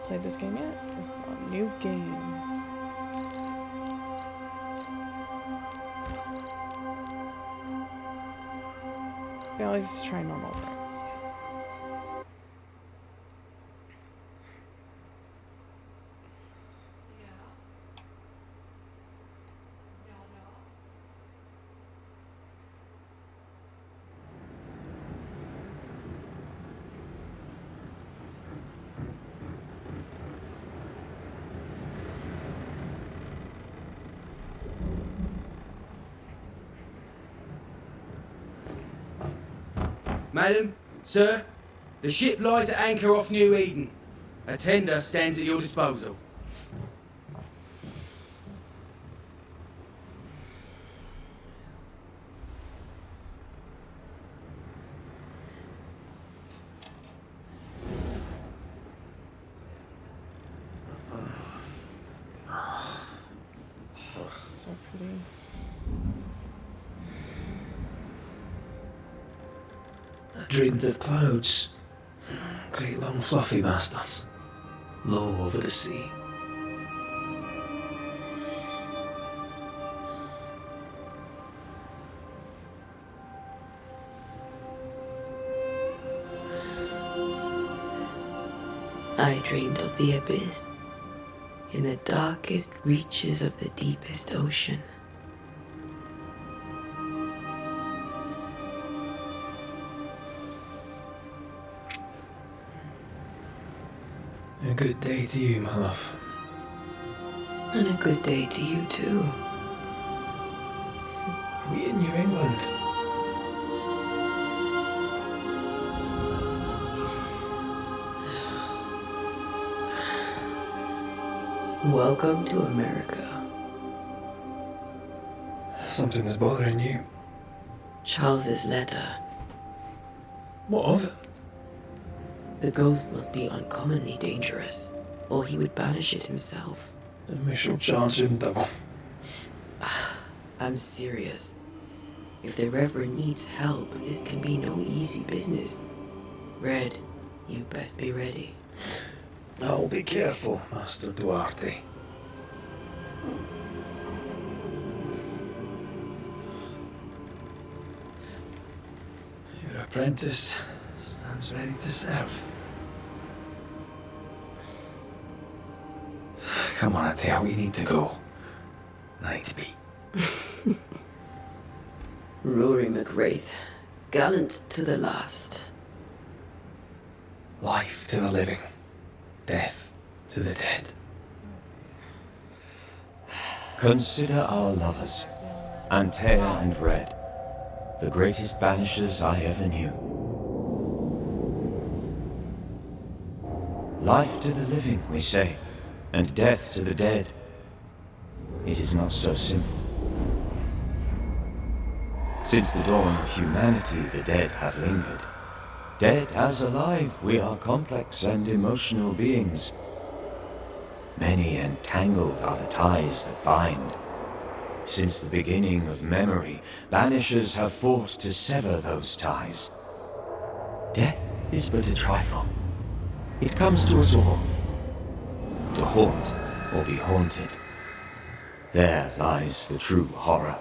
played this game yet. This is a new game. Yeah, let's try normal first. Madam, sir, the ship lies at anchor off New Eden. A tender stands at your disposal. So pretty. I dreamed of clouds. Great long fluffy bastards. Low over the sea. I dreamed of the abyss, in the darkest reaches of the deepest ocean. A good day to you, my love. And a good day to you too. Are we in New England? Welcome to America. Something is bothering you. Charles's letter. What of it? The ghost must be uncommonly dangerous, or he would banish it himself. Then we shall charge him double. I'm serious. If the Reverend needs help, this can be no easy business. Red, you best be ready. I'll be careful, Master Duarte. Your apprentice stands ready to serve. Come on, Atea, we need to go. Night be. Rory McWraith, gallant to the last. Life to the living, death to the dead. Consider our lovers, Antea and Red, the greatest banishers I ever knew. Life to the living, we say, and death to the dead. It is not so simple. Since the dawn of humanity, the dead have lingered. Dead as alive, we are complex and emotional beings. Many and tangled are the ties that bind. Since the beginning of memory, banishers have fought to sever those ties. Death is but a trifle. It comes to us all. To haunt or be haunted. There lies the true horror.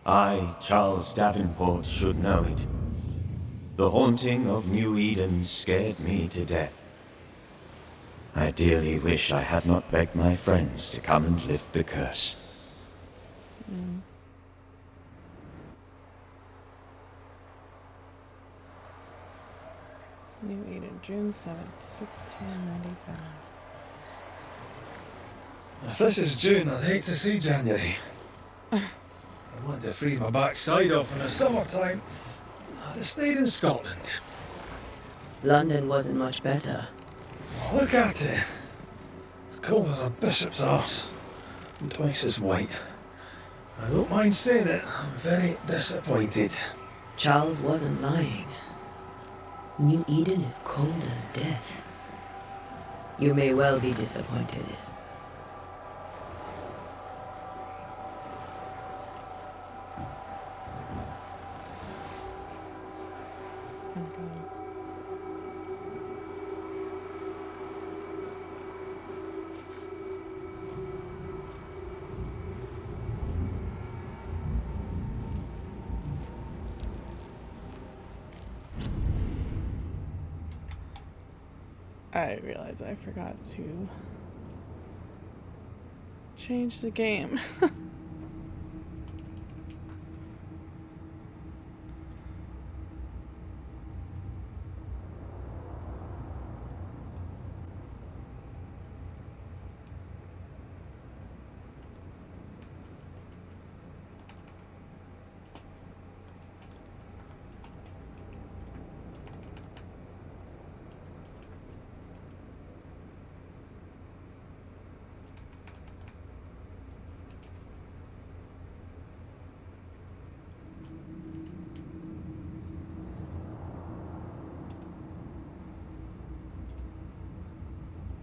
I, Charles Davenport, should know it. The haunting of New Eden scared me to death. I dearly wish I had not begged my friends to come and lift the curse. New Eden, June 7th, 1695. If this is June, I'd hate to see January. I want to freeze my backside off in the summertime. I'd have stayed in Scotland. London wasn't much better. Look at it. As cold as a bishop's arse. And twice as white. I don't mind saying it, I'm very disappointed. Charles wasn't lying. New Eden is cold as death. You may well be disappointed. Okay. I realize I forgot to change the game.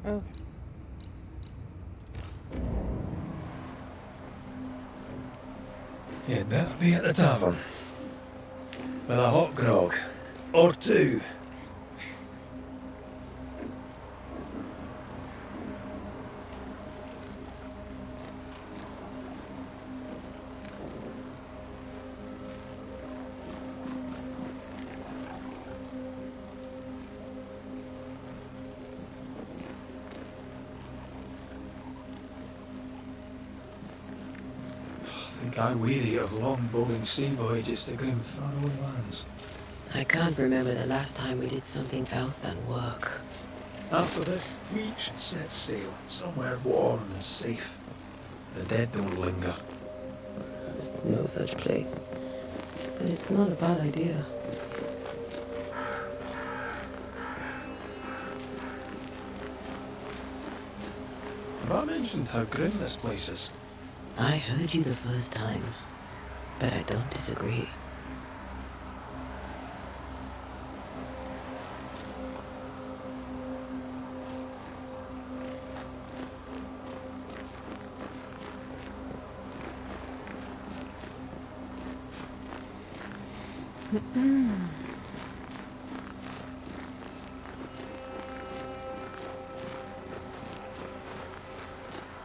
Okay. You'd better be at the tavern. With a hot grog. Or two. I think I'm weary of long bowling sea voyages to grim faraway lands. I can't remember the last time we did something else than work. After this, we should set sail somewhere warm and safe. The dead don't linger. No such place. But it's not a bad idea. Have I mentioned how grim this place is? I heard you the first time, but I don't disagree.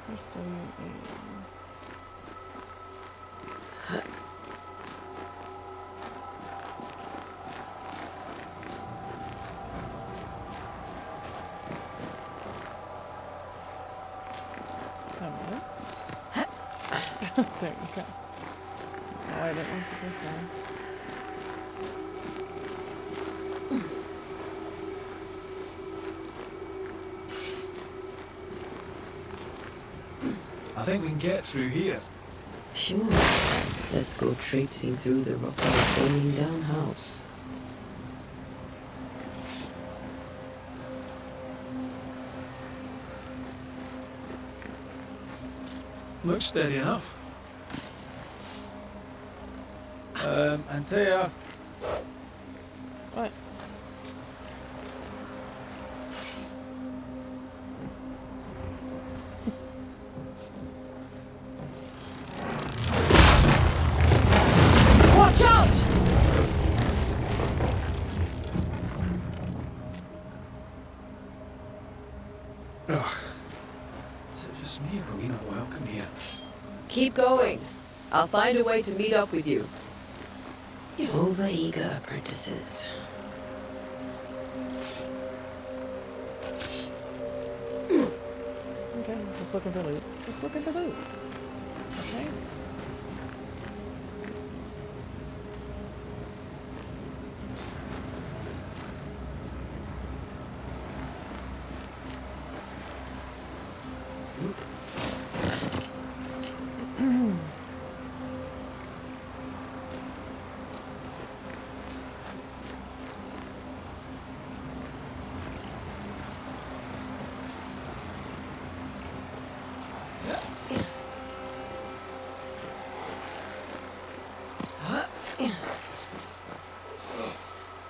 First WA. There you go. Oh, I didn't want the first time. I think we can get through here. Sure. Let's go traipsing through the rocky, falling down house. Looks steady enough. Antea. What? Watch out! Ugh. Is it just me, or are we not welcome here? Keep going. I'll find a way to meet up with you. Over-eager apprentices. Okay, just looking for loot. Just looking for loot. Okay.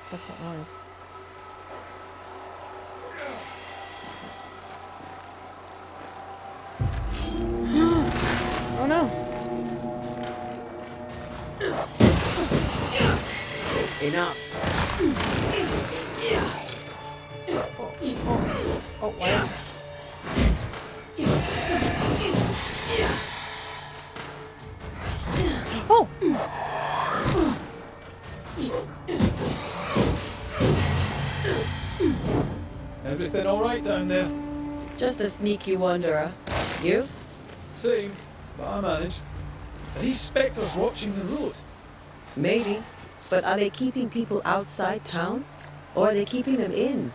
What's that noise? Oh no! Enough. Oh, wow. Oh! Everything Everything all right down there? Just a sneaky wanderer. You? Same, but I managed. Are these spectres watching the road? Maybe. But are they keeping people outside town? Or are they keeping them in?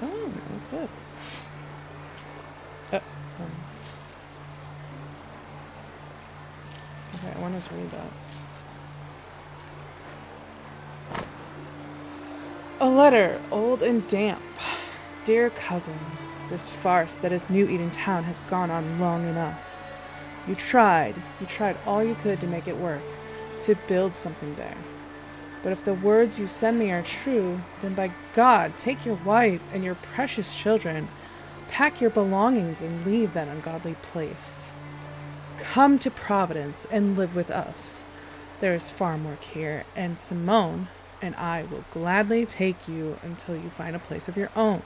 Oh, what's this? Okay, I wanted to read that. A letter, old and damp. Dear cousin, this farce that is New Eden Town has gone on long enough. You tried all you could to make it work, to build something there. But if the words you send me are true, then by God, take your wife and your precious children, pack your belongings and leave that ungodly place. Come to Providence and live with us. There is farm work here, and Simone and I will gladly take you until you find a place of your own.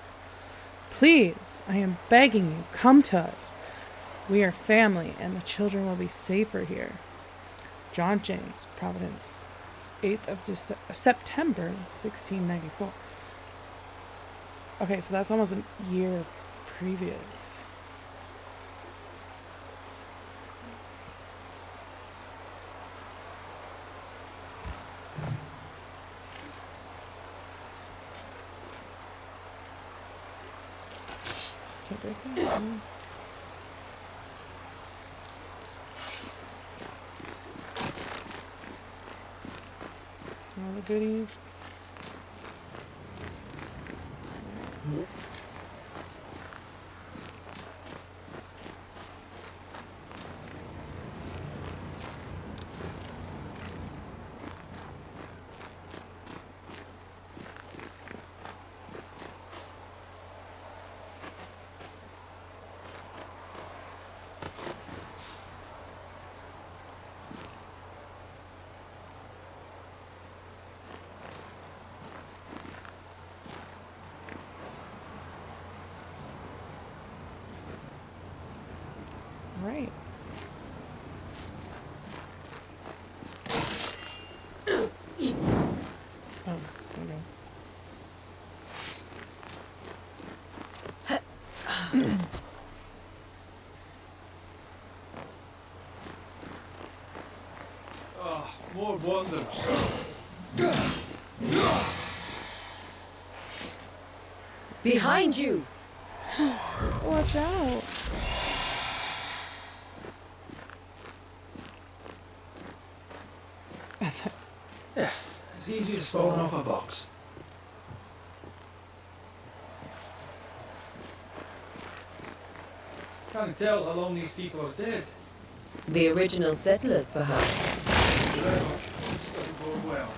Please, I am begging you, come to us. We are family, and the children will be safer here. John James, Providence, 8th of September, 1694. Okay, so that's almost a year previous. Can't break it. All the goodies. Right. Oh, okay. Ah, more wonders. Behind you! Watch out. Yeah, it's easy as falling off a box. Can't tell how long these people are dead. The original settlers, perhaps. Well, this doesn't go well.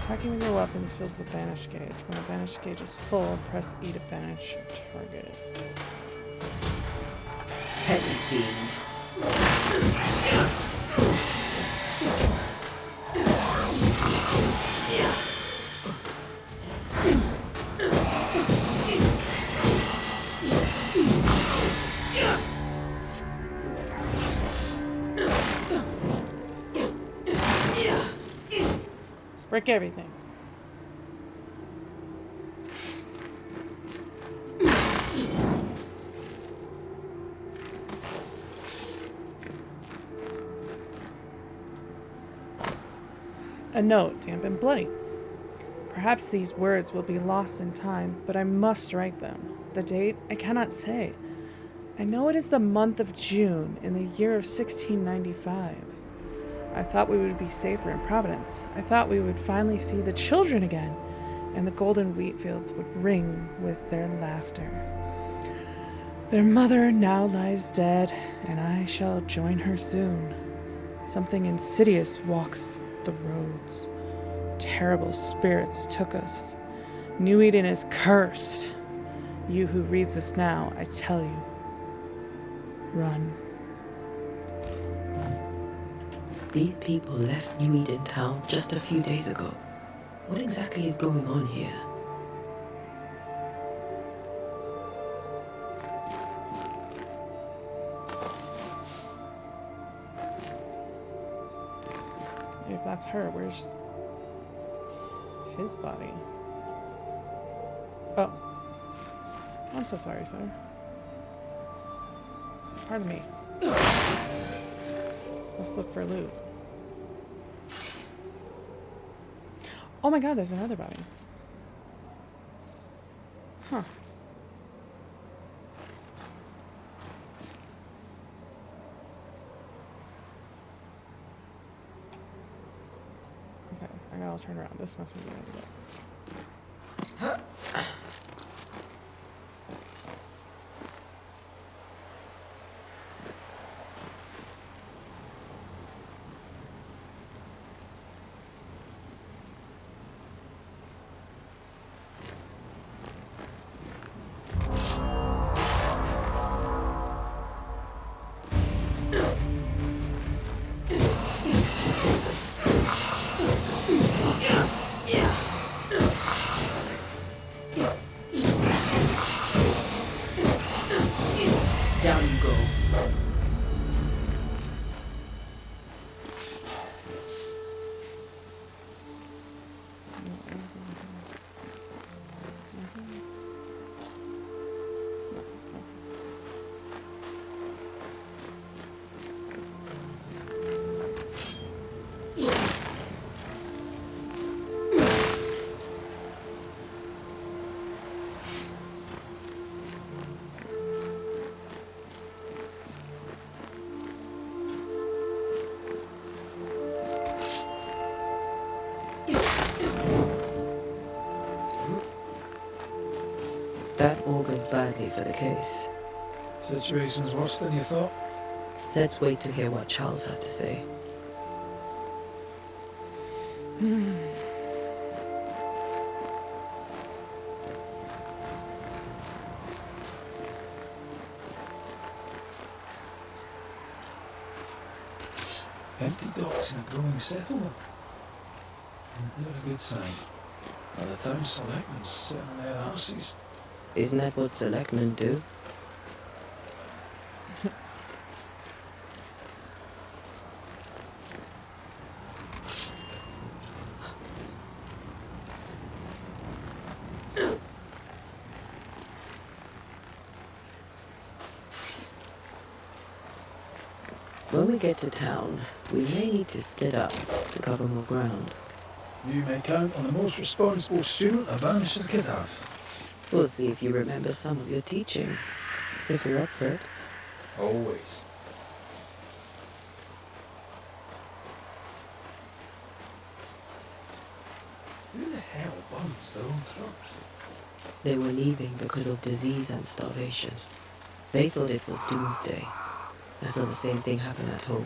Attacking with your weapons fills the banish gauge. When a banish gauge is full, press E to banish a target. Petty fiend. Break everything. A note, damp and bloody. Perhaps these words will be lost in time, but I must write them. The date, I cannot say. I know it is the month of June in the year of 1695. I thought we would be safer in Providence. I thought we would finally see the children again, and the golden wheat fields would ring with their laughter. Their mother now lies dead, and I shall join her soon. Something insidious walks the roads. Terrible spirits took us. New Eden is cursed. You who reads this now, I tell you, run. These people left New Eden town just a few days ago. What exactly is going on here? If that's her, where's his body? Oh. I'm so sorry, sir. Pardon me. Let's look for loot. Oh my god, there's another body. Huh. Okay, I gotta turn around. This must be the end of it. Down you go. That augurs badly for the case. Situation's worse than you thought. Let's wait to hear what Charles has to say. Empty docks in a growing settlement. Never a good sign. Well, the town selectmen's sitting on their arses. Isn't that what selectmen do? When we get to town, we may need to split up to cover more ground. You may count on the most responsible student a Banisher could have. We'll see if you remember some of your teaching, if you're up for it. Always. Who the hell burns their own crops? They were leaving because of disease and starvation. They thought it was doomsday. I saw the same thing happen at home.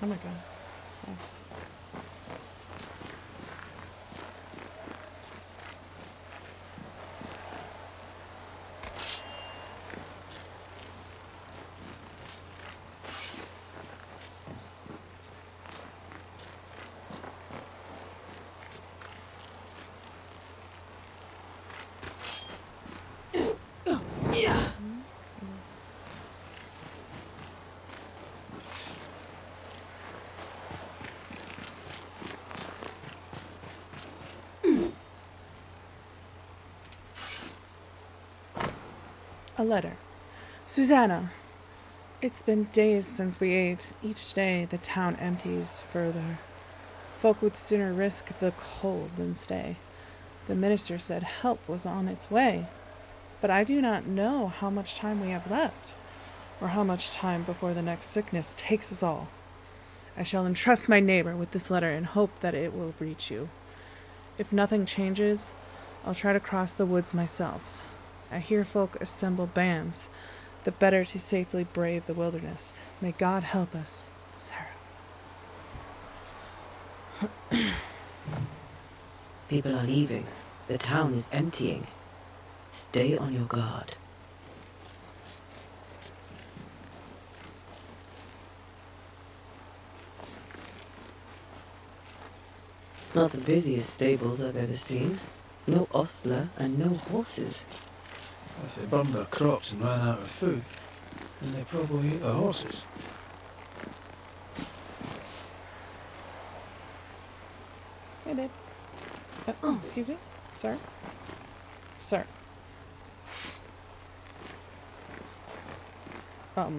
Oh my god. So. A letter. Susanna, it's been days since we ate. Each day the town empties further. Folk would sooner risk the cold than stay. The minister said help was on its way. But I do not know how much time we have left, or how much time before the next sickness takes us all. I shall entrust my neighbor with this letter and hope that it will reach you. If nothing changes, I'll try to cross the woods myself. I hear folk assemble bands, the better to safely brave the wilderness. May God help us, Sarah. People are leaving. The town is emptying. Stay on your guard. Not the busiest stables I've ever seen. No ostler and no horses. If they burned their crops and ran out of food, then they probably ate the horses. Hey, babe. Excuse me? Sir? Sir. I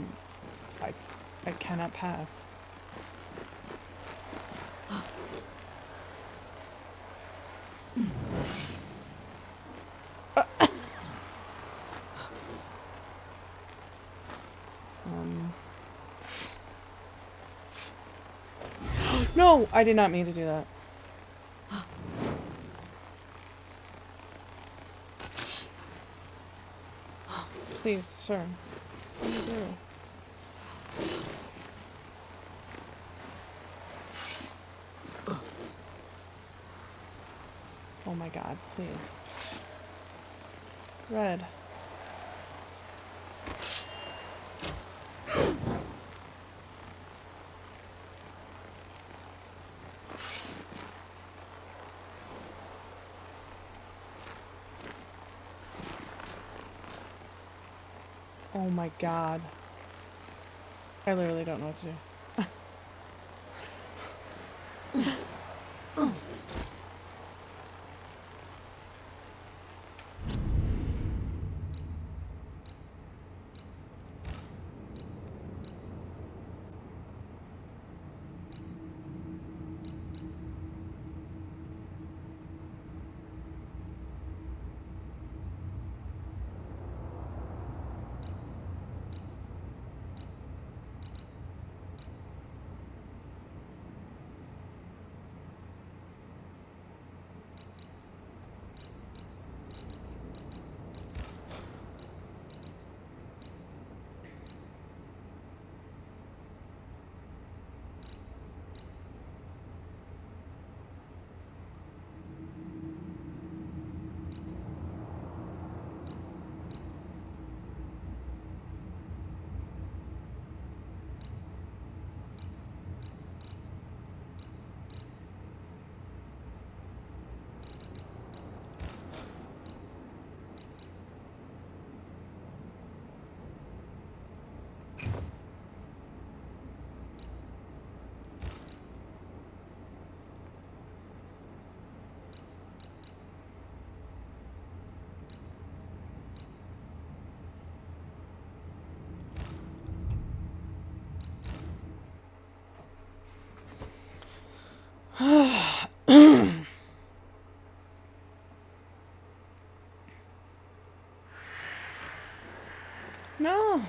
cannot pass. No, I did not mean to do that. Please, sir. What do you do? Oh my god, please. Red. Oh my god. I literally don't know what to do. No.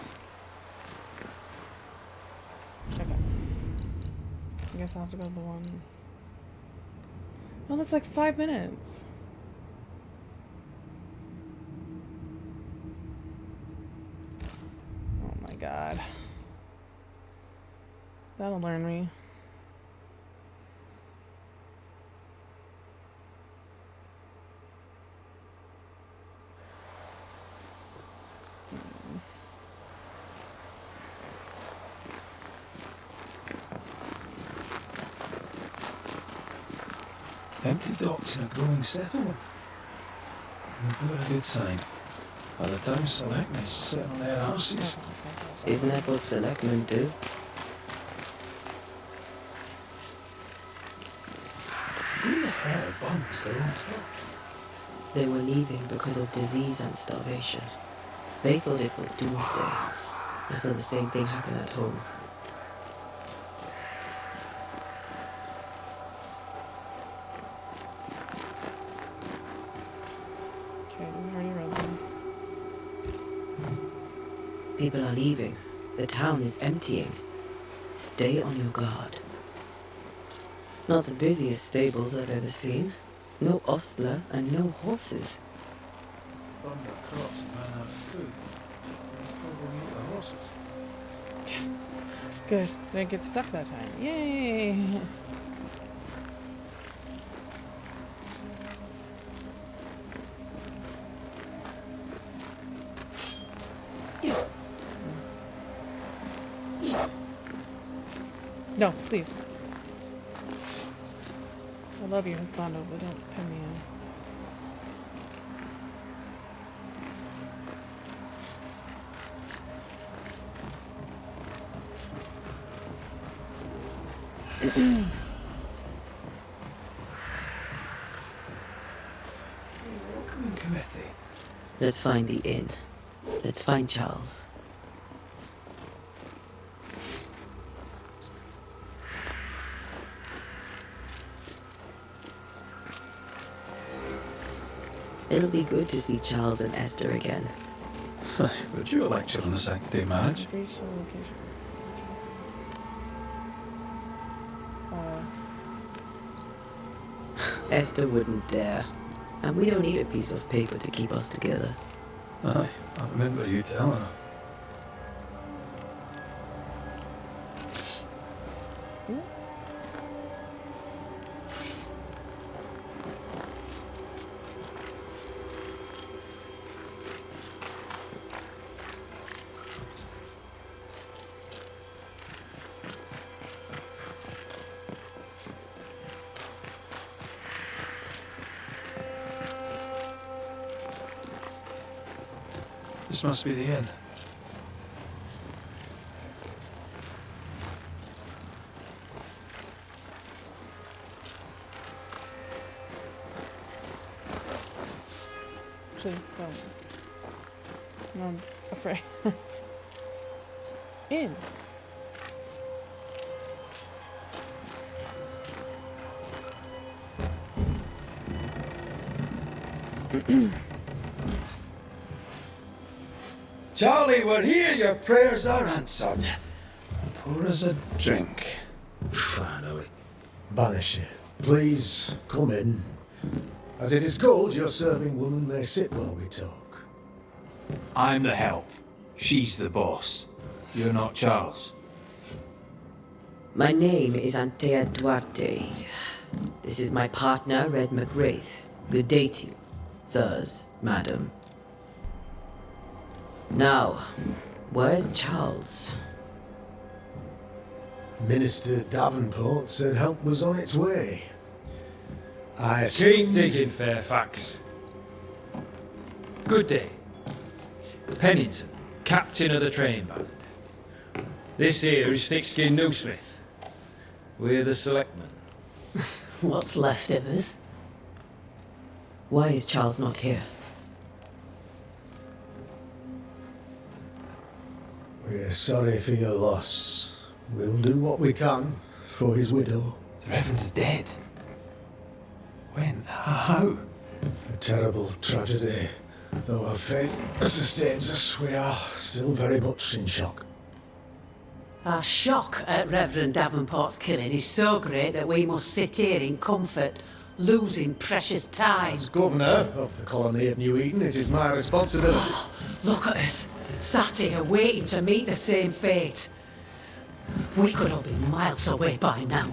Okay. I guess I'll have to go to the one. Oh, that's like 5 minutes. Oh my god. That'll learn me. Empty docks in a growing settlement. Never a good sign. Are the town selectmen sitting on their arses? Isn't that what selectmen do? Who the hell bunks their own crops? They were leaving because of disease and starvation. They thought it was doomsday. I saw the same thing happen at home. Okay, we already read this. People are leaving. The town is emptying. Stay on your guard. Not the busiest stables I've ever seen. No ostler and no horses. Under crops and ran out of food. Probably eat the horses. Good. Didn't get stuck that time. Yay! No, please. I love you, Husbando, but don't pin me in. Welcoming committee. Let's find the inn. Let's find Charles. It'll be good to see Charles and Esther again. Would you lecture on the sanctity of marriage? Reach the location. Esther wouldn't dare. And we don't need a piece of paper to keep us together. Aye, I remember you telling her. This must be the inn. Please don't. No, I'm afraid. In. Charlie, we're here. Your prayers are answered. Pour us a drink. Finally. Banisher, please come in. As it is called, your serving woman may sit while we talk. I'm the help. She's the boss. You're not Charles. My name is Antea Duarte. This is my partner, Red McWraith. Good day to you, sirs, madam. Now, where's Charles? Minister Davenport said help was on its way. I Keep digging, Fairfax. Good day. Pennington, captain of the train band. This here is Thick-Skinned Newsmith. We're the selectmen. What's left of us? Why is Charles not here? We're sorry for your loss. We'll do what we can for his widow. The Reverend's dead. When? How? A terrible tragedy. Though our faith sustains us, we are still very much in shock. Our shock at Reverend Davenport's killing is so great that we must sit here in comfort, losing precious time. As governor of the colony of New Eden, it is my responsibility. Look at us, sat here waiting to meet the same fate. We could all be miles away by now.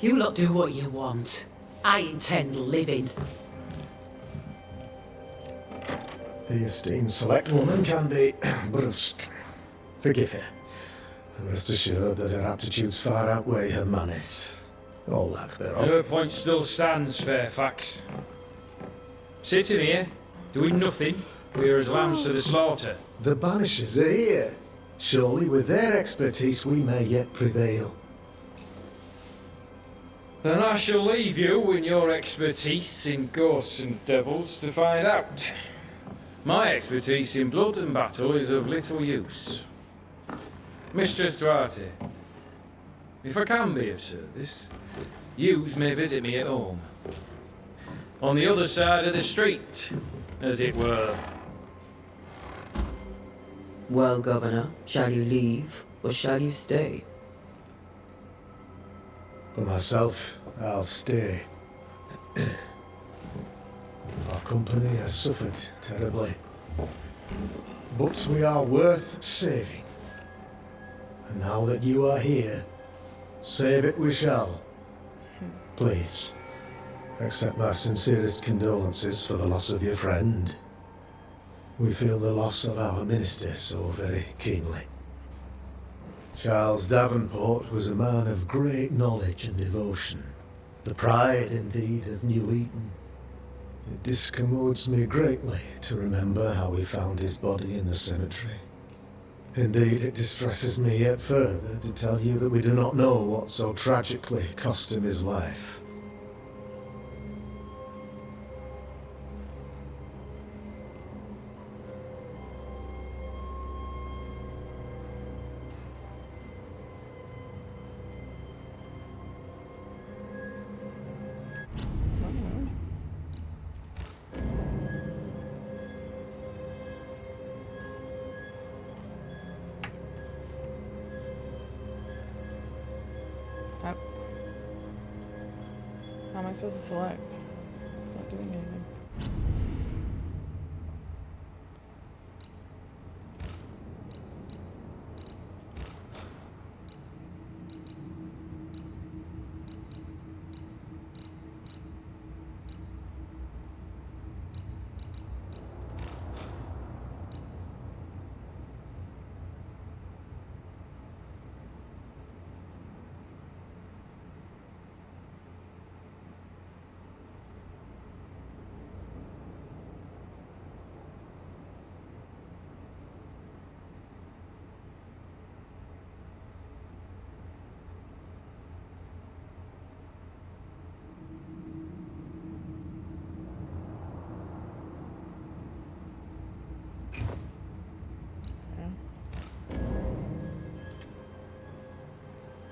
You lot do what you want. I intend living. The esteemed select woman can be brusque. Forgive her. And rest assured that her aptitudes far outweigh her manners. Or lack thereof. Her point still stands, Fairfax. Sitting here, doing nothing, we're as lambs to the slaughter. The Banishers are here. Surely with their expertise we may yet prevail. Then I shall leave you and your expertise in ghosts and devils to find out. My expertise in blood and battle is of little use. Mistress Duarte, if I can be of service, yous may visit me at home. On the other side of the street, as it were. Well, Governor, shall you leave or shall you stay? For myself, I'll stay. Our company has suffered terribly, but we are worth saving. And now that you are here, save it we shall. Please, accept my sincerest condolences for the loss of your friend. We feel the loss of our minister so very keenly. Charles Davenport was a man of great knowledge and devotion, the pride indeed of New Eden. It discommodes me greatly to remember how we found his body in the cemetery. Indeed, it distresses me yet further to tell you that we do not know what so tragically cost him his life. How am I supposed to select? It's not doing anything.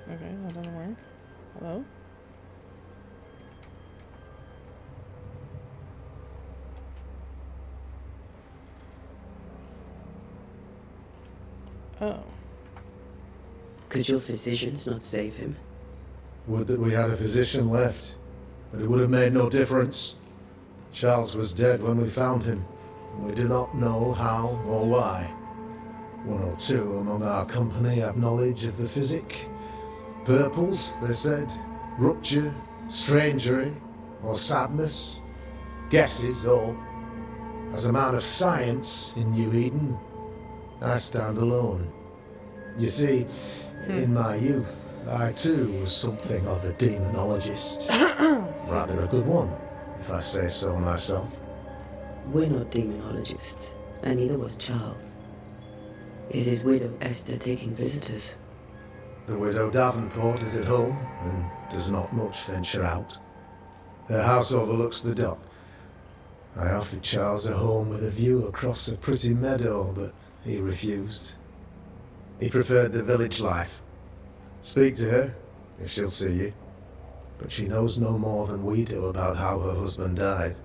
Okay, that doesn't work. Hello? Oh. Could your physicians not save him? Would that we had a physician left, but it would have made no difference. Charles was dead when we found him, and we do not know how or why. One or two among our company have knowledge of the physic. Purples, they said, rupture, strangery, or sadness. Guesses, all. As a man of science in New Eden, I stand alone. You see, in my youth, I too was something of a demonologist. Rather a good one, if I say so myself. We're not demonologists, and neither was Charles. Is his widow Esther taking visitors? The widow Davenport is at home, and does not much venture out. Their house overlooks the dock. I offered Charles a home with a view across a pretty meadow, but he refused. He preferred the village life. Speak to her, if she'll see you. But she knows no more than we do about how her husband died.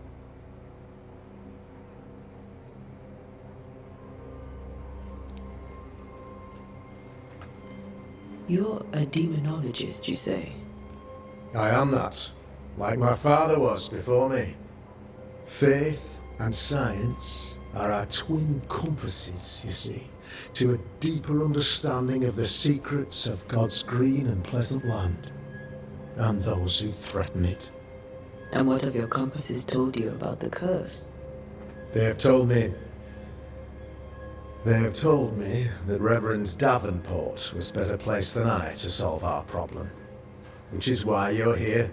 You're a demonologist, you say? I am that, like my father was before me. Faith and science are our twin compasses, you see, to a deeper understanding of the secrets of God's green and pleasant land, and those who threaten it. And what have your compasses told you about the curse? They have told me that Reverend Davenport was better placed than I to solve our problem. Which is why you're here.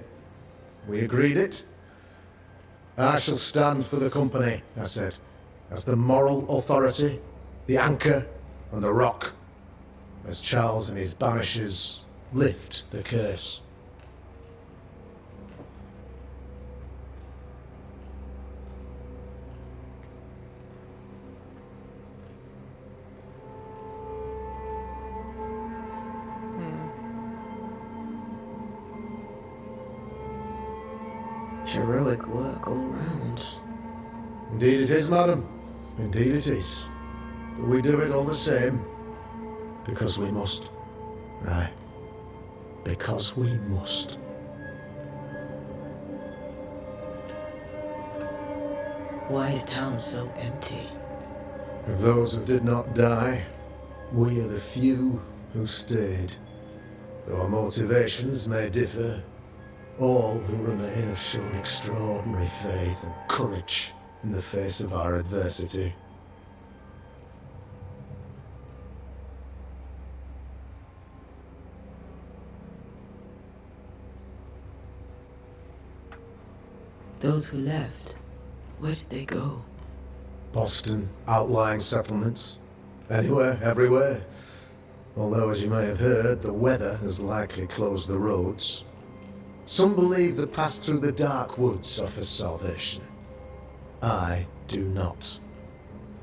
We agreed it. I shall stand for the company, I said, as the moral authority, the anchor, and the rock, as Charles and his Banishers lift the curse. Heroic work all round. Indeed it is, madam. Indeed it is. But we do it all the same. Because we must. Aye. Because we must. Why is town so empty? Of those who did not die, we are the few who stayed. Though our motivations may differ, all who remain have shown extraordinary faith and courage in the face of our adversity. Those who left, where did they go? Boston, outlying settlements. Anywhere, everywhere. Although, as you may have heard, the weather has likely closed the roads. Some believe the path through the dark woods offers salvation. I do not.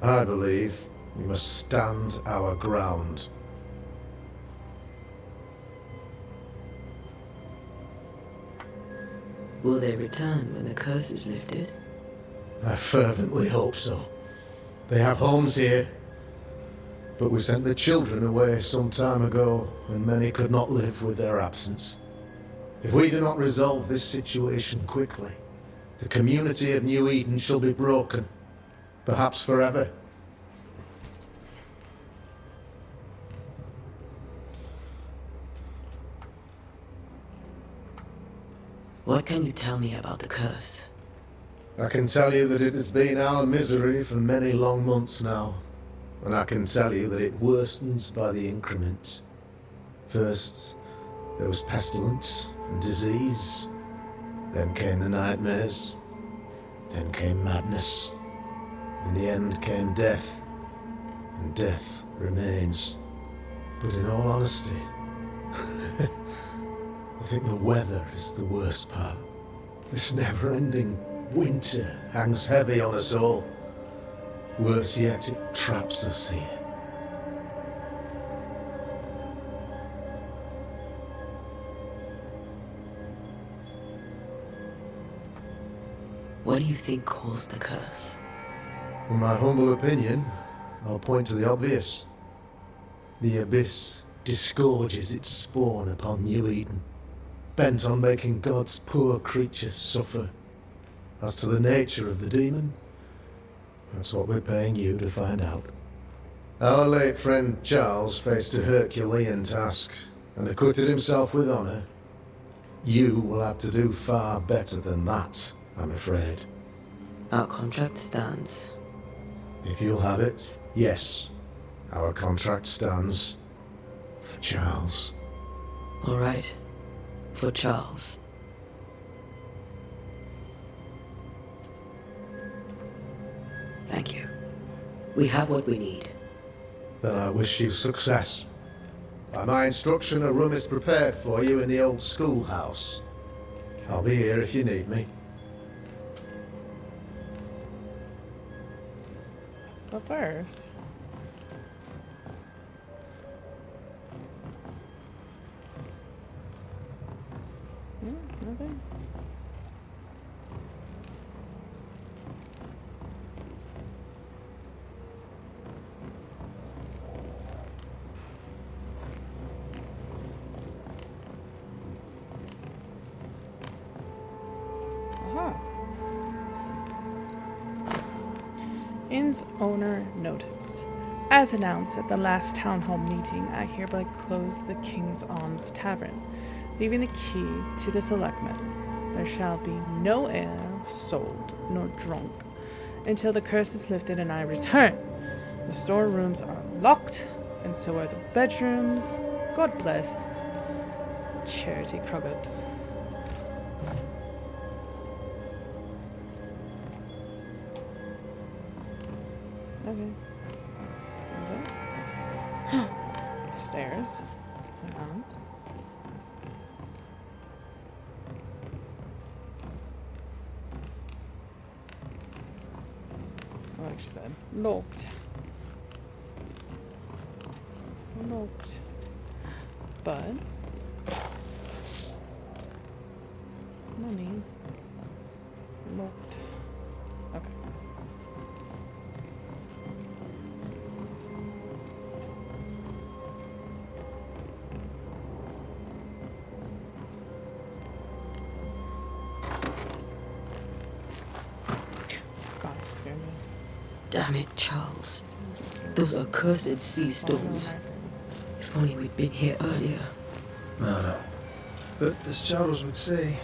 I believe we must stand our ground. Will they return when the curse is lifted? I fervently hope so. They have homes here. But we sent the children away some time ago, and many could not live with their absence. If we do not resolve this situation quickly, the community of New Eden shall be broken, perhaps forever. What can you tell me about the curse? I can tell you that it has been our misery for many long months now, and I can tell you that it worsens by the increment. First, there was pestilence and disease. Then came the nightmares. Then came madness. In the end came death, and death remains. But in all honesty, I think the weather is the worst part. This never-ending winter hangs heavy on us all. Worse yet, it traps us here. What do you think caused the curse? In my humble opinion, I'll point to the obvious. The Abyss disgorges its spawn upon New Eden, bent on making God's poor creatures suffer. As to the nature of the demon, that's what we're paying you to find out. Our late friend Charles faced a Herculean task and acquitted himself with honour. You will have to do far better than that, I'm afraid. Our contract stands. If you'll have it, yes. Our contract stands for Charles. All right. For Charles. Thank you. We have what we need. Then I wish you success. By my instruction, a room is prepared for you in the old schoolhouse. I'll be here if you need me. But first... Nothing? Aha. Inn's owner noticed. As announced at the last town hall meeting, I hereby close the King's Arms Tavern, leaving the key to the selectmen. There shall be no ale sold nor drunk until the curse is lifted and I return. The storerooms are locked, and so are the bedrooms. God bless Charity Crugget. Okay. What was that? Stairs. Hang on. Like she said. Locked. Locked. But money. Locked. Okay. Got it. Damn it, Charles. Those accursed sea storms. If only we'd been here earlier. No. But as Charles would say,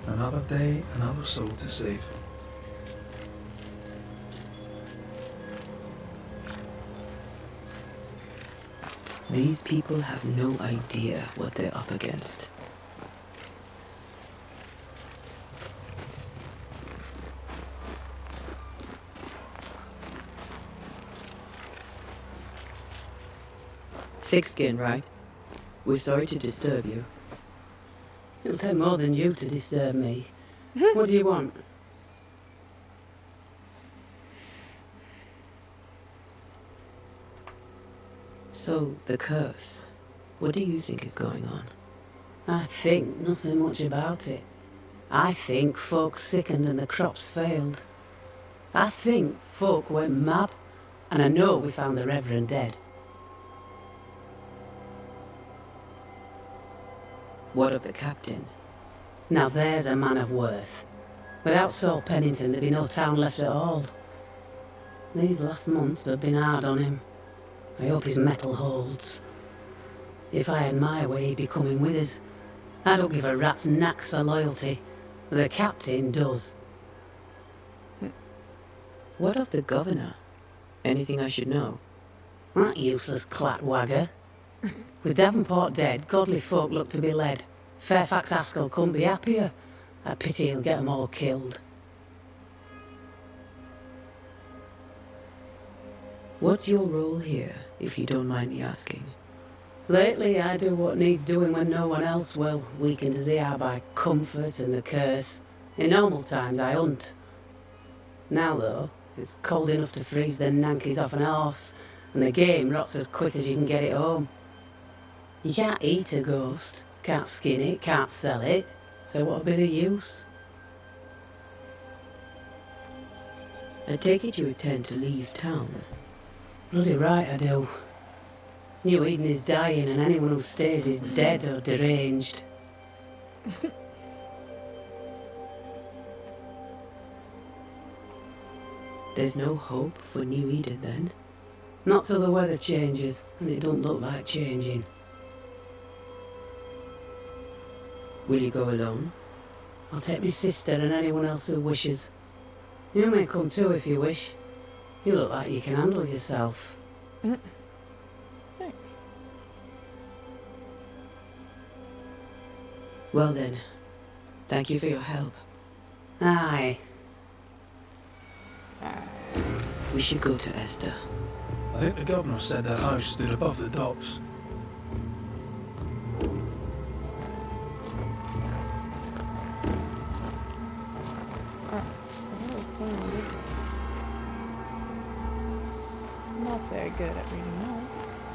another day, another soul to save. These people have no idea what they're up against. Thick-skin, right? We're sorry to disturb you. It'll take more than you to disturb me. What do you want? So, the curse. What do you think is going on? I think nothing much about it. I think folk sickened and the crops failed. I think folk went mad, and I know we found the Reverend dead. What of the captain? Now there's a man of worth. Without Saul Pennington, there'd be no town left at all. These last months have been hard on him. I hope his mettle holds. If I had my way, he'd be coming with us. I don't give a rat's knacks for loyalty. The captain does. What of the governor? Anything I should know? That useless clatwagger. With Davenport dead, godly folk look to be led. Fairfax Haskell couldn't be happier. I pity he'll get them all killed. What's your role here, if you don't mind me asking? Lately, I do what needs doing when no one else will, weakened as they are by comfort and the curse. In normal times, I hunt. Now, though, it's cold enough to freeze the nankies off an horse, and the game rots as quick as you can get it home. You can't eat a ghost, can't skin it, can't sell it, so what'll be the use? I take it you intend to leave town. Bloody right I do. New Eden is dying, and anyone who stays is dead or deranged. There's no hope for New Eden, then? Not till the weather changes, and it don't look like changing. Will you go alone? I'll take my sister and anyone else who wishes. You may come too if you wish. You look like you can handle yourself. Thanks. Well then, thank you for your help. Aye. We should go to Esther. I think the governor said that house stood above the docks. I'm not very good at reading notes.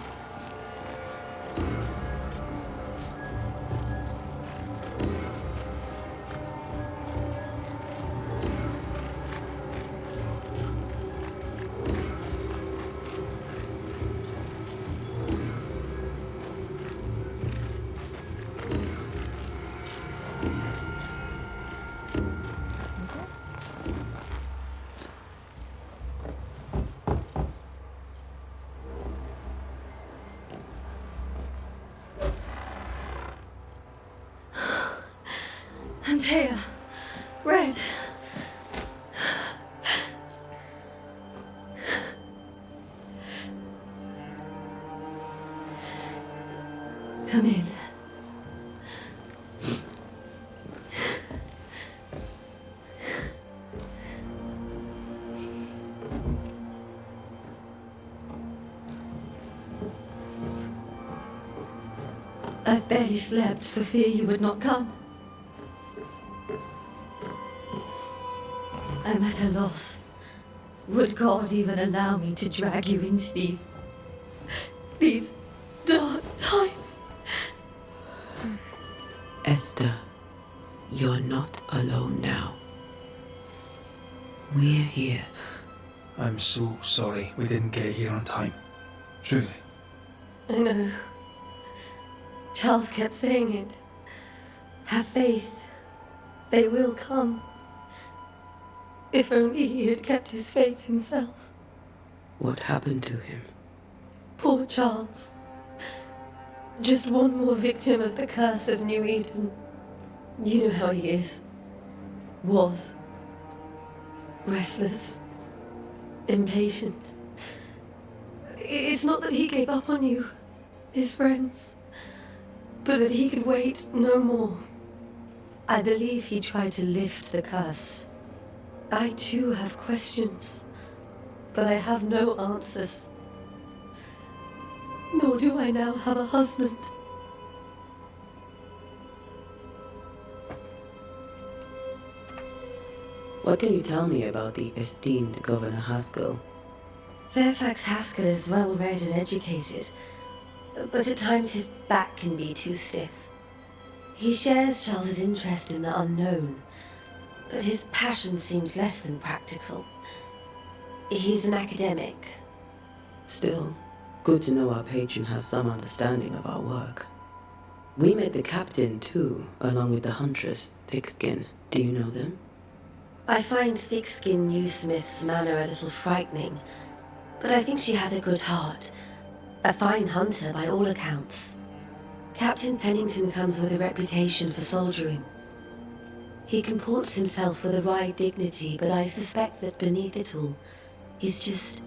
Antea, Red. Come in. I've barely slept for fear you would not come. I'm at a loss. Would God even allow me to drag you into these dark times? Esther, you're not alone now. We're here. I'm so sorry we didn't get here on time. Truly. I know. Charles kept saying it. Have faith. They will come. If only he had kept his faith himself. What happened to him? Poor Charles. Just one more victim of the curse of New Eden. You know how he is. Was. Restless. Impatient. It's not that he gave up on you, his friends, but that he could wait no more. I believe he tried to lift the curse. I too have questions, but I have no answers. Nor do I now have a husband. What can you tell me about the esteemed Governor Haskell? Fairfax Haskell is well read and educated, but at times his back can be too stiff. He shares Charles's interest in the unknown, but his passion seems less than practical. He's an academic. Still, good to know our patron has some understanding of our work. We met the captain too, along with the huntress, Thickskin. Do you know them? I find Thickskin Newsmith's manner a little frightening, but I think she has a good heart. A fine hunter by all accounts. Captain Pennington comes with a reputation for soldiering. He comports himself with a wry dignity, but I suspect that beneath it all, he's just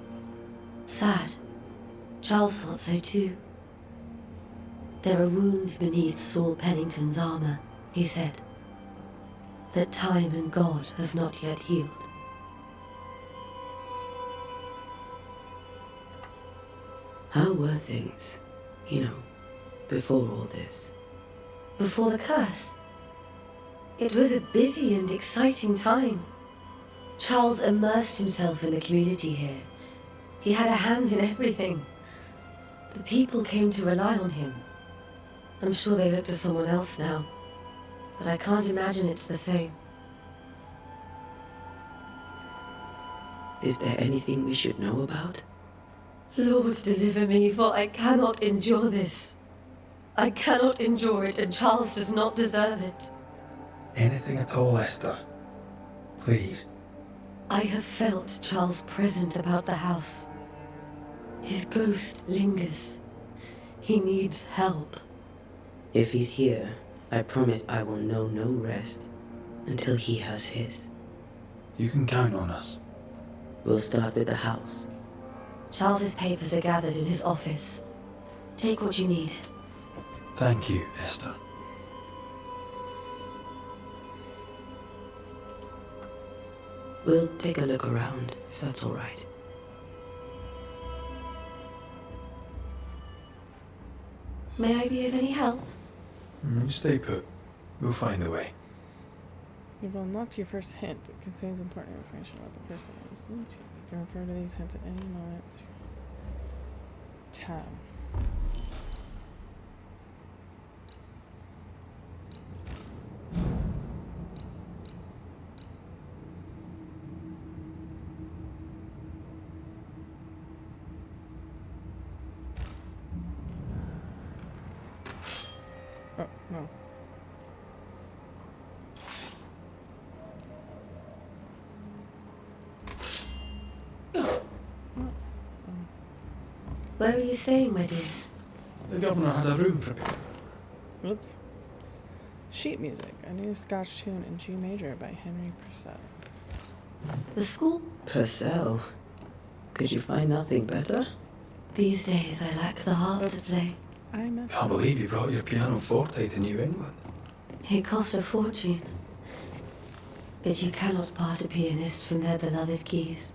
sad. Charles thought so too. There are wounds beneath Saul Pennington's armor, he said, that time and God have not yet healed. How were things, before all this? Before the curse? It was a busy and exciting time. Charles immersed himself in the community here. He had a hand in everything. The people came to rely on him. I'm sure they look to someone else now, but I can't imagine it's the same. Is there anything we should know about? Lord, deliver me, for I cannot endure this. I cannot endure it, and Charles does not deserve it. Anything at all, Esther. Please. I have felt Charles present about the house. His ghost lingers. He needs help. If he's here, I promise I will know no rest until he has his. You can count on us. We'll start with the house. Charles's papers are gathered in his office. Take what you need. Thank you, Esther. We'll take a look around, if that's all right. May I be of any help? Stay put. We'll find a way. You've unlocked your first hint. It contains important information about the person it was linked to. You can refer to these hints at any moment. Tab. Oh, no. Where are you staying, my dears? The governor had a room prepared. Oops. Sheet music, a new Scotch tune in G major by Henry Purcell. The school? Purcell? Could you find nothing better? These days I lack the heart to Oops. play. I messed Can't up. believe you brought your pianoforte to New England. It cost a fortune. But you cannot part a pianist from their beloved keys.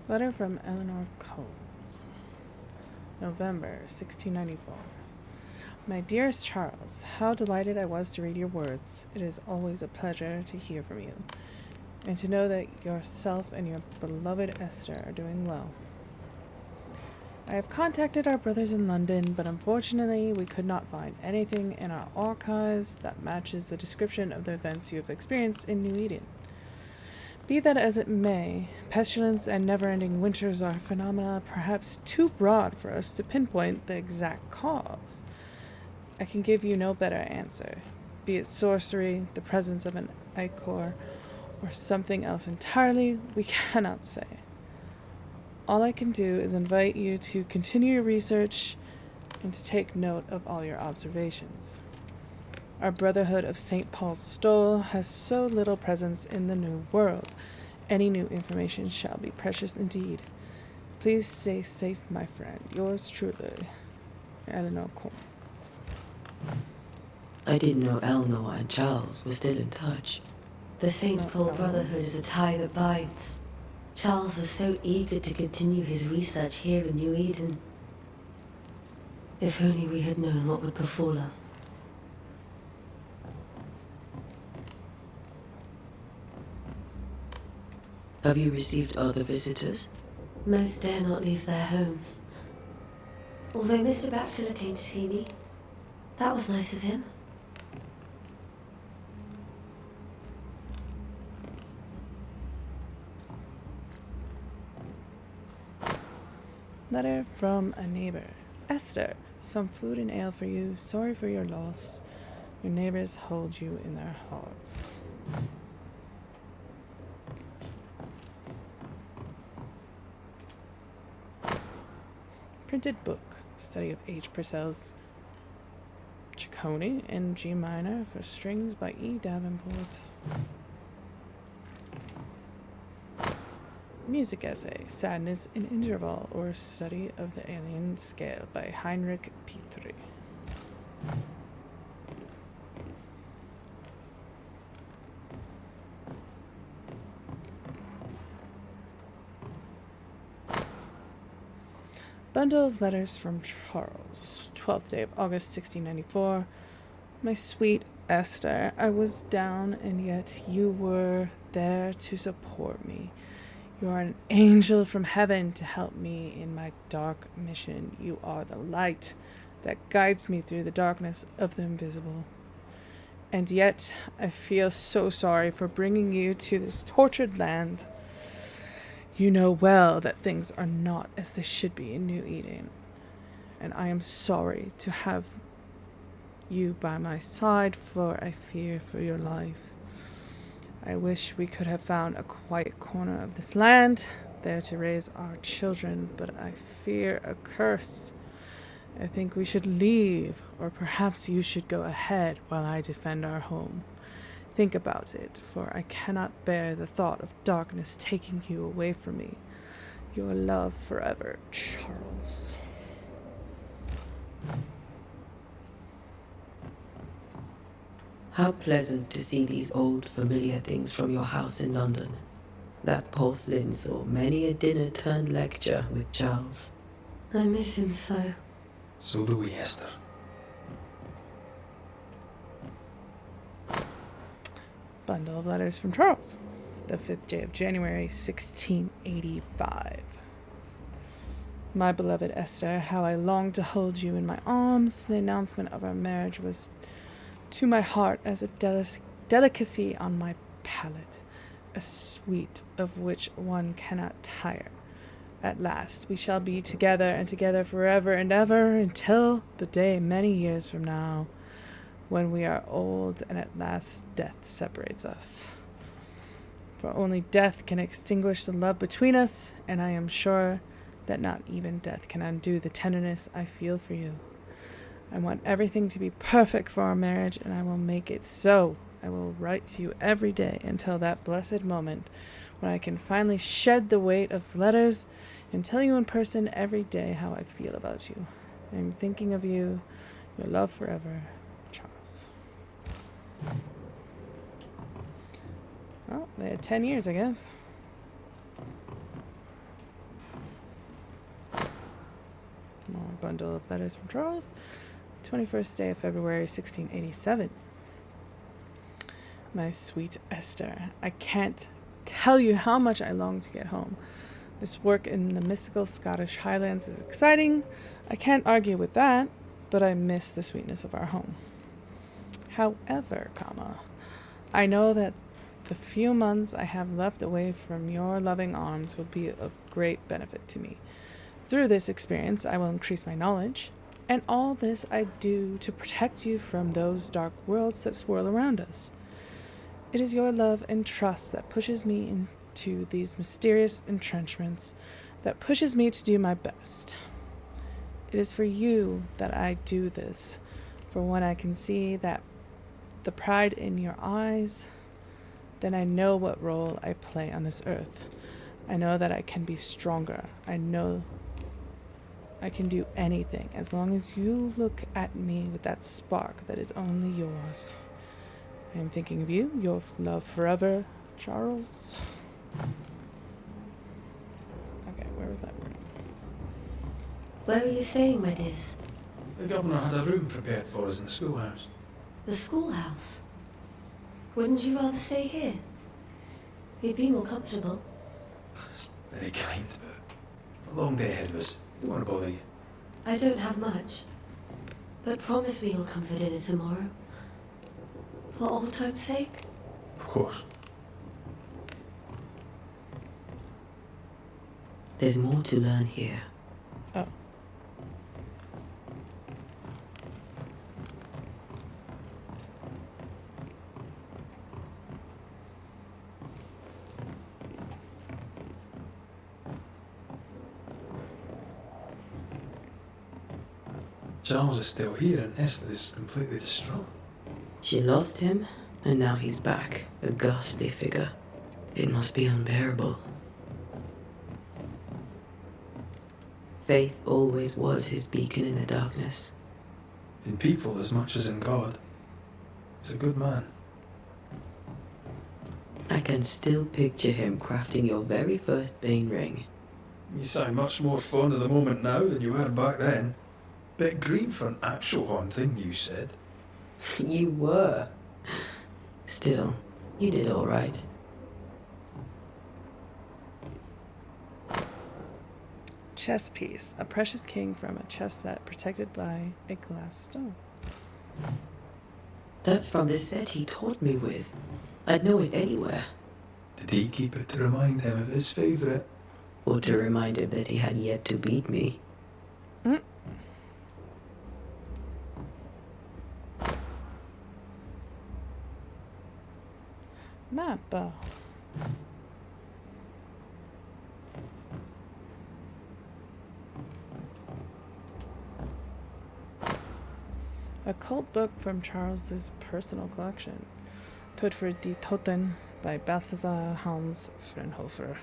Letter from Eleanor Coles. November 1694. My dearest Charles, how delighted I was to read your words. It is always a pleasure to hear from you, and to know that yourself and your beloved Esther are doing well. I have contacted our brothers in London, but unfortunately we could not find anything in our archives that matches the description of the events you have experienced in New Eden. Be that as it may, pestilence and never-ending winters are phenomena perhaps too broad for us to pinpoint the exact cause. I can give you no better answer. Be it sorcery, the presence of an ichor, or something else entirely, we cannot say. All I can do is invite you to continue your research and to take note of all your observations. Our Brotherhood of St. Paul's Stole has so little presence in the New World. Any new information shall be precious indeed. Please stay safe, my friend. Yours truly, Eleanor Collins. I didn't know Eleanor and Charles were still in touch. The St. Not Paul at all. Brotherhood is a tie that binds. Charles was so eager to continue his research here in New Eden. If only we had known what would befall us. Have you received other visitors? Most dare not leave their homes. Although Mr. Bachelor came to see me. That was nice of him. Letter from a neighbor. Esther, some food and ale for you. Sorry for your loss. Your neighbors hold you in their hearts. Printed book. Study of H. Purcell's Ciccone in G minor for strings by E. Davenport. Music essay, Sadness in Interval, or Study of the Alien Scale by Heinrich Petri. Bundle of letters from Charles, 12th day of August, 1694. My sweet Esther, I was down, and yet you were there to support me. You are an angel from heaven to help me in my dark mission. You are the light that guides me through the darkness of the invisible. And yet, I feel so sorry for bringing you to this tortured land. You know well that things are not as they should be in New Eden, and I am sorry to have you by my side, for I fear for your life. I wish we could have found a quiet corner of this land, there to raise our children, but I fear a curse. I think we should leave, or perhaps you should go ahead while I defend our home. Think about it, for I cannot bear the thought of darkness taking you away from me. Your love forever, Charles. How pleasant to see these old familiar things from your house in London. That porcelain saw many a dinner turned lecture with Charles. I miss him so. So do we, Esther. Bundle of letters from Charles, the 5th day of January, 1685. My beloved Esther, how I long to hold you in my arms. The announcement of our marriage was to my heart as a delicacy on my palate, a sweet of which one cannot tire. At last we shall be together, and together forever and ever, until the day many years from now, when we are old and at last death separates us. For only death can extinguish the love between us, and I am sure that not even death can undo the tenderness I feel for you. I want everything to be perfect for our marriage, and I will make it so. I will write to you every day until that blessed moment when I can finally shed the weight of letters and tell you in person every day how I feel about you. I am thinking of you, your love forever, Charles. Well, they had 10 years, I guess. More bundle of letters from Charles. 21st day of February, 1687. My sweet Esther, I can't tell you how much I long to get home. This work in the mystical Scottish Highlands is exciting. I can't argue with that, but I miss the sweetness of our home. However, I know that the few months I have left away from your loving arms will be of great benefit to me. Through this experience, I will increase my knowledge, And all this I do to protect you from those dark worlds that swirl around us. It is your love and trust that pushes me into these mysterious entrenchments, that pushes me to do my best. It is for you that I do this, for when I can see that the pride in your eyes, then I know what role I play on this earth. I know that I can be stronger. I know I can do anything as long as you look at me with that spark that is only yours. I am thinking of you, your love forever, Charles. Okay, where was that word? Where are you staying, my dears? The governor had a room prepared for us in the schoolhouse. The schoolhouse? Wouldn't you rather stay here? You'd be more comfortable. Very kind, but a long day ahead of us. Don't want to bother you. I don't have much. But promise me you'll come for dinner tomorrow. For old time's sake. Of course. There's more to learn here. Oh. Charles is still here and Esther is completely distraught. She lost him, and now he's back, a ghastly figure. It must be unbearable. Faith always was his beacon in the darkness. In people as much as in God. He's a good man. I can still picture him crafting your very first Bane ring. You sound much more fond of the moment now than you were back then. Bit green for an actual haunting, you said. You were. Still, you did all right. Chess piece. A precious king from a chess set protected by a glass stone. That's from the set he taught me with. I'd know it anywhere. Did he keep it to remind him of his favourite? Or to remind him that he had yet to beat me. Map. A cult book from Charles's personal collection. Tod für die Toten by Balthasar Hans Frenhofer.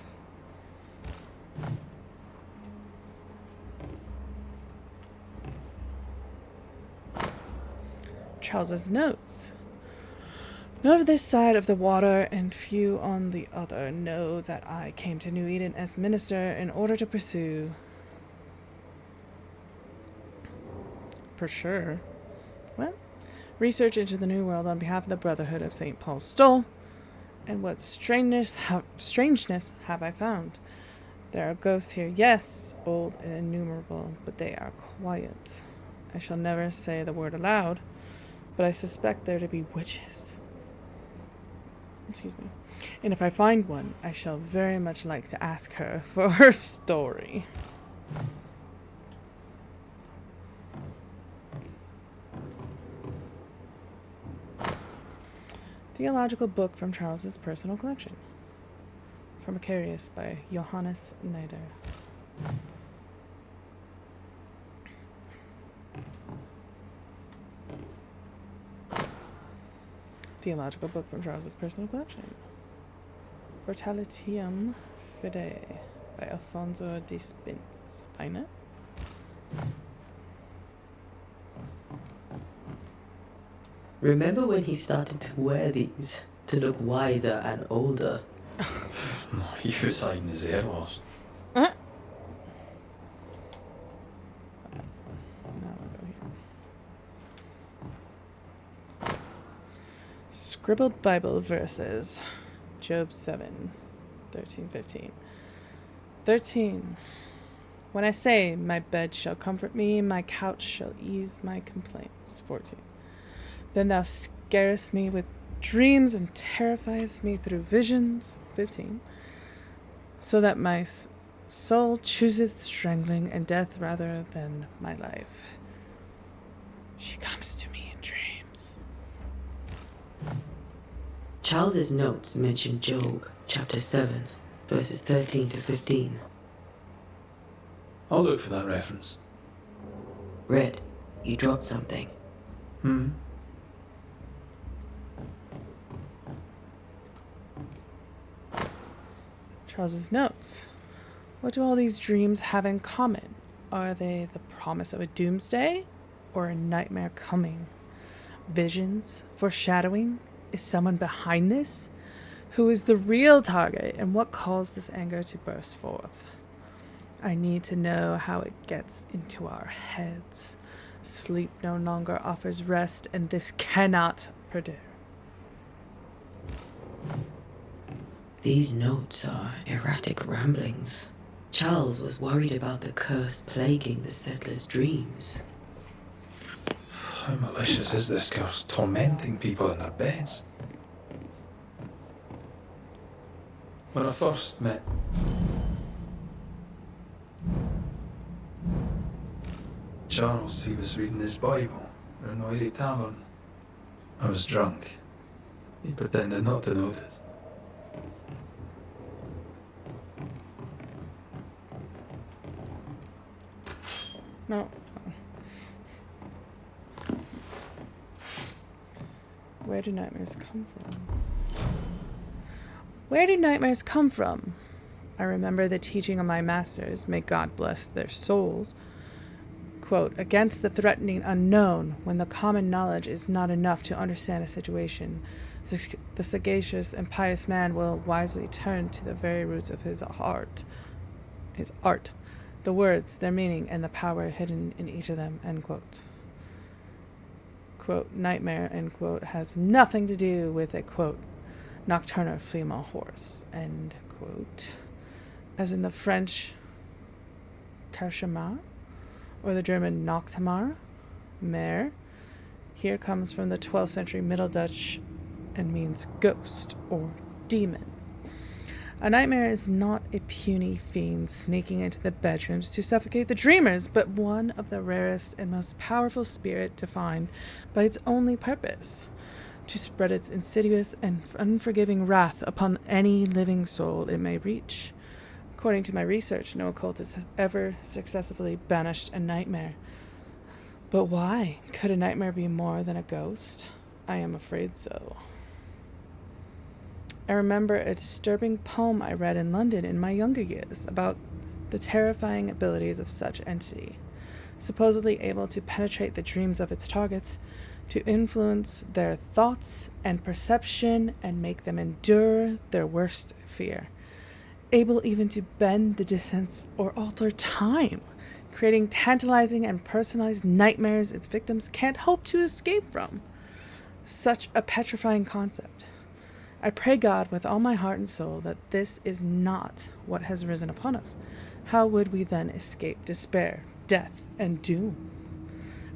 Charles's notes. None of this side of the water and few on the other know that I came to New Eden as minister in order to pursue. For sure. What? Research into the New World on behalf of the Brotherhood of St. Paul's Stole. And what strangeness have I found? There are ghosts here, yes, old and innumerable, but they are quiet. I shall never say the word aloud, but I suspect there to be witches. Excuse me. And if I find one, I shall very much like to ask her for her story. Theological book from Charles's personal collection. Pharmacarius by Johannes Neider. Theological book from Charles's personal collection. Fortalitium Fidei by Alfonso di Spina. Remember when he started to wear these to look wiser and older? He was hiding his hair loss. Now I'll go here. Scribbled Bible verses. Job 7, 13, 15. 13. When I say, my bed shall comfort me, my couch shall ease my complaints. 14. Then thou scarest me with dreams and terrifiest me through visions. 15. So that my soul chooseth strangling and death rather than my life. She comes to me in dreams. Charles's notes mention Job, chapter 7, verses 13 to 15. I'll look for that reference. Red, you dropped something. Charles's notes. What do all these dreams have in common? Are they the promise of a doomsday or a nightmare coming? Visions? Foreshadowing? Is someone behind this? Who is the real target, and what caused this anger to burst forth? I need to know how it gets into our heads. Sleep no longer offers rest, and this cannot perdure. These notes are erratic ramblings. Charles was worried about the curse plaguing the settlers' dreams. How malicious is this curse, tormenting people in their beds? When I first met Charles, he was reading his Bible in a noisy tavern. I was drunk. He pretended not to notice. No. Where do nightmares come from? Where do nightmares come from? I remember the teaching of my masters, may God bless their souls. Quote, against the threatening unknown, when the common knowledge is not enough to understand a situation, the sagacious and pious man will wisely turn to the very roots of his art, the words, their meaning, and the power hidden in each of them, end quote. Quote, nightmare, end quote, has nothing to do with a, quote, nocturnal female horse, end quote. As in the French cauchemar, or the German Nachtmar, mare, here comes from the 12th century Middle Dutch and means ghost or demon. A nightmare is not a puny fiend sneaking into the bedrooms to suffocate the dreamers, but one of the rarest and most powerful spirit defined by its only purpose, to spread its insidious and unforgiving wrath upon any living soul it may reach. According to my research, no occultist has ever successfully banished a nightmare. But why? Could a nightmare be more than a ghost? I am afraid so. I remember a disturbing poem I read in London in my younger years about the terrifying abilities of such entity, supposedly able to penetrate the dreams of its targets, to influence their thoughts and perception and make them endure their worst fear, able even to bend the distance or alter time, creating tantalizing and personalized nightmares its victims can't hope to escape from. Such a petrifying concept. I pray God with all my heart and soul that this is not what has risen upon us. How would we then escape despair, death, and doom?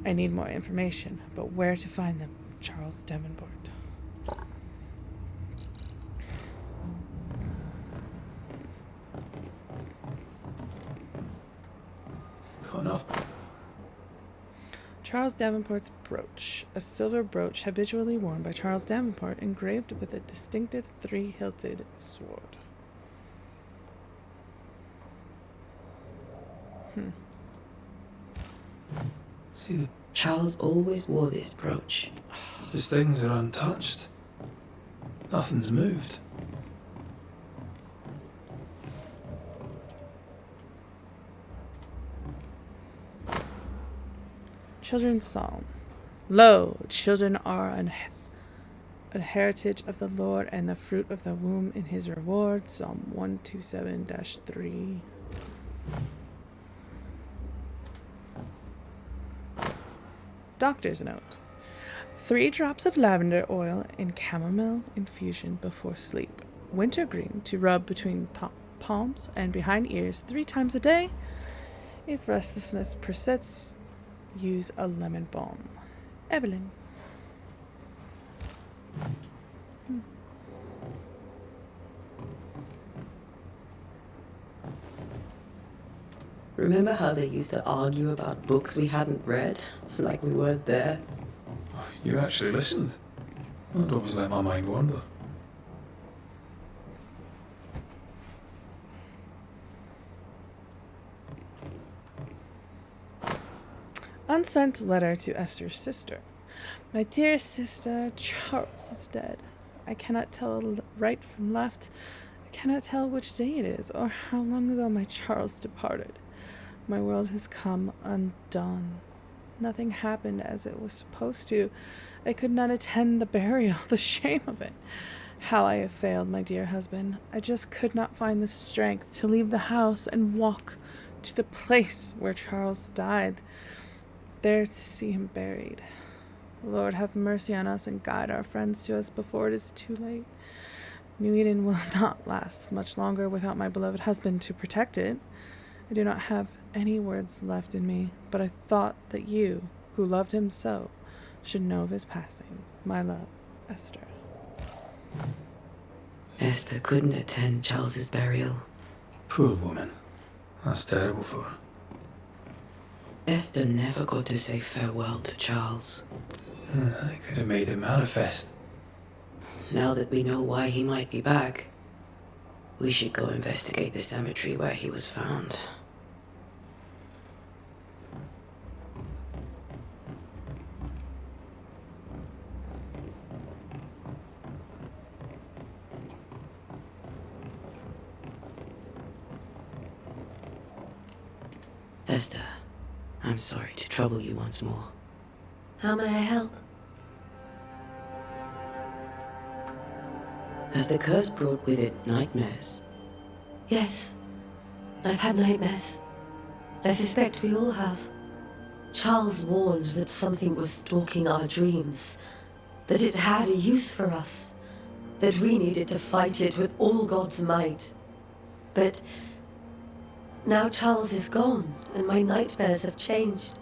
I need more information, but where to find them? Charles Davenport. Got enough? Charles Davenport's brooch, a silver brooch habitually worn by Charles Davenport, engraved with a distinctive three-hilted sword. See, Charles always wore this brooch. his things are untouched. Nothing's moved. Children's Psalm. Lo, children are an heritage of the Lord, and the fruit of the womb in his reward. Psalm 127-3. Doctor's note. 3 drops of lavender oil in chamomile infusion before sleep. Wintergreen to rub between palms and behind ears 3 times a day. If restlessness persists, use a lemon balm. Evelyn. Remember how they used to argue about books we hadn't read? Like we weren't there? You actually listened. I'd always let my mind wander. Unsent letter to Esther's sister. My dear sister, Charles is dead. I cannot tell right from left. I cannot tell which day it is, or how long ago my Charles departed. My world has come undone. Nothing happened as it was supposed to. I could not attend the burial, the shame of it. How I have failed, my dear husband. I just could not find the strength to leave the house and walk to the place where Charles died, there to see him buried. Lord, have mercy on us and guide our friends to us before it is too late. New Eden will not last much longer without my beloved husband to protect it. I do not have any words left in me, but I thought that you, who loved him so, should know of his passing. My love, Esther. Esther couldn't attend Charles's burial. Poor woman. That's terrible for her. Esther never got to say farewell to Charles. They could have made it manifest. Now that we know why he might be back, we should go investigate the cemetery where he was found. Esther, I'm sorry to trouble you once more. How may I help? Has the curse brought with it nightmares? Yes. I've had nightmares. I suspect we all have. Charles warned that something was stalking our dreams, that it had a use for us, that we needed to fight it with all God's might. But now Charles is gone, and my nightmares have changed.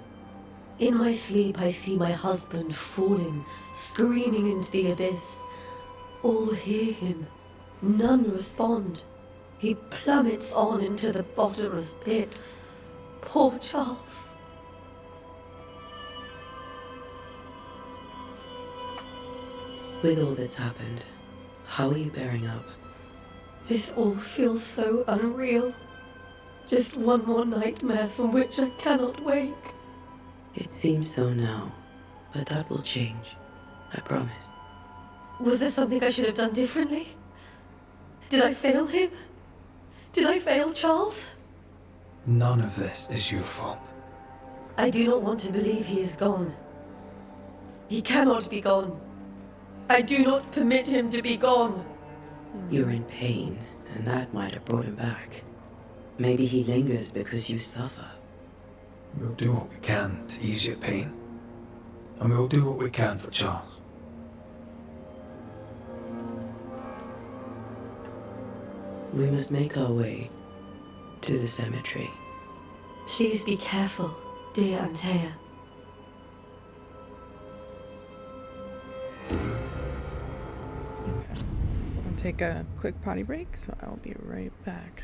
In my sleep, I see my husband falling, screaming into the abyss. All hear him. None respond. He plummets on into the bottomless pit. Poor Charles. With all that's happened, how are you bearing up? This all feels so unreal. Just one more nightmare from which I cannot wake. It seems so now, but that will change. I promise. Was there something I should have done differently? Did I fail him? Did I fail Charles? None of this is your fault. I do not want to believe he is gone. He cannot be gone. I do not permit him to be gone. You're in pain, and that might have brought him back. Maybe he lingers because you suffer. We'll do what we can to ease your pain. And we'll do what we can for Charles. We must make our way to the cemetery. Please be careful, dear Antea. I'll take a quick potty break, so I'll be right back.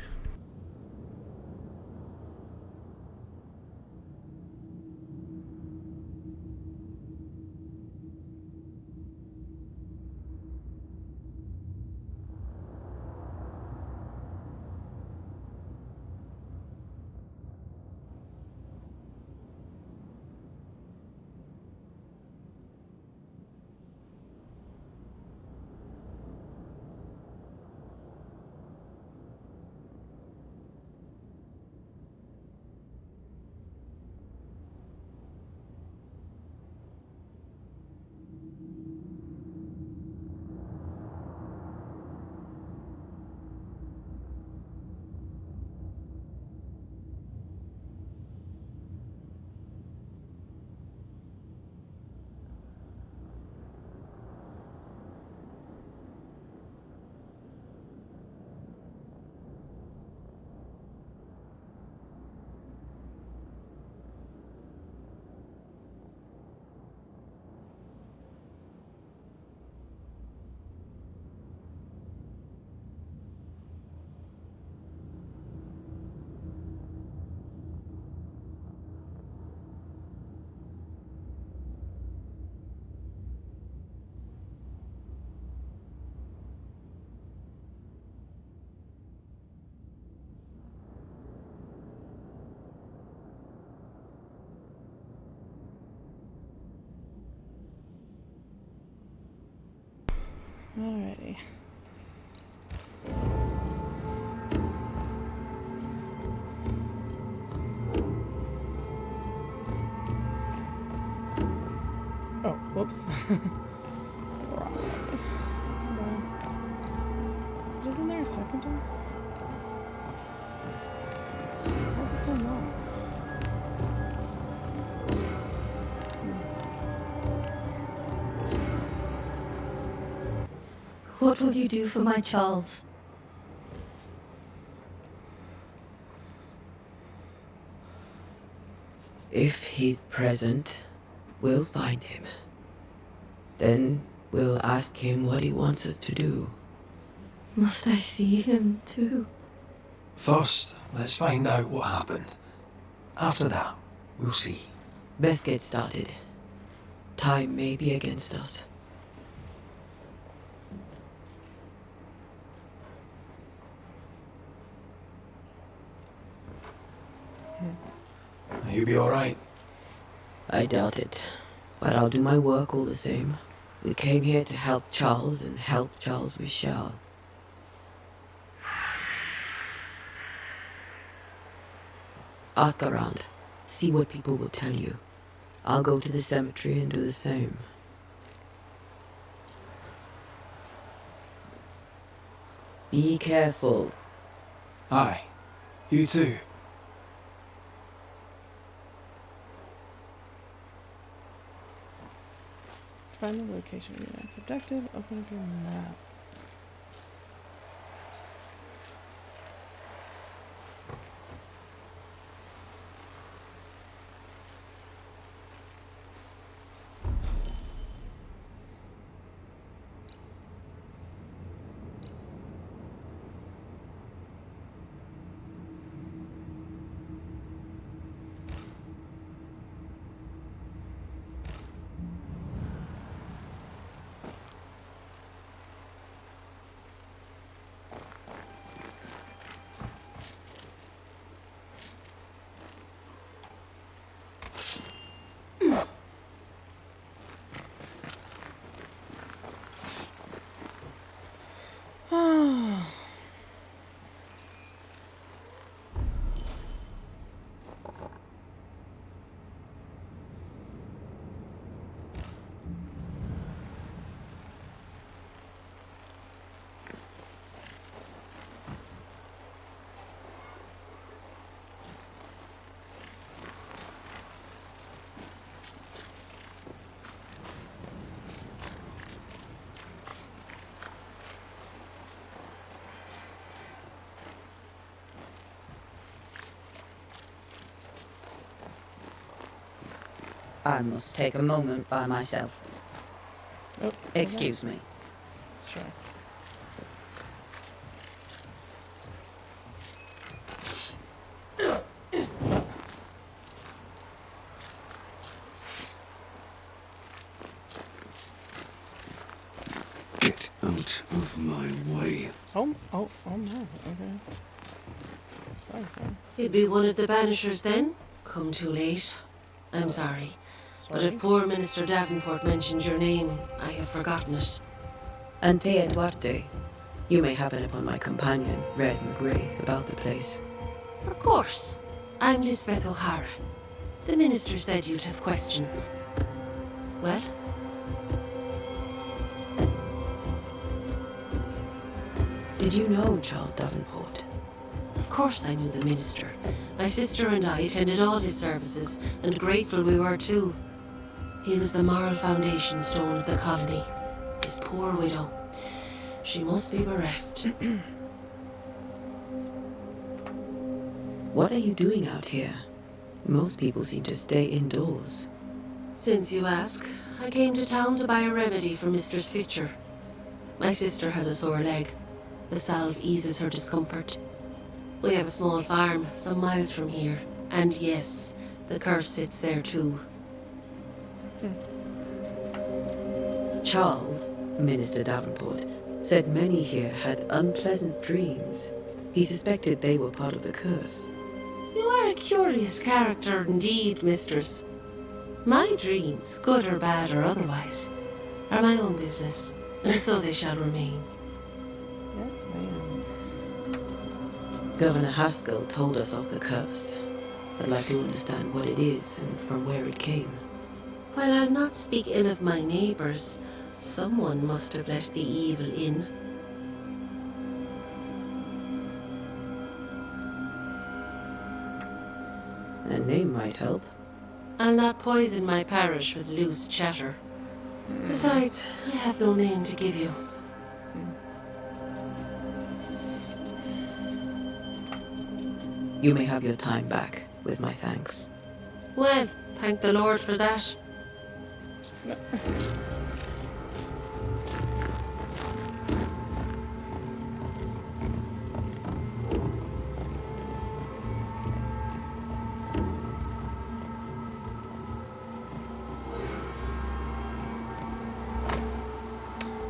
Alrighty. Oh, whoops. Wrong way. But isn't there a second door? Why is this one locked? What will you do for my Charles? If he's present, we'll find him. Then we'll ask him what he wants us to do. Must I see him too? First, let's find out what happened. After that, we'll see. Best get started. Time may be against us. You be alright? I doubt it, but I'll do my work all the same. We came here to help Charles, and help Charles we shall. Ask around. See what people will tell you. I'll go to the cemetery and do the same. Be careful. Aye. You too. Find the location of your next objective. Open up your map. I must take a moment by myself. Oh, Excuse me. Sure. Get out of my way. Oh no. Okay. Sorry. You'd be one of the Banishers then? Come too late. I'm sorry. But if poor Minister Davenport mentioned your name, I have forgotten it. Ante Duarte. You may happen upon my companion, Red McGrath, about the place. Of course. I'm Lisbeth O'Hara. The minister said you'd have questions. Well? Did you know Charles Davenport? Of course I knew the minister. My sister and I attended all his services, and grateful we were too. He was the moral foundation stone of the colony. His poor widow. She must be bereft. What are you doing out here? Most people seem to stay indoors. Since you ask, I came to town to buy a remedy for Mistress Fitcher. My sister has a sore leg. The salve eases her discomfort. We have a small farm some miles from here, and yes, the curse sits there too. Charles, Minister Davenport, said many here had unpleasant dreams. He suspected they were part of the curse. You are a curious character indeed, mistress. My dreams, good or bad or otherwise, are my own business. and so they shall remain. Yes, ma'am. Governor Haskell told us of the curse. I'd like to understand what it is and from where it came. While I'll not speak ill of my neighbours, someone must have let the evil in. A name might help. I'll not poison my parish with loose chatter. Besides, I have no name to give you. You may have your time back, with my thanks. Well, thank the Lord for that.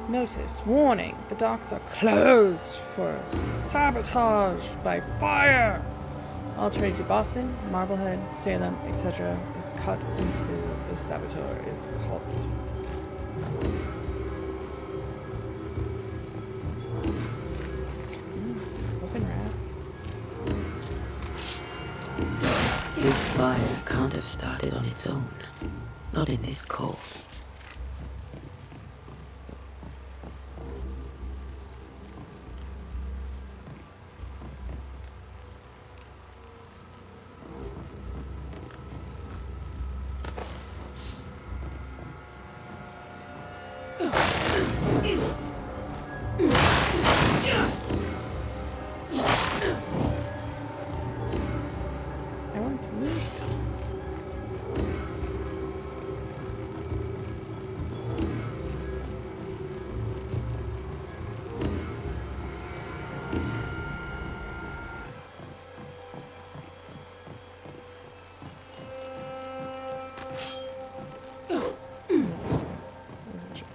Notice, warning, the docks are closed for sabotage by fire. All trade to Boston, Marblehead, Salem, etc. is cut into the saboteur is caught. Flippin' rats. This fire can't have started on its own. Not in this cold. I want to loot. Wasn't sure.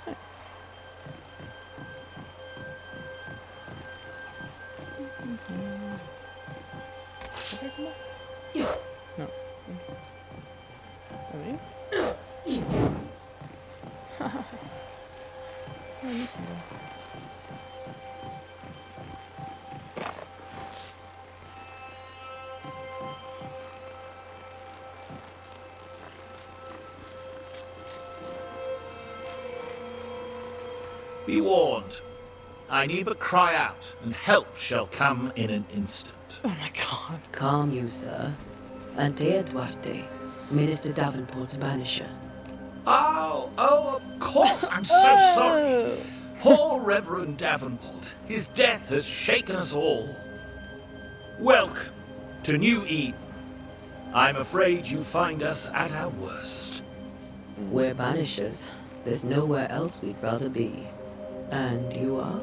Nice. Did I come up? No. Are these? I'm missing them. Be warned. I need but cry out, and help shall come in an instant. Oh my god. Calm you, sir. Antea Duarte, Minister Davenport's banisher. Oh, of course, I'm so sorry. Poor Reverend Davenport. His death has shaken us all. Welcome to New Eden. I'm afraid you find us at our worst. We're banishers. There's nowhere else we'd rather be. And you are?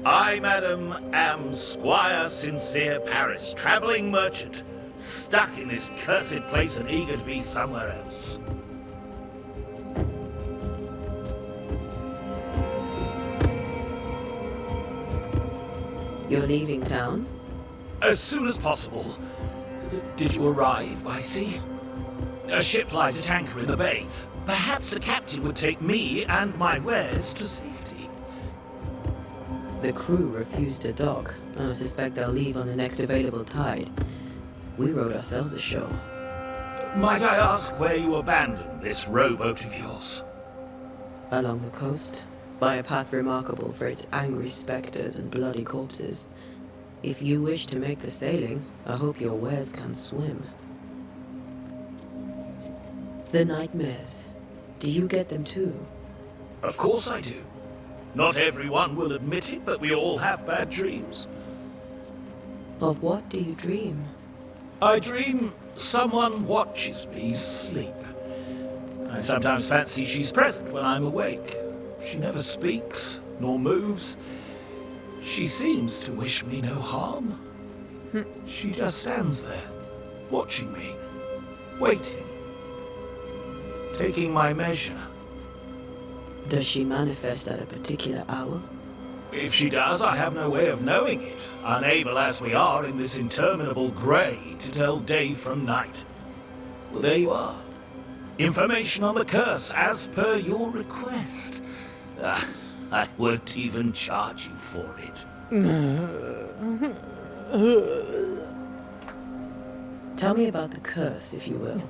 I, madam, am Squire Sincere Paris, travelling merchant, stuck in this cursed place and eager to be somewhere else. You're leaving town? As soon as possible. Did you arrive by sea? A ship lies at anchor in the bay. Perhaps the captain would take me and my wares to safety. The crew refused to dock, and I suspect they'll leave on the next available tide. We rode ourselves ashore. Might I ask where you abandoned this rowboat of yours? Along the coast, by a path remarkable for its angry specters and bloody corpses. If you wish to make the sailing, I hope your wares can swim. The nightmares. Do you get them too? Of course I do. Not everyone will admit it, but we all have bad dreams. Of what do you dream? I dream someone watches me sleep. I sometimes fancy she's present when I'm awake. She never speaks, nor moves. She seems to wish me no harm. She just stands there, watching me, waiting, taking my measure. Does she manifest at a particular hour? If she does, I have no way of knowing it, unable as we are in this interminable grey to tell day from night. Well, there you are. Information on the curse, as per your request. I won't even charge you for it. Tell me about the curse, if you will.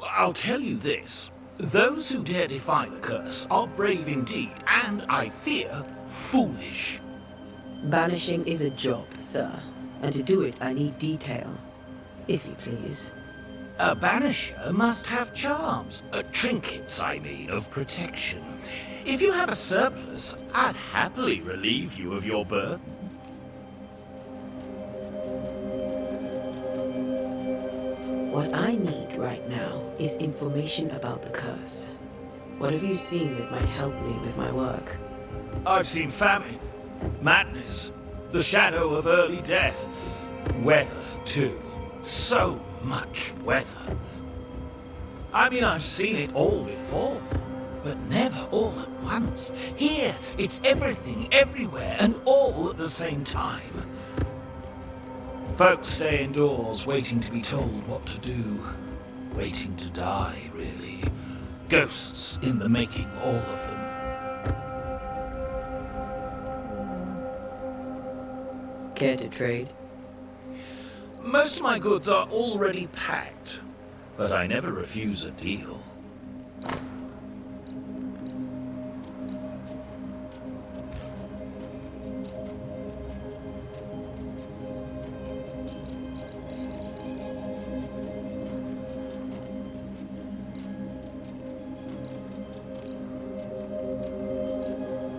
I'll tell you this. Those who dare defy the curse are brave indeed, and, I fear, foolish. Banishing is a job, sir. And to do it, I need detail. If you please. A banisher must have charms. Trinkets, I mean, of protection. If you have a surplus, I'd happily relieve you of your burden. What I need right now is information about the curse. What have you seen that might help me with my work? I've seen famine, madness, the shadow of early death, weather, too. So much weather. I mean, I've seen it all before, but never all at once. Here, it's everything, everywhere, and all at the same time. Folks stay indoors, waiting to be told what to do. Waiting to die, really. Ghosts in the making, all of them. Care to trade? Most of my goods are already packed, but I never refuse a deal.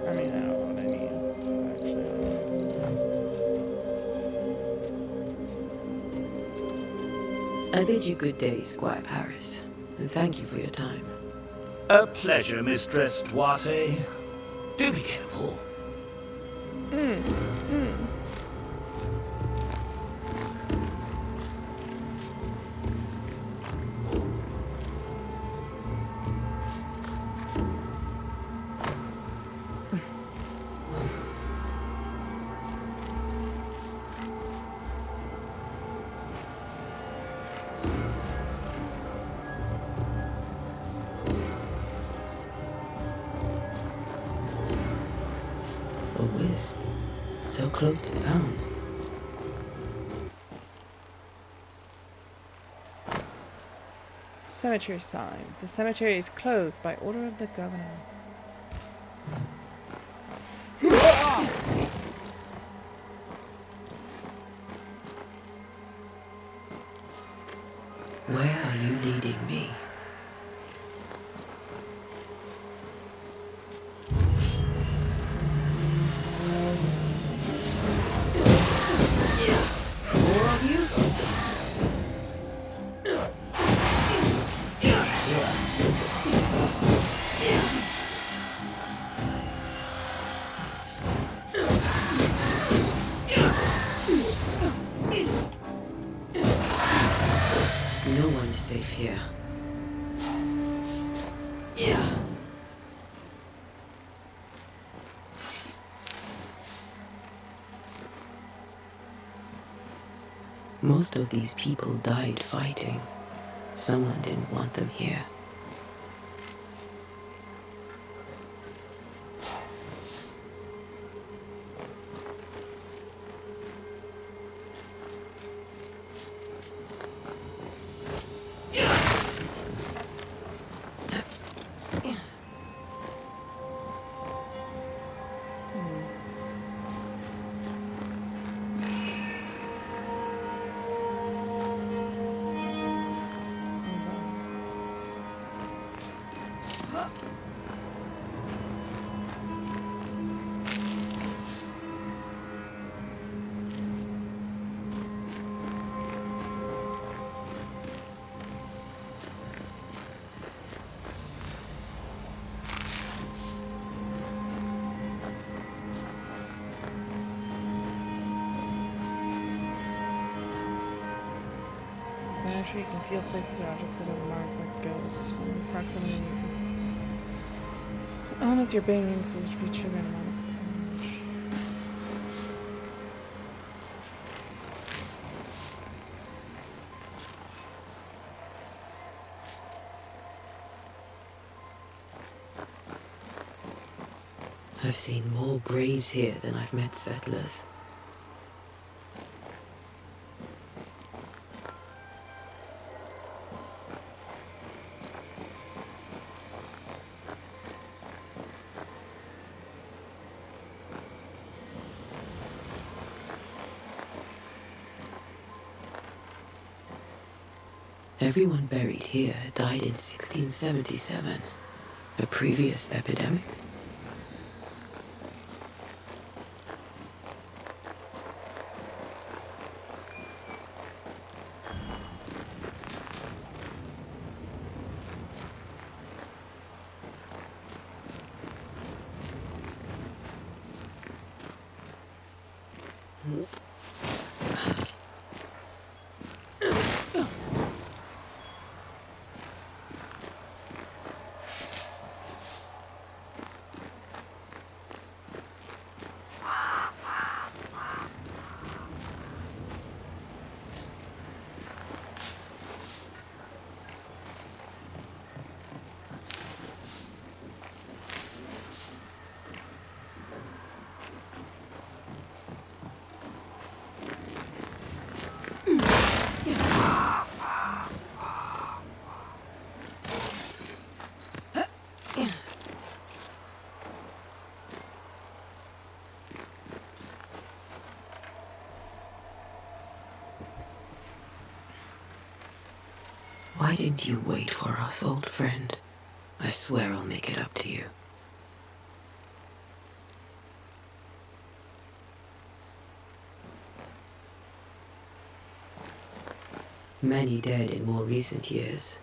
I mean, I don't know what I need. So I bid you good day, Squire Paris, and thank you for your time. A pleasure, Mistress Duarte. Do be careful. A wisp, so close to town. cemetery sign. The cemetery is closed by order of the governor. Where are you leading me? More of you? No one is safe here. Most of these people died fighting. Someone didn't want them here. Banisher, you can feel places or objects that have marked like ghosts. When proximity is on as your bangs, which be triggered amount of damage. I've seen more graves here than I've met settlers. Everyone buried here died in 1677, a previous epidemic. Why didn't you wait for us, old friend? I swear I'll make it up to you. Many dead in more recent years.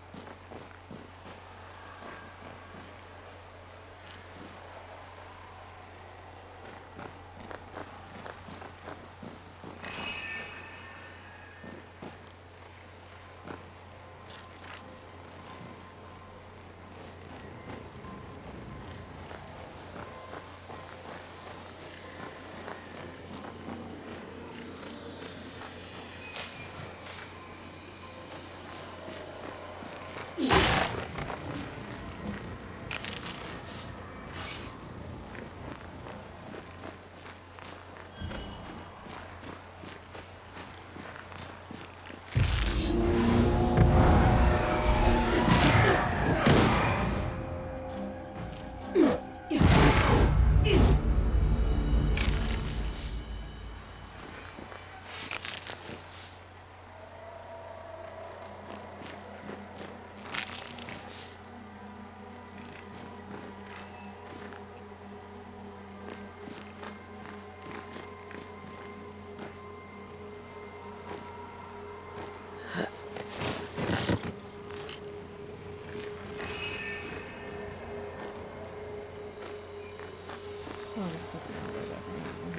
Oh, this is okay. I'll go back on that one.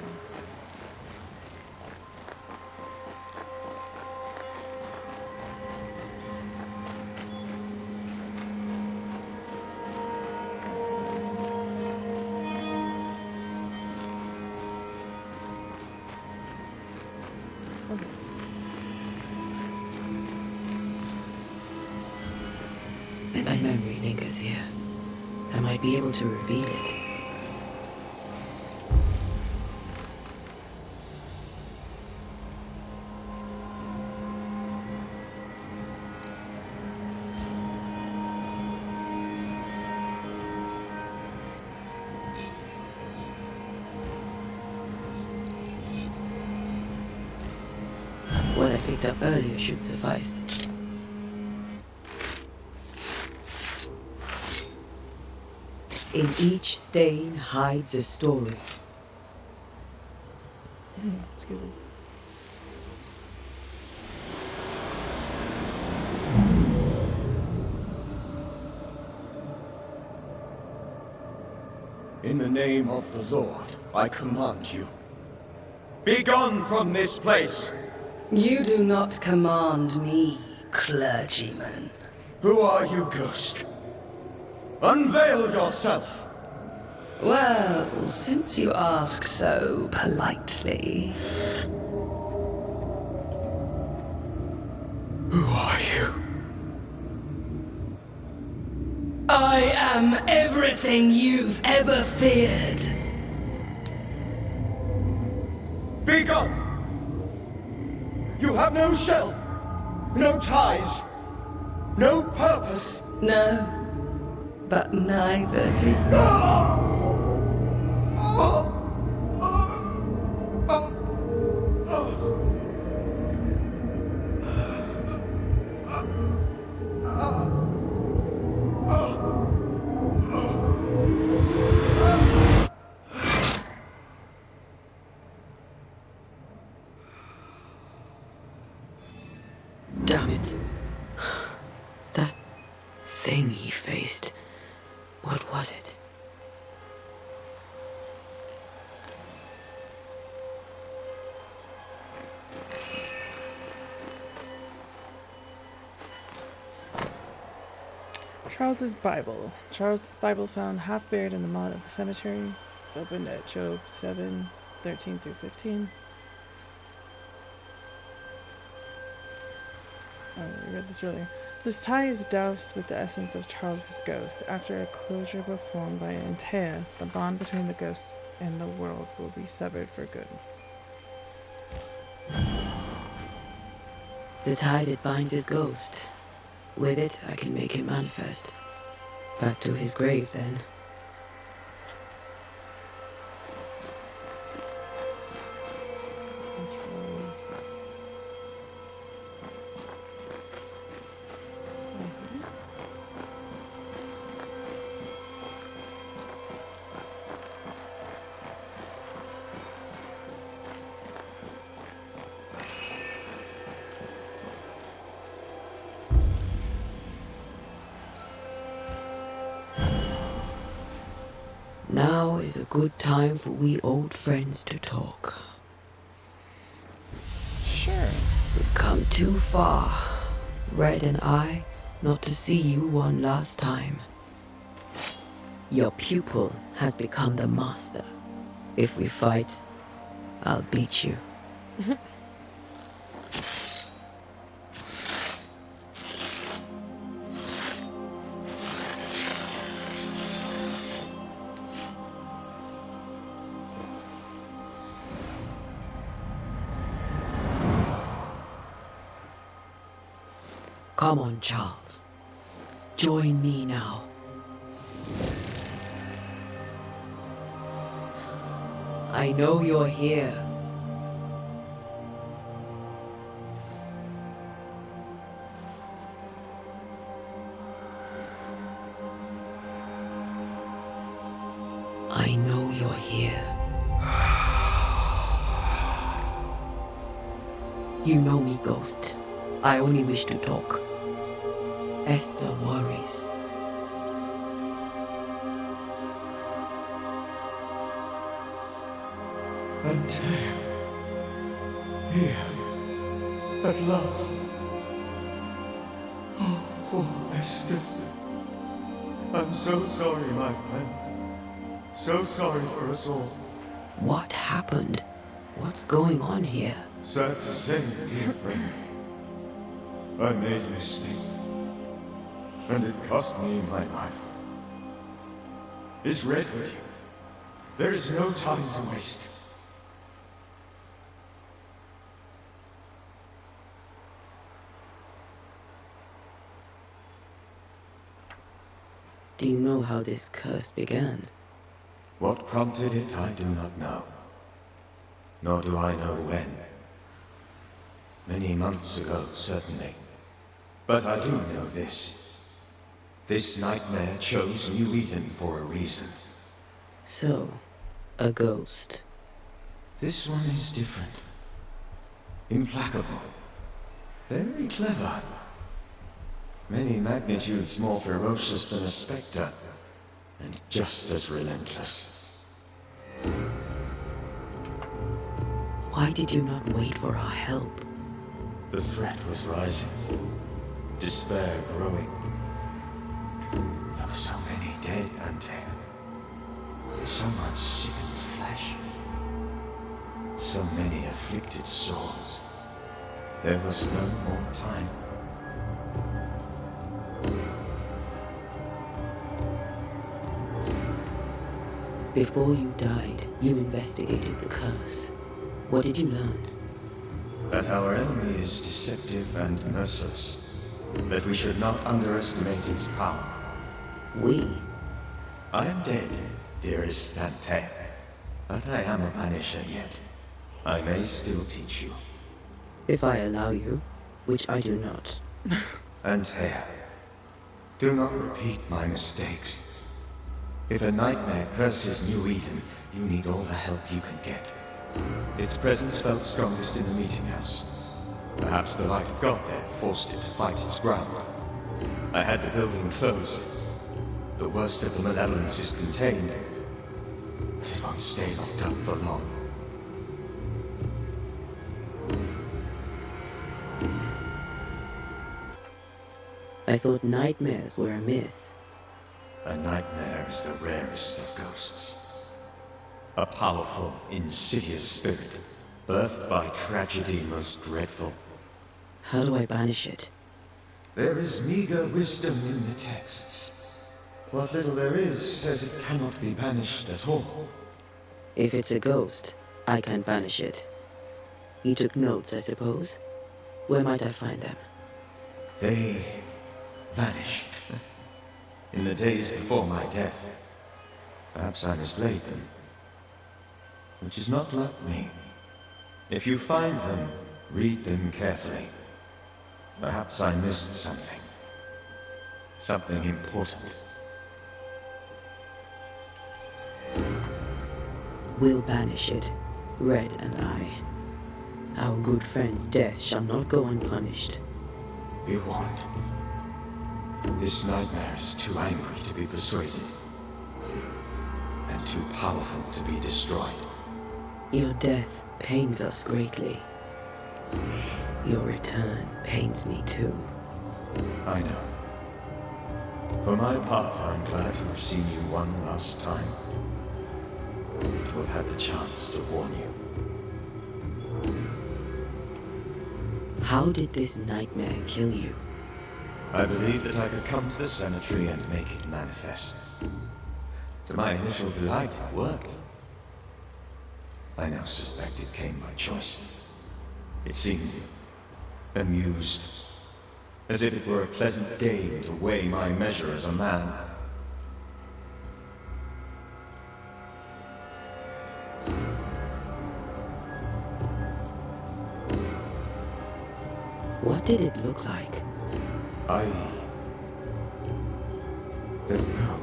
Okay. My memory lingers here. I might be able to reveal it. What I picked up earlier should suffice. In each stain hides a story. Excuse me. In the name of the Lord, I command you. Be gone from this place! You do not command me, clergyman. Who are you, ghost? Unveil yourself! Well, since you ask so politely... Who are you? I am everything you've ever feared. Be gone! You have no shell, no ties, no purpose. No, but neither do you. Damn it. That thing he faced. What was it? Charles's Bible. Charles's Bible found half buried in the mud of the cemetery. It's opened at Job 7:13 through 15. I read this earlier. This tie is doused with the essence of Charles's ghost. After a closure performed by Antea, the bond between the ghost and the world will be severed for good. The tie that binds his ghost. With it, I can make him manifest. Back to his grave, then. Now is a good time for we old friends to talk. Sure. We've come too far, Red and I, not to see you one last time. Your pupil has become the master. If we fight, I'll beat you. Come on, Charles. Join me now. I know you're here. I know you're here. You know me, Ghost. I only wish to talk. Esther worries. Antea. Here. At last. Oh, poor Esther. I'm so sorry, my friend. So sorry for us all. What happened? What's going on here? Sad to say, dear friend. I made a mistake. And it cost me my life. Is Red with you? There is no time to waste. Do you know how this curse began? What prompted it, I do not know. Nor do I know when. Many months ago, certainly. But I do know this. This nightmare chose New Eden for a reason. So, a ghost. This one is different. Implacable. Very clever. Many magnitudes more ferocious than a spectre, and just as relentless. Why did you not wait for our help? The threat was rising. despair growing. There were so many dead, Ante. So much sickened flesh. So many afflicted souls. There was no more time. Before you died, you investigated the curse. What did you learn? That our enemy is deceptive and merciless. That we should not underestimate its power. We? I am dead, dearest Antea. But I am a Banisher yet. I may still teach you. If I allow you, which I do not. Antea, do not repeat my mistakes. If a nightmare curses New Eden, you need all the help you can get. Its presence felt strongest in the meeting house. Perhaps the light of God there forced it to fight its ground. I had the building closed. The worst of the malevolence is contained, but it won't stay locked up for long. I thought nightmares were a myth. A nightmare is the rarest of ghosts. A powerful, insidious spirit, birthed by tragedy most dreadful. How do I banish it? There is meager wisdom in the texts. What little there is says it cannot be banished at all. If it's a ghost, I can't banish it. You took notes, I suppose? Where might I find them? They vanished. In the days before my death. Perhaps I mislaid them. Which is not like me. If you find them, read them carefully. Perhaps I missed something. Something important. We'll banish it, Red and I. Our good friend's death shall not go unpunished. Be warned. This nightmare is too angry to be persuaded. And too powerful to be destroyed. Your death pains us greatly. Your return pains me too. I know. For my part, I'm glad to have seen you one last time. To have had the chance to warn you. How did this nightmare kill you? I believed that I could come to the cemetery and make it manifest. To my initial delight, it worked. I now suspect it came by choice. It seemed amused, as if it were a pleasant game to weigh my measure as a man. What did it look like? I don't know.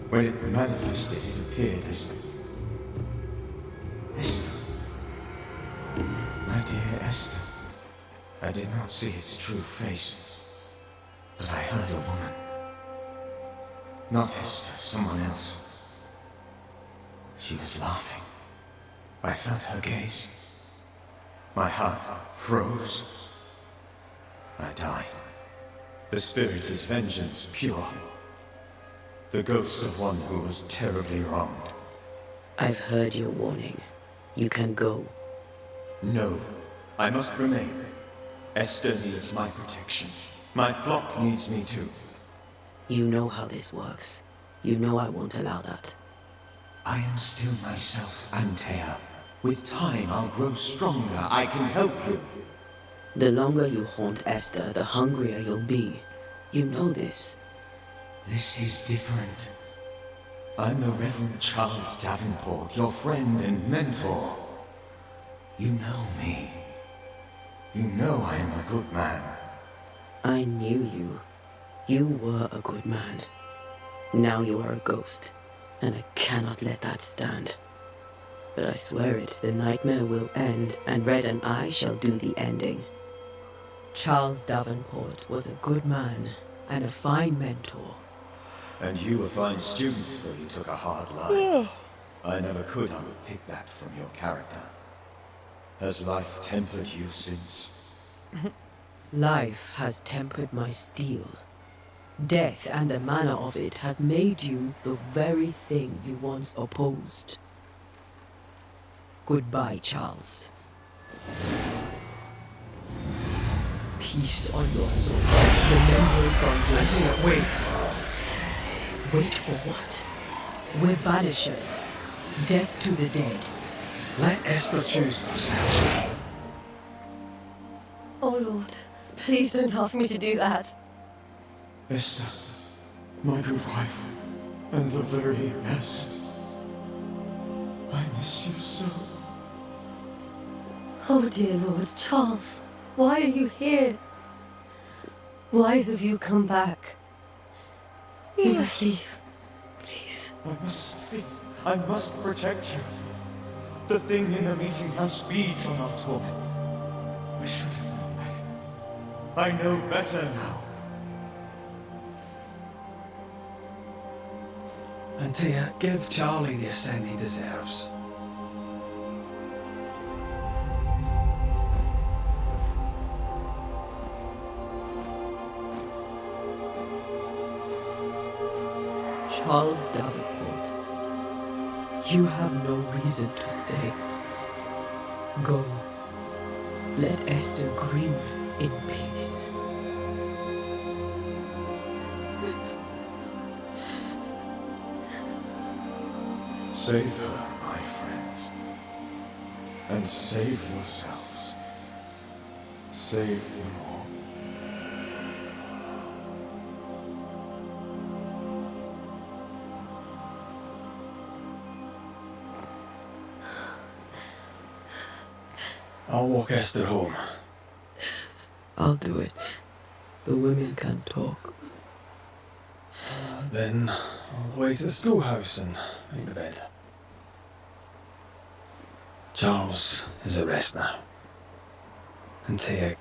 When it manifested, it appeared as Esther. My dear Esther. I did not see its true face, but I heard a woman. Not Esther, someone else. She was laughing. I felt her gaze. My heart froze. I died. The spirit is vengeance pure. The ghost of one who was terribly wronged. I've heard your warning. You can go. No, I must remain. Esther needs my protection. My flock needs me too. You know how this works. You know I won't allow that. I am still myself, Antea. With time, I'll grow stronger. I can help you. The longer you haunt Esther, the hungrier you'll be. You know this. This is different. I'm the Reverend Charles Davenport, your friend and mentor. You know me. You know I am a good man. I knew you. You were a good man. Now you are a ghost, and I cannot let that stand. But I swear it, the nightmare will end, and Red and I shall do the ending. Charles Davenport was a good man, and a fine mentor. And you a fine student, though you took a hard line. I never could unpick that from your character. Has life tempered you since? Life has tempered my steel. Death and the manner of it have made you the very thing you once opposed. Goodbye, Charles. Peace on your soul. Remembrance on your Anthea, wait. Wait for what? We're banishers. Death to the dead. Let Esther choose for herself. Oh, Lord. Please don't ask me to do that. Esther, my good wife, and the very best. I miss you so. Oh, dear Lord, Charles, why are you here? Why have you come back? You must leave. Please. I must stay. I must protect you. The thing in the meeting house feeds on our talk. I should have known better. I know better now. Anthea, give Charlie the ascent he deserves. Charles Davenport, you have no reason to stay. Go. Let Esther grieve in peace. Save her, my friends. And save yourselves. Save them all. I'll walk Esther home. I'll do it. The women can talk. Then, all the way to the schoolhouse and make the bed. Charles is at rest now. Anthea,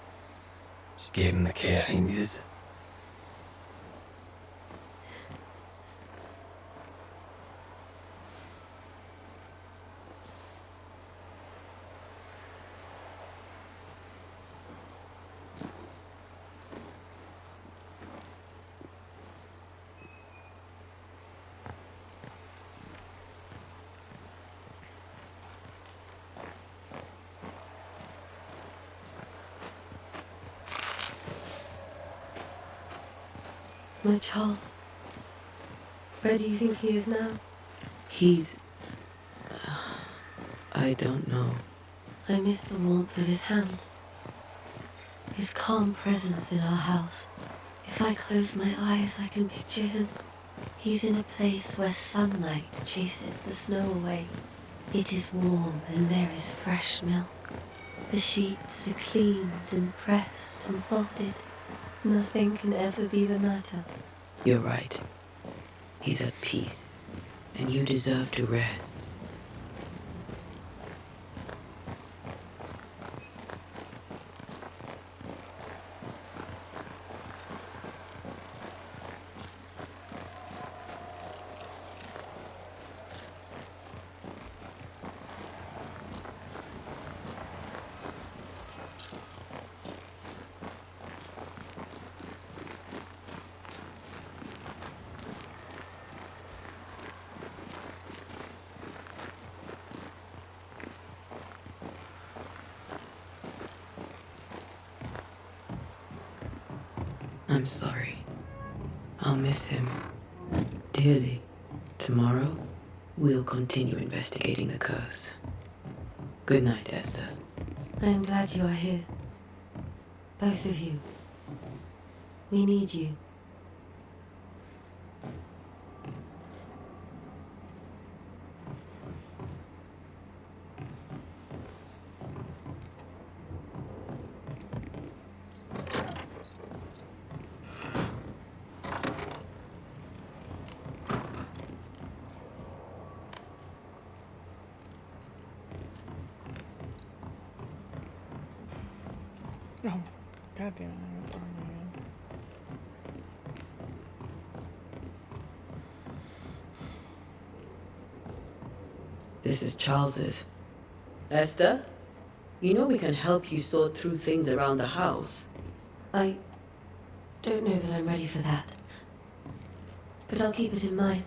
she gave him the care he needed. My Charles. Where do you think he is now? He's... I don't know. I miss the warmth of his hands. His calm presence in our house. If I close my eyes, I can picture him. He's in a place where sunlight chases the snow away. It is warm and there is fresh milk. The sheets are cleaned and pressed and folded. Nothing can ever be the matter. You're right. He's at peace, and you deserve to rest. I'm sorry. I'll miss him dearly. Tomorrow, we'll continue investigating the curse. Good night, Esther. I am glad you are here. Both of you. We need you. Oh, God damn it. I got the wrong way in. This is Charles's. Esther, you know we can help you sort through things around the house. I don't know that I'm ready for that. But I'll keep it in mind.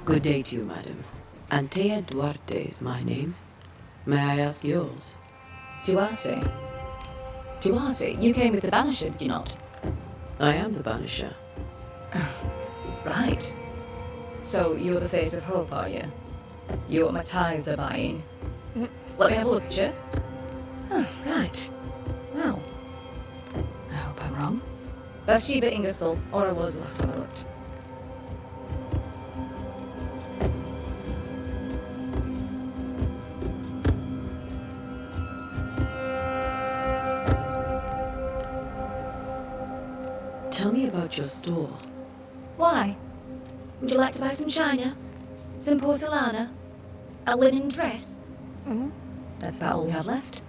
Good day to you, madam. Antea Duarte is my name. May I ask yours? Duarte? Duarte? You came with the Banisher, did you not? I am the Banisher. Right. So you're the face of hope, are you? You're what my tithes are buying. Let me have a look at you. Oh, right. Well, I hope I'm wrong. Bathsheba Ingersoll, or I was the last time I looked. Tell me about your store. Why? Would you like to buy some china? Some porcelana? A linen dress? That's about all we have left.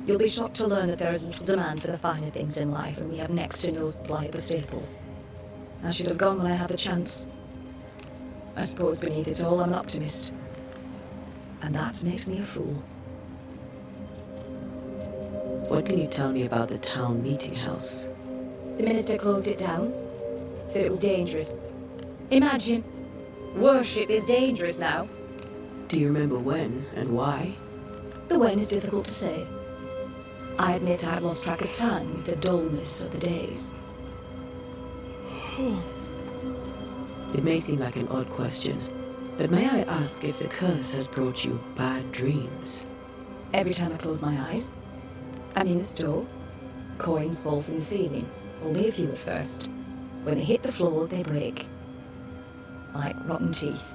You'll be shocked to learn that there is little demand for the finer things in life, and we have next to no supply of the staples. I should have gone when I had the chance. I suppose beneath it all, I'm an optimist. And that makes me a fool. What can you tell me about the town meeting house? The minister closed it down. Said it was dangerous. Imagine. Worship is dangerous now. Do you remember when and why? The when is difficult to say. I admit I have lost track of time with the dullness of the days. It may seem like an odd question, but may I ask if the curse has brought you bad dreams? Every time I close my eyes, I'm in the store. Coins fall from the ceiling. Only a few at first. When they hit the floor, they break. Like rotten teeth.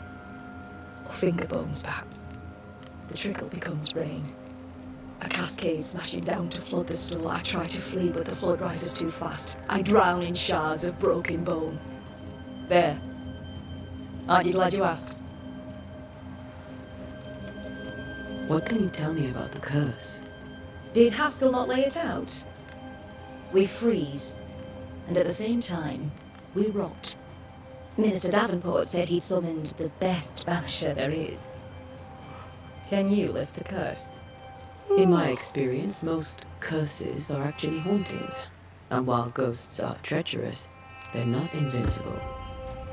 Or finger bones, perhaps. The trickle becomes rain. A cascade smashing down to flood the store. I try to flee, but the flood rises too fast. I drown in shards of broken bone. There. Aren't you glad you asked? What can you tell me about the curse? Did Haskell not lay it out? We freeze, and at the same time, we rot. Minister Davenport said he'd summoned the best banisher there is. Can you lift the curse? In my experience, most curses are actually hauntings. And while ghosts are treacherous, they're not invincible.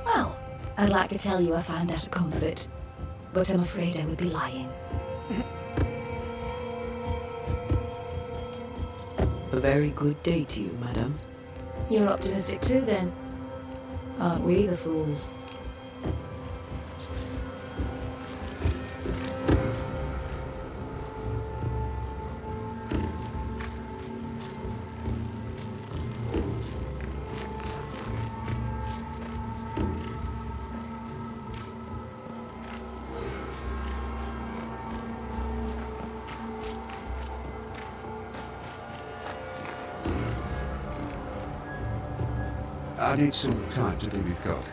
Well, I'd like to tell you I find that a comfort, but I'm afraid I would be lying. A very good day to you, madam. You're optimistic too, then. Aren't we the fools? I need some time to be with God.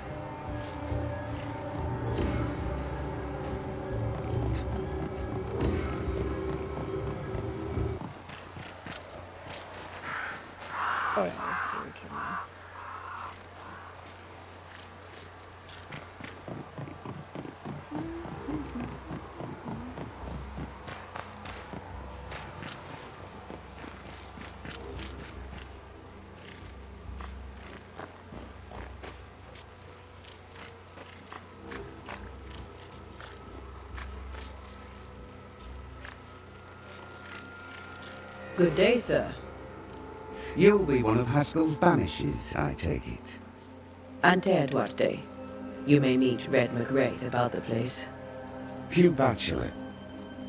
Oh yeah, that's where we came in. Good day, sir. You'll be one of Haskell's Banishers, I take it. Ante Duarte. You may meet Red McGrath about the place. Hugh Bachelor.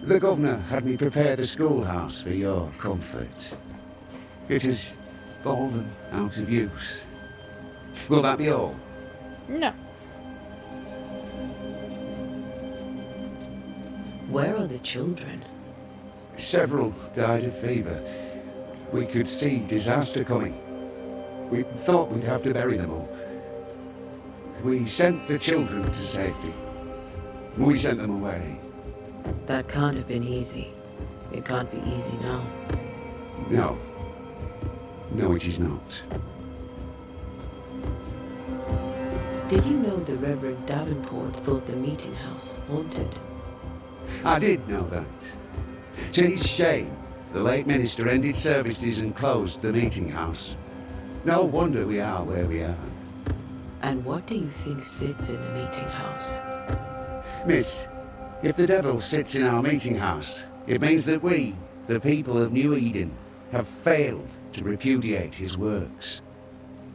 The governor had me prepare the schoolhouse for your comfort. It has fallen out of use. Will that be all? No. Where are the children? Several died of fever. We could see disaster coming. We thought we'd have to bury them all. We sent the children to safety. We sent them away. That can't have been easy. It can't be easy now. No. No, it is not. Did you know the Reverend Davenport thought the meeting house haunted? I did know that. To his shame, the late minister ended services and closed the meeting house. No wonder we are where we are. And what do you think sits in the meeting house? Miss, if the devil sits in our meeting house, it means that we, the people of New Eden, have failed to repudiate his works.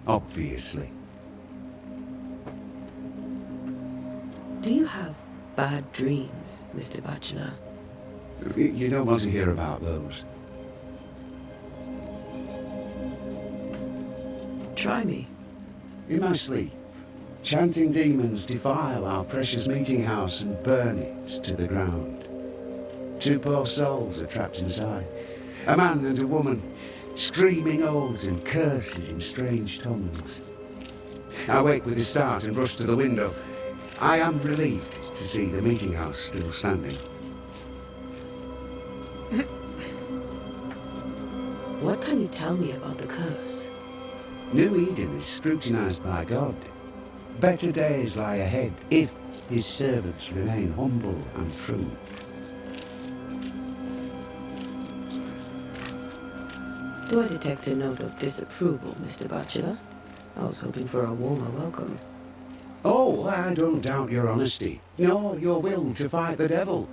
Obviously. Do you have bad dreams, Mr. Bachelor? You don't want to hear about those. Try me. In my sleep, chanting demons defile our precious meeting house and burn it to the ground. 2 poor souls are trapped inside. A man and a woman, screaming oaths and curses in strange tongues. I wake with a start and rush to the window. I am relieved to see the meeting house still standing. What can you tell me about the curse? New Eden is scrutinized by God. Better days lie ahead if his servants remain humble and true. Do I detect a note of disapproval, Mr. Bachelor? I was hoping for a warmer welcome. Oh, I don't doubt your honesty, nor your will to fight the devil.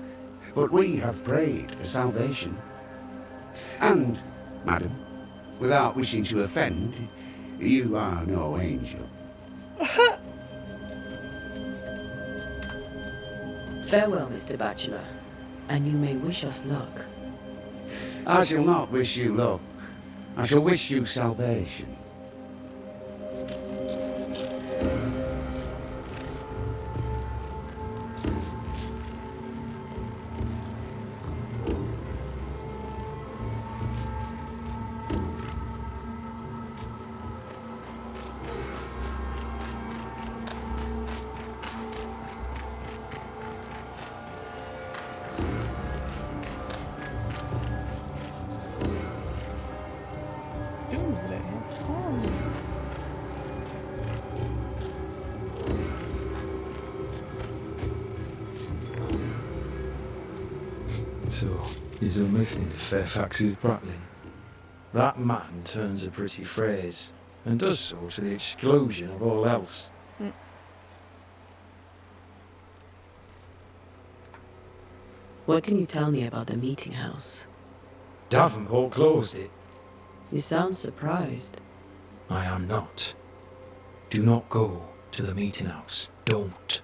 But we have prayed for salvation. And, madam, without wishing to offend, you are no angel. Farewell, Mr. Bachelor, and you may wish us luck. I shall not wish you luck. I shall wish you salvation. Doomsday has come. So, he's done listening to Fairfax's prattling. That man turns a pretty phrase, and does so to the exclusion of all else. What can you tell me about the meeting house? Davenport closed it. You sound surprised. I am not. Do not go to the meeting house. Don't.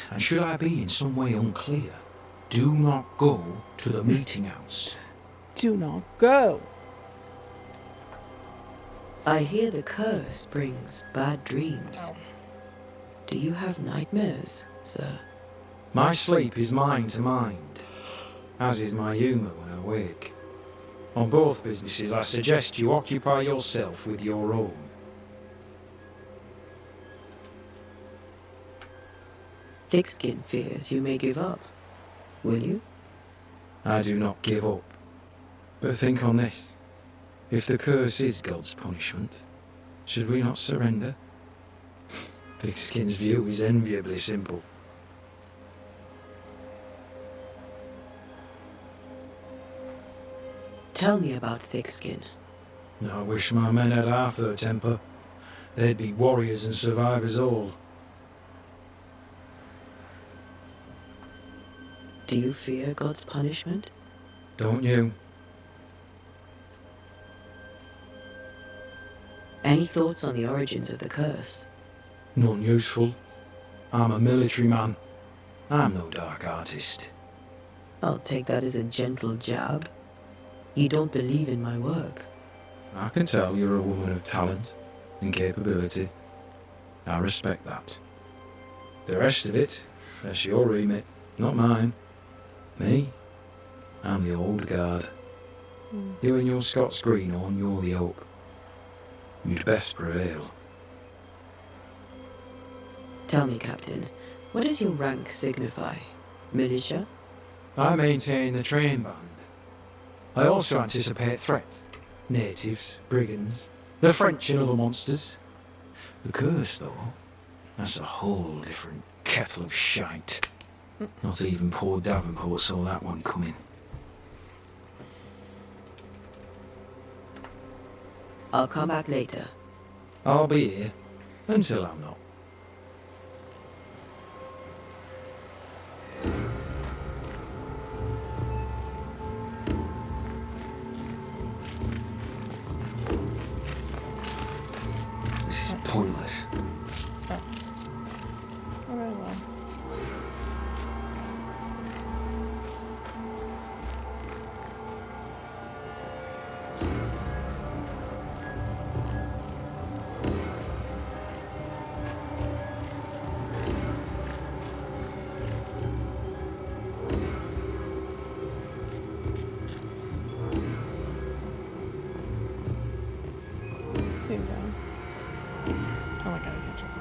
And should I be in some way unclear, do not go to the meeting house. Do not go. I hear the curse brings bad dreams. Do you have nightmares, sir? My sleep is mind to mind, as is my humour when I wake. On both businesses, I suggest you occupy yourself with your own. Thickskin fears you may give up. Will you? I do not give up. But think on this. If the curse is God's punishment, should we not surrender? Thickskin's view is enviably simple. Tell me about Thickskin. I wish my men had half their temper. They'd be warriors and survivors all. Do you fear God's punishment? Don't you? Any thoughts on the origins of the curse? None useful. I'm a military man. I'm no dark artist. I'll take that as a gentle jab. You don't believe in my work. I can tell you're a woman of talent and capability. I respect that. The rest of it, that's your remit, not mine. Me? I'm the old guard. You and your Scots greenhorn, you're the hope. You'd best prevail. Tell me, Captain, what does your rank signify? Militia? I maintain the train band. I also anticipate threat. Natives, brigands, the French and other monsters. The curse, though, that's a whole different kettle of shite. Not even poor Davenport saw that one coming. I'll come back later. I'll be here until I'm not. This is pointless. Oh. Alright, well. Seems nice. Oh my god, I can't jump.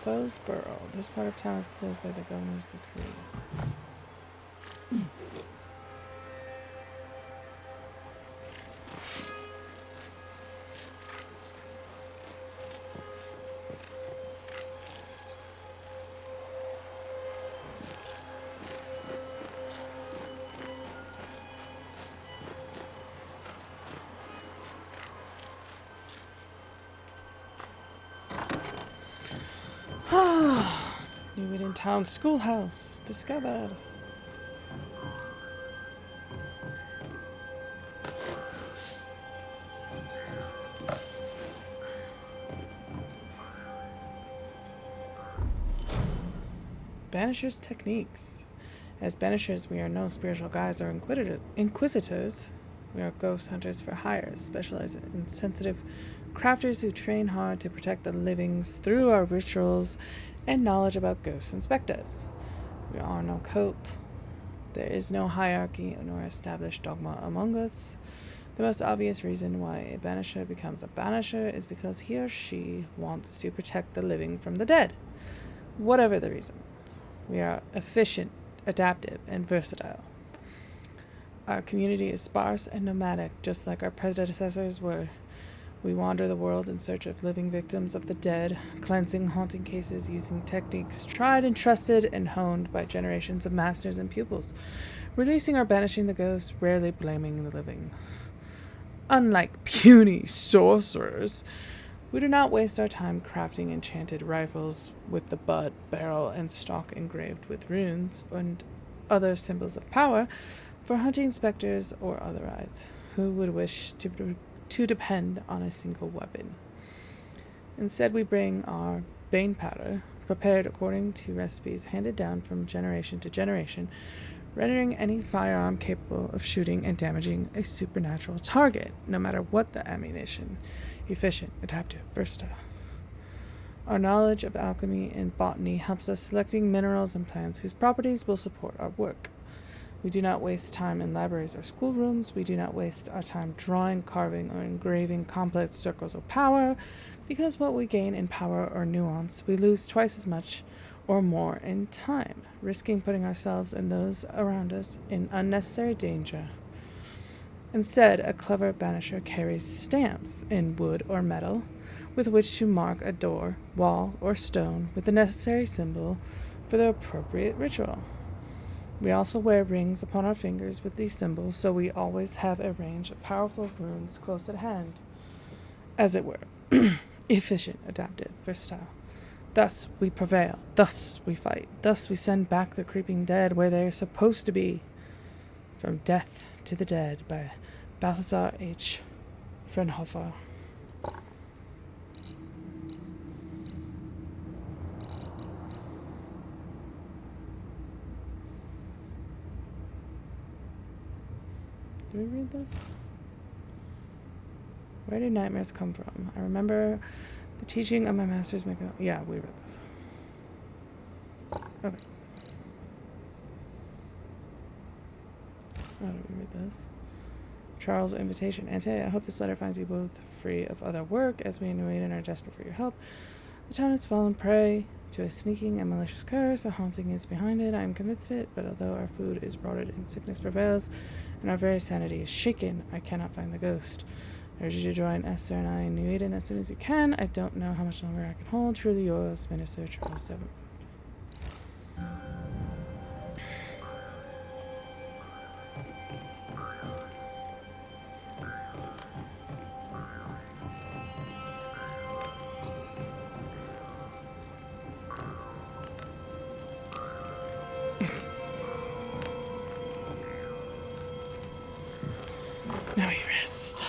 Closed borough. This part of town is closed by the governor's decree. New Eden Town Schoolhouse discovered. Banishers techniques. As Banishers, we are no spiritual guides or inquisitors. We are ghost hunters for hire, specializing in sensitive crafters who train hard to protect the livings through our rituals and knowledge about ghosts and spectres. We are no cult. There is no hierarchy nor established dogma among us. The most obvious reason why a banisher becomes a banisher is because he or she wants to protect the living from the dead. Whatever the reason. We are efficient, adaptive, and versatile. Our community is sparse and nomadic, just like our predecessors were. We wander the world in search of living victims of the dead, cleansing haunting cases using techniques tried and trusted and honed by generations of masters and pupils, releasing or banishing the ghosts, rarely blaming the living. Unlike puny sorcerers, we do not waste our time crafting enchanted rifles with the butt, barrel, and stock engraved with runes and other symbols of power for hunting specters or otherwise who would wish to depend on a single weapon. Instead, we bring our bane powder, prepared according to recipes handed down from generation to generation, rendering any firearm capable of shooting and damaging a supernatural target, no matter what the ammunition. Efficient, adaptive, versatile. Our knowledge of alchemy and botany helps us selecting minerals and plants whose properties will support our work. We do not waste time in libraries or schoolrooms. We do not waste our time drawing, carving, or engraving complex circles of power, because what we gain in power or nuance, we lose twice as much or more in time, risking putting ourselves and those around us in unnecessary danger. Instead, a clever banisher carries stamps in wood or metal with which to mark a door, wall, or stone with the necessary symbol for the appropriate ritual. We also wear rings upon our fingers with these symbols, so we always have a range of powerful runes close at hand. As it were, efficient, adaptive, versatile. Thus we prevail, thus we fight, thus we send back the creeping dead where they are supposed to be. From Death to the Dead by Balthasar H. Frenhofer. Did we read this? Where do nightmares come from? I remember the teaching of my master's making... Yeah, we read this. Okay. How do we read this? Charles' invitation. Ante, I hope this letter finds you both free of other work, as we in New Eden are desperate for your help. The town has fallen prey to a sneaking and malicious curse. A haunting is behind it. I am convinced of it, but although our food is rotted and sickness prevails, and our very sanity is shaken, I cannot find the ghost. I urge you to join Esther and I in New Eden as soon as you can. I don't know how much longer I can hold. Truly yours, Minister Charles 7. Now we rest.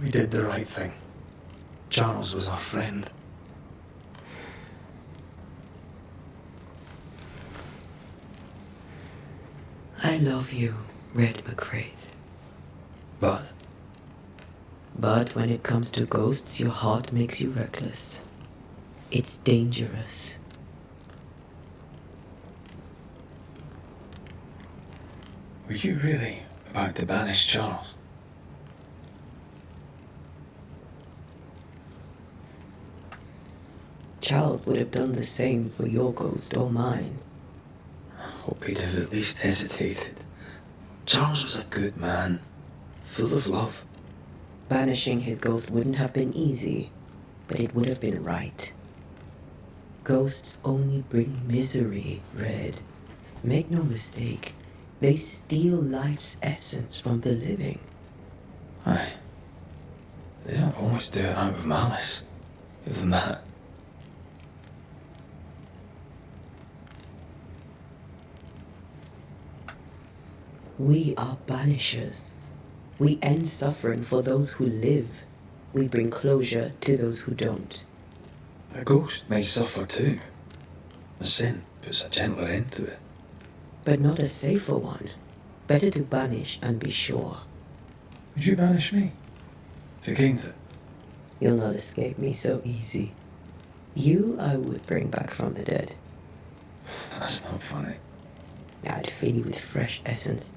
We did the right thing. Charles was our friend. I love you, Red McCraith. But when it comes to ghosts, your heart makes you reckless. It's dangerous. were you really about to banish Charles? Charles would have done the same for your ghost or mine. I hope he'd have at least hesitated. Charles was a good man, full of love. Banishing his ghost wouldn't have been easy, but it would have been right. Ghosts only bring misery, Red. Make no mistake, they steal life's essence from the living. Aye. They don't always do it out of malice. Give them that. We are banishers. We end suffering for those who live. We bring closure to those who don't. A ghost may suffer too. A sin puts a gentler end to it. But not a safer one. Better to banish and be sure. Would you banish me? If it came to it? You'll not escape me so easy. You I would bring back from the dead. That's not funny. I'd fill you with fresh essence.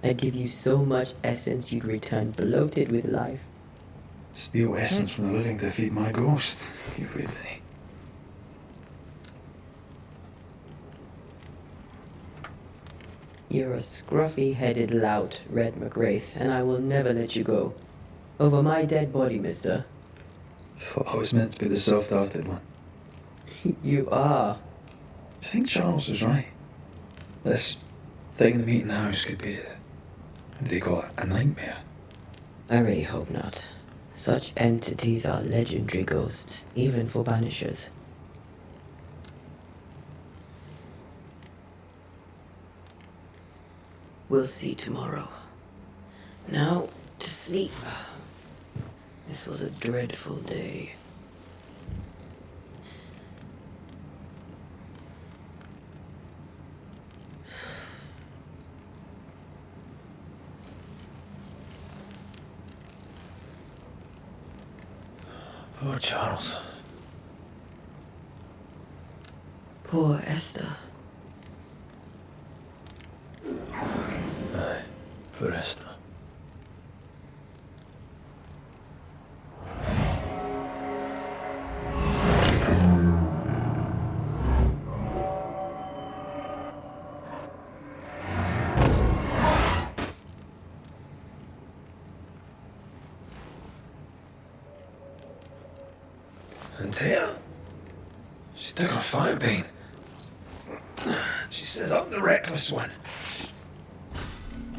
I'd give you so much essence you'd return bloated with life. Steal essence from the living to feed my ghost. You really? You're a scruffy-headed lout, Red McWraith, and I will never let you go. Over my dead body, mister. Thought I was meant to be the soft-hearted one. You are. I think Charles was right. This thing in the meeting house could be what do you call it, a nightmare? I really hope not. Such entities are legendary ghosts, even for Banishers. We'll see tomorrow. Now, to sleep. This was a dreadful day. Poor Charles. Poor Esther. Aye, poor Esther. And here, she took her fire pain. She says I'm the reckless one.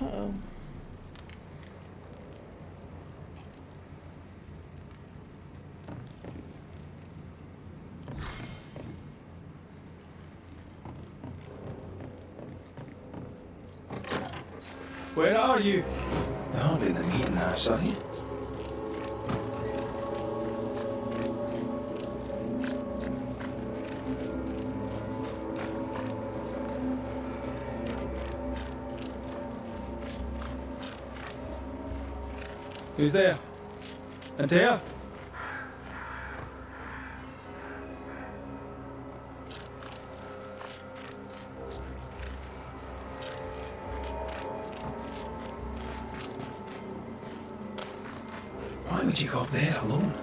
Uh-oh. Where are you? I'll be in the meeting now, sonny. Who's there? Antea? Why would you go up there alone?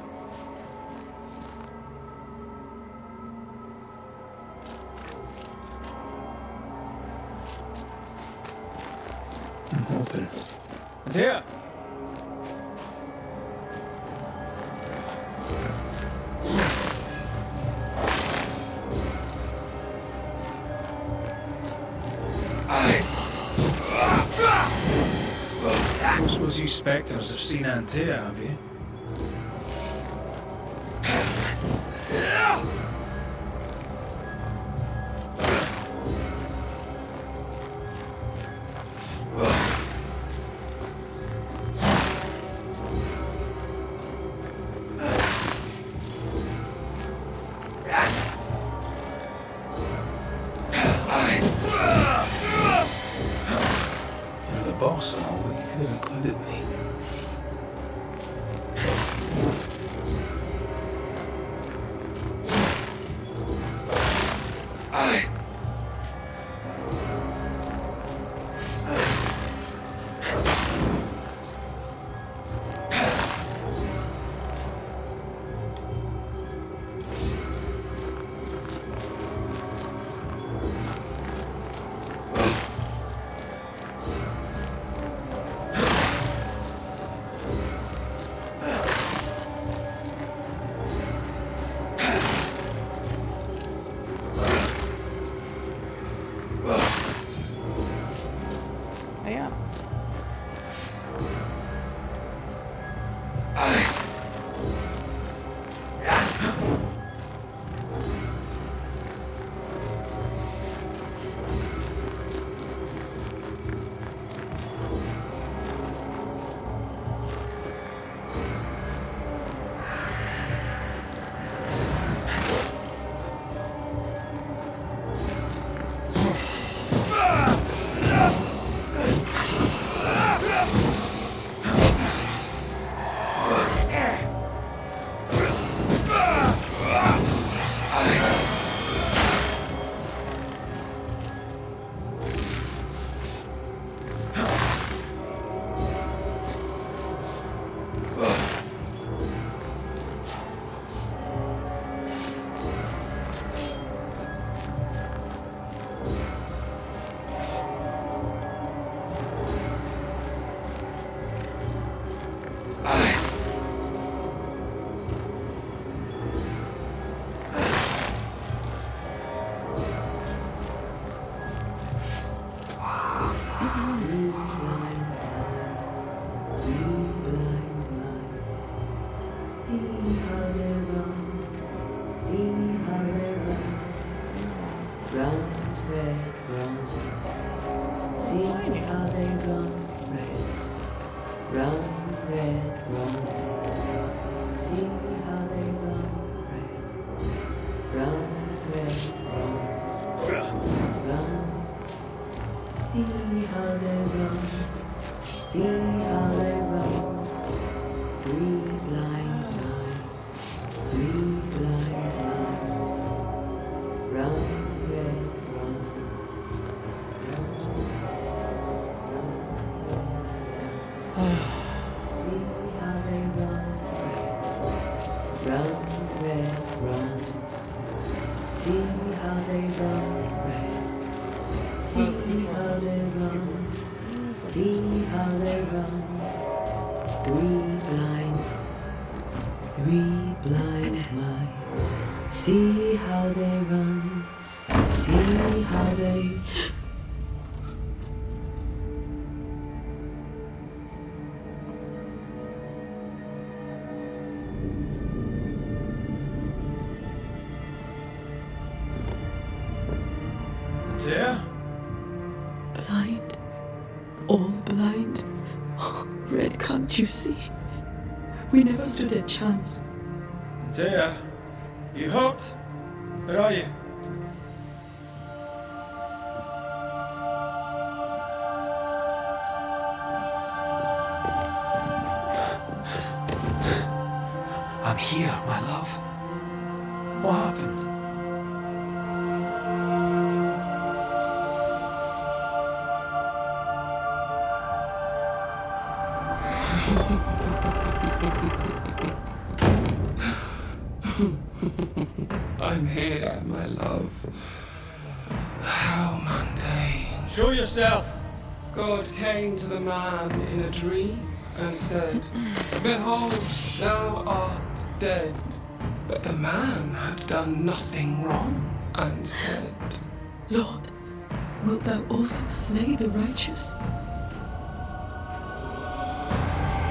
I'm hoping. Antea? I suppose you spectres have seen Antea, have you? You're the boss and all, but you could have included me. red, run. See how they run, red. Run, red, run. See how they run, red. Run, red, run. Run. See how they run. See how they run. 3 blind mice. 3 blind mice. Run, red, run. See how they run, run, red, run. See how they run, red. See how they run. See how they run. 3 blind mice. See how they run. See how they. Dear? Blind. All blind. Oh, Red, can't you see? We never stood a chance. Dear, you hurt? Where are you? I'm here, my love. What happened? I'm here, my love. How mundane. Show yourself! God came to the man in a dream and said, Behold, thou art dead. But the man had done nothing wrong and said, Lord, wilt thou also slay the righteous?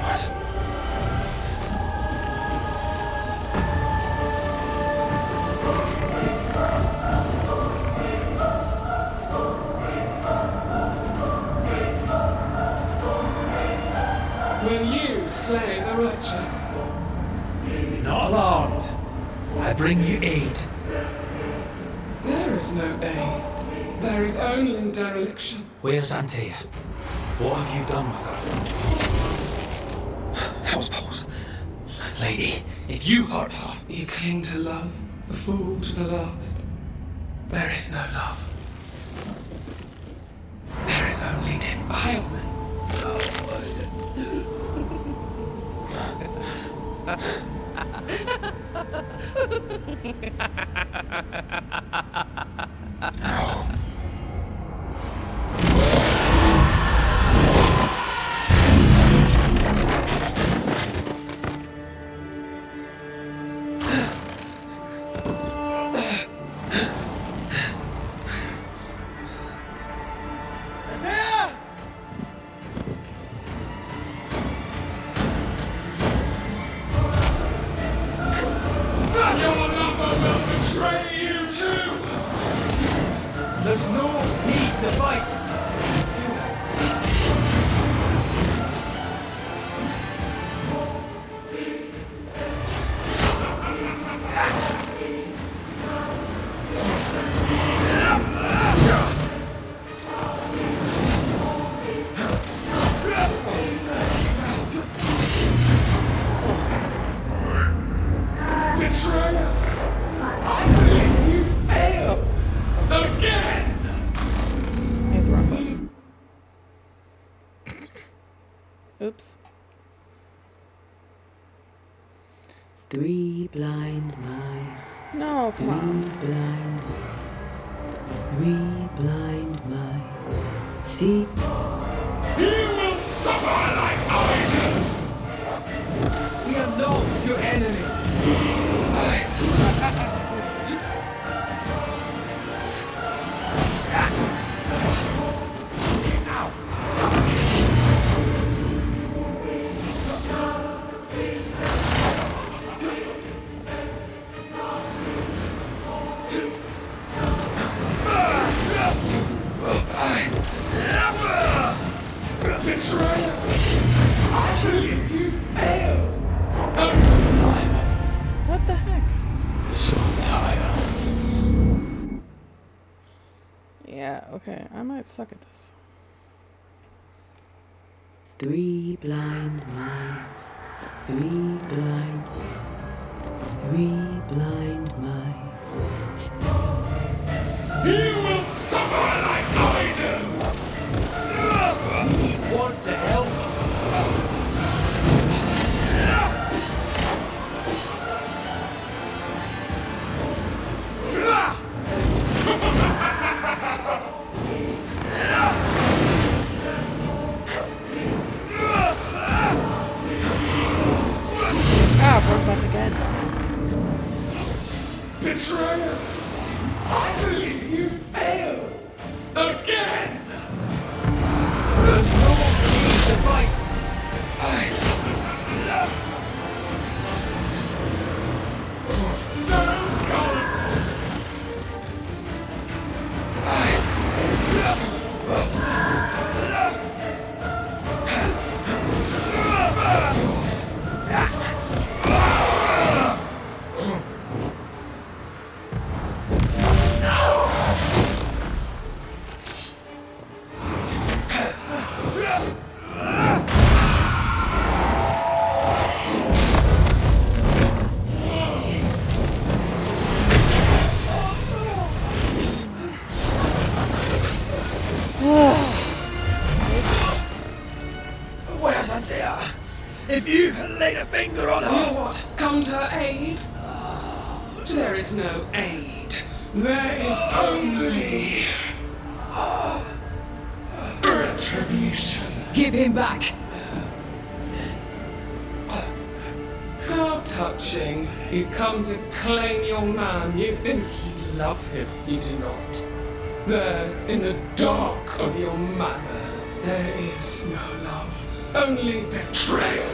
What? Will you slay the righteous? Be not alarmed. I bring you aid. There is no aid. There is only dereliction. Where's Antea? What have you done with her? Housepoles. Lady, if you hurt her... You cling to love, a fool to the last. There is no love. There is only defilement. No. There's no need to fight. Betrayer! I believe you fail! Again! Hit the wrong button. Oops. 3 blind mice. No, come on. 3 blind mice. See? You will suffer like I do! We are not your enemy. Yeah, okay. I might suck at this. 3 blind mice. 3 blind mice. You will suffer like I do! We want to help. Ah, broke button again. Betrayer! I believe you failed! Again! There's no need to fight. So gone! Where's Anthea? If you had laid a finger on You her... what? Come to her aid? There is no aid. There is only... retribution. Give him back! How touching. You come to claim your man. You think you love him. You do not. There, in the dark of your manor, there is no love. Only betrayal.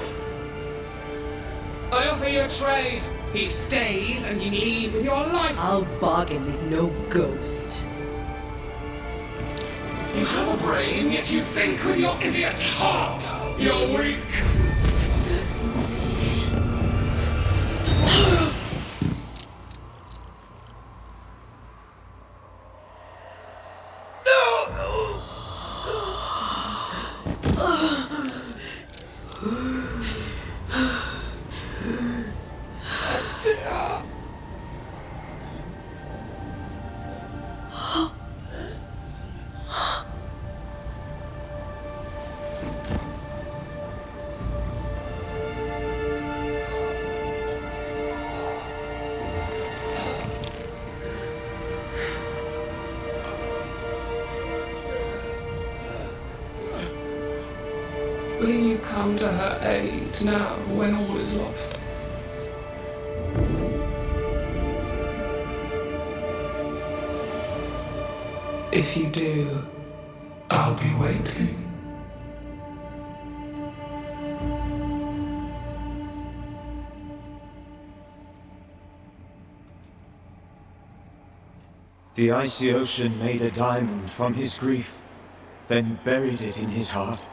I offer you a trade. He stays and you leave with your life. I'll bargain with no ghost. You have a brain, yet you think with your idiot heart. You're weak. Will you come to her aid now when all is lost? If you do, I'll be waiting. The icy ocean made a diamond from his grief, then buried it in his heart.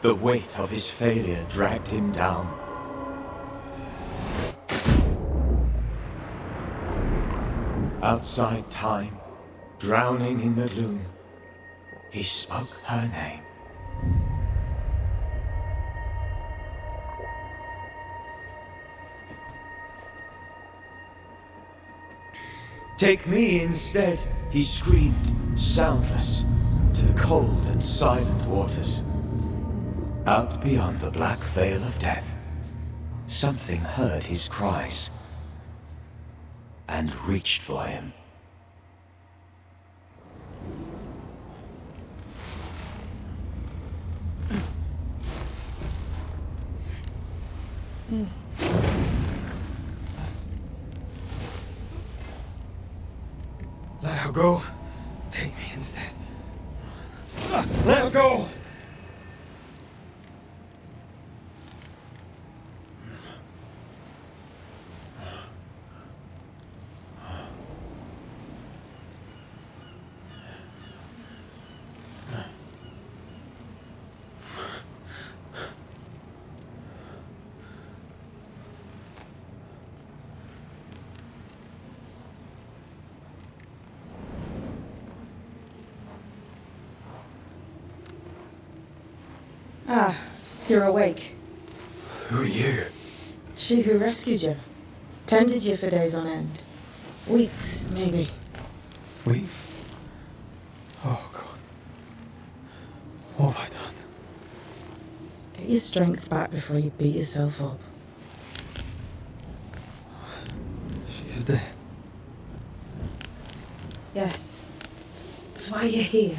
The weight of his failure dragged him down. Outside time, drowning in the gloom, he spoke her name. Take me instead, he screamed, soundless, to the cold and silent waters. Out beyond the black veil of death, something heard his cries and reached for him. Let her go. Take me instead. Let her go! Ah, you're awake. Who are you? She who rescued you. Tended you for days on end. Weeks, maybe. Wait. Oh, God. What have I done? Get your strength back before you beat yourself up. She's dead. Yes. That's why you're here.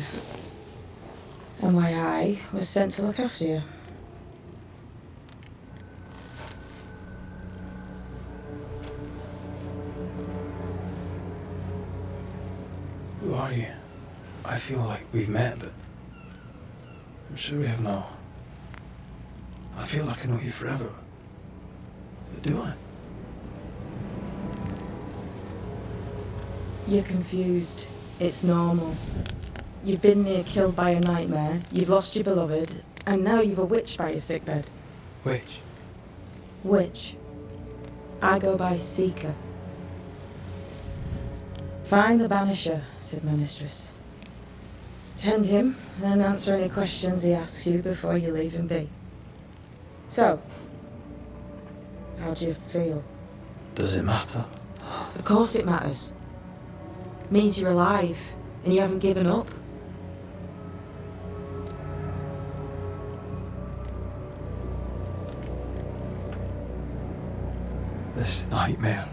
And why I was sent to look after you. Who are you? I feel like we've met, but I'm sure we have not. I feel like I know you forever. But do I? You're confused. It's normal. You've been near killed by a nightmare, you've lost your beloved, and now you've a witch by your sickbed. Witch? Witch. I go by Seeker. Find the Banisher, said my mistress. Tend him, and answer any questions he asks you before you leave him be. So, how do you feel? Does it matter? Of course it matters. Means you're alive, and you haven't given up. This nightmare.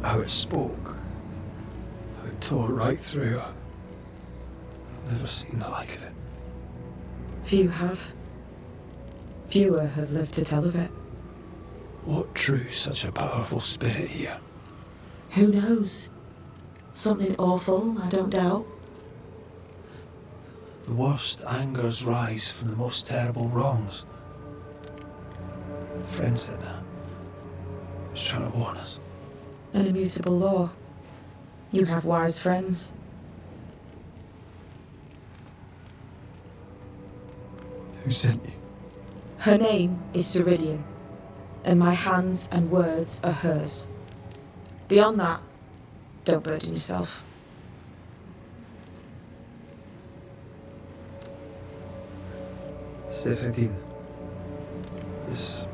How it spoke. How it tore right through. I've never seen the like of it. Few have. Fewer have lived to tell of it. What drew such a powerful spirit here? Who knows? Something awful, I don't doubt. The worst angers rise from the most terrible wrongs. A friend said that. He was trying to warn us. An immutable law. You have wise friends. Who sent you? Her name is Ceridian, and my hands and words are hers. Beyond that, don't burden yourself. Ceridian. This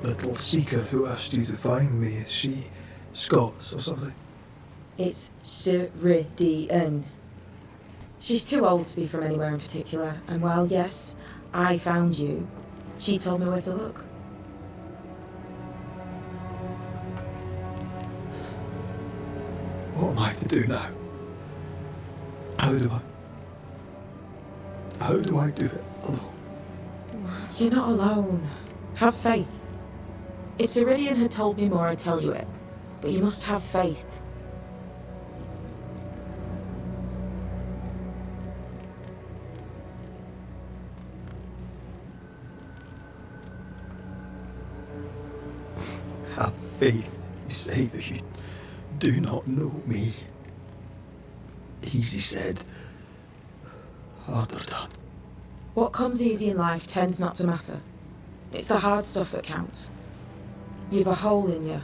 little seeker who asked you to find me, is she Scots or something? It's Ceridian. She's too old to be from anywhere in particular, and while yes, I found you, she told me where to look. What am I to do now? How do I do it alone? You're not alone. Have faith. If Ceridian had told me more, I'd tell you it. But you must have faith. Have faith. You say that you do not know me. Easy said. Harder done. What comes easy in life tends not to matter. It's the hard stuff that counts. You've a hole in you.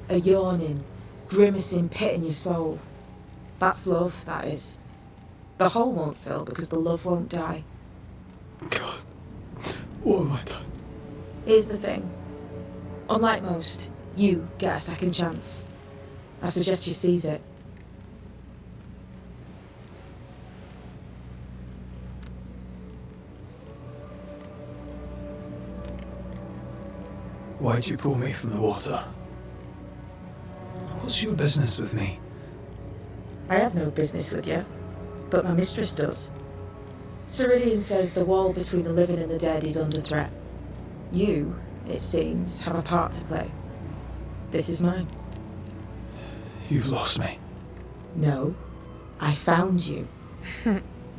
A yawning, grimacing pit in your soul. That's love, that is. The hole won't fill because the love won't die. God, what have I done? Here's the thing. Unlike most, you get a second chance. I suggest you seize it. Why'd you pull me from the water? What's your business with me? I have no business with you, but my mistress does. Ceridian says the wall between the living and the dead is under threat. You, it seems, have a part to play. This is mine. You've lost me. No, I found you.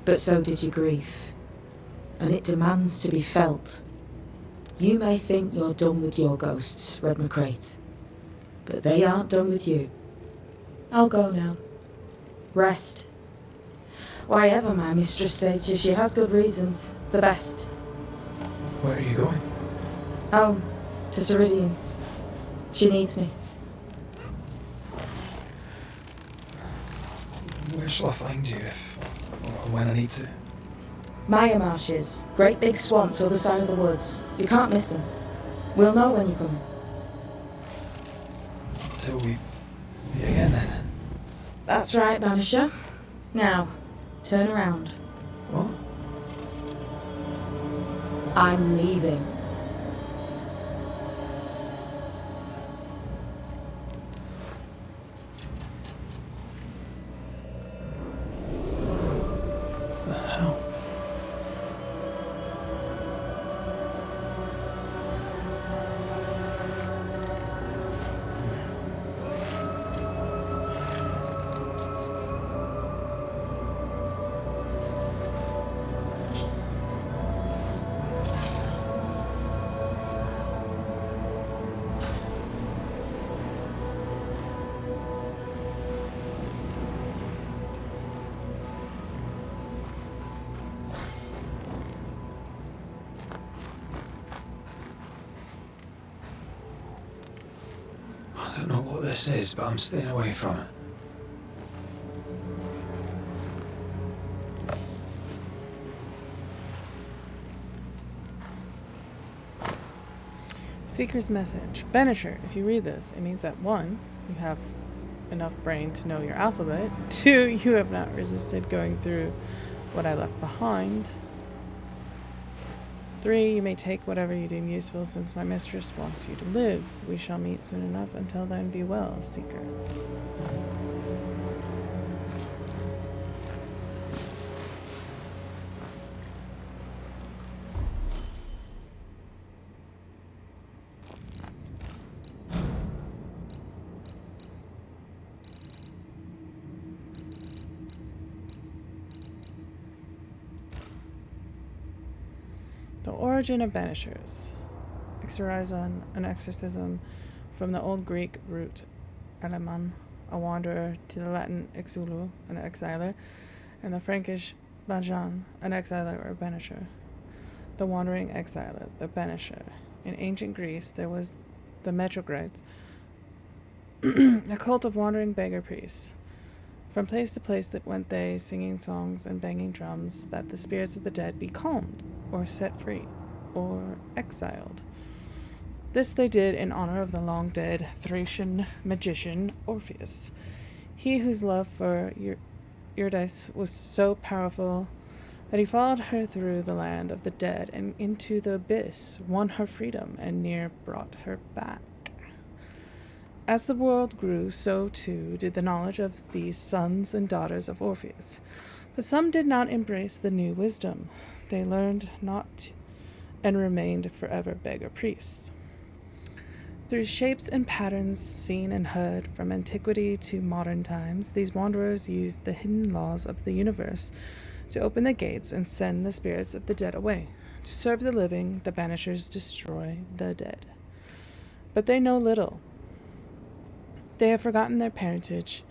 But so did your grief. And it demands to be felt. You may think you're done with your ghosts, Red McCraith. But they aren't done with you. I'll go now. Rest. Why ever my mistress said you, she has good reasons. The best. Where are you going? Home. To Ceridian. She needs me. Where shall I find you if or when I need to? Maya marshes, great big swamps other side of the woods. You can't miss them. We'll know when you're coming. Till we meet again then. That's right, Banisher. Now, turn around. What? I'm leaving. The hell? I don't know what this is, but I'm staying away from it. Seeker's message. Banisher, if you read this, it means that 1, you have enough brain to know your alphabet. 2, you have not resisted going through what I left behind. 3, you may take whatever you deem useful since my mistress wants you to live. We shall meet soon enough. Until then, be well, Seeker. The origin of Banishers. Exorizon, an exorcism from the Old Greek root eleman, a wanderer, to the Latin exulu, an exiler, and the Frankish bajan, an exiler or banisher. The wandering exiler, the banisher. In ancient Greece, there was the metrogrites, a cult of wandering beggar priests. From place to place that went they, singing songs and banging drums, that the spirits of the dead be calmed, or set free, or exiled. This they did in honor of the long-dead Thracian magician Orpheus, he whose love for Eurydice was so powerful that he followed her through the land of the dead and into the abyss, won her freedom, and near brought her back. As the world grew, so too did the knowledge of these sons and daughters of Orpheus. But some did not embrace the new wisdom. They learned not and remained forever beggar priests. Through shapes and patterns seen and heard from antiquity to modern times, these wanderers used the hidden laws of the universe to open the gates and send the spirits of the dead away. To serve the living, the Banishers destroy the dead. But they know little. They have forgotten their parentage.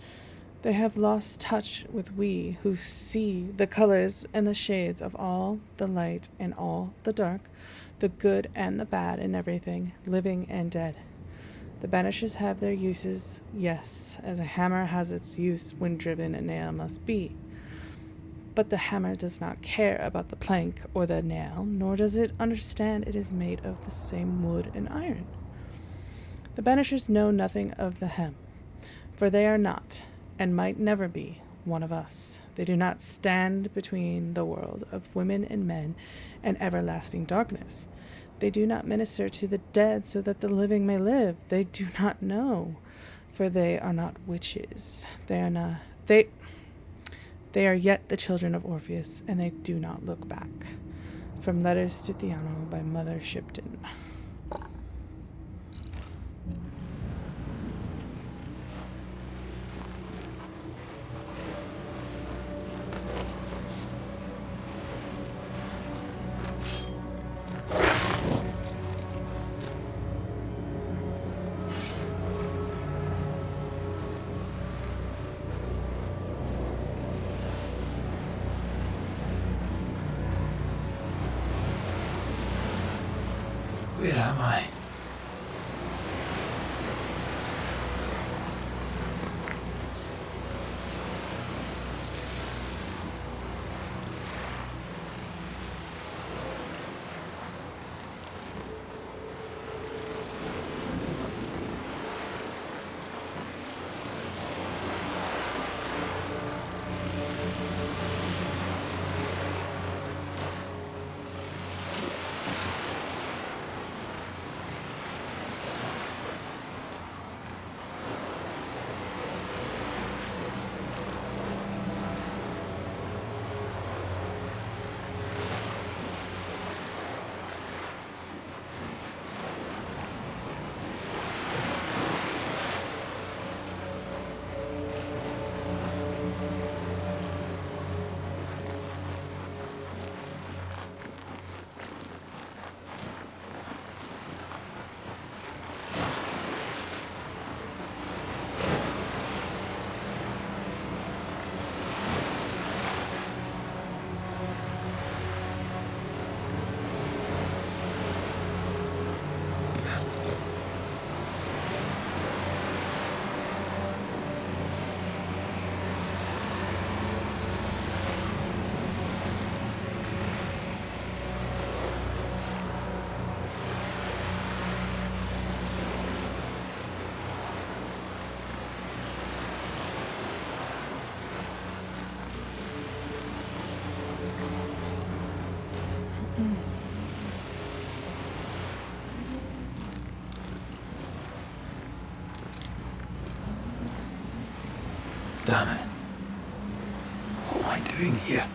They have lost touch with we who see the colors and the shades of all the light and all the dark, the good and the bad in everything, living and dead. The Banishers have their uses, yes, as a hammer has its use when driven a nail must be. But the hammer does not care about the plank or the nail, nor does it understand it is made of the same wood and iron. The Banishers know nothing of the hem, for they are not, and might never be, one of us. They do not stand between the world of women and men and everlasting darkness. They do not minister to the dead so that the living may live. They do not know, for they are not witches. They are yet the children of Orpheus, and they do not look back. From Letters to Theano by Mother Shipton. Where am I? damn it. What am I doing here?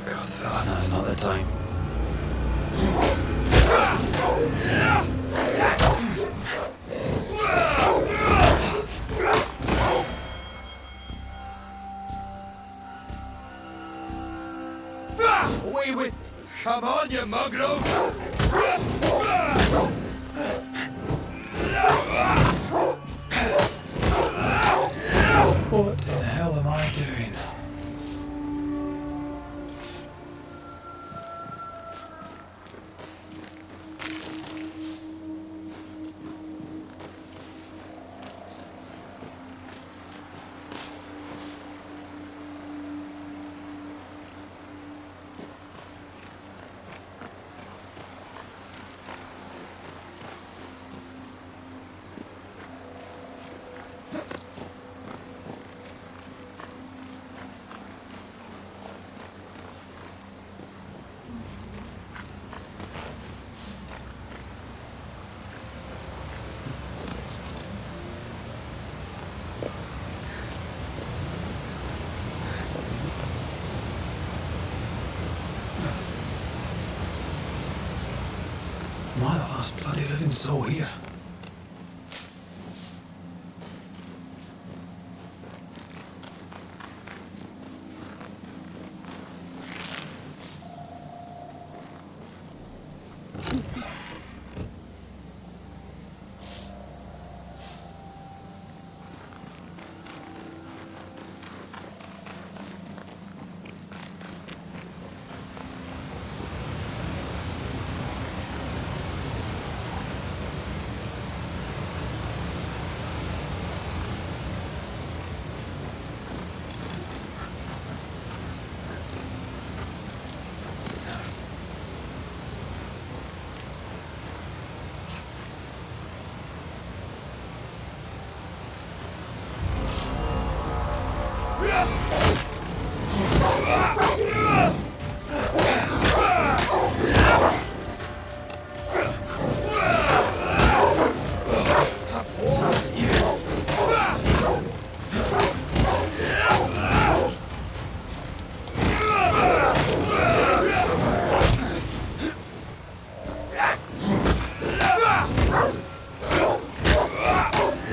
God, fella, now's not the time. Away with... Come on, you mugro! What the hell am I doing? Am I the last bloody living soul here?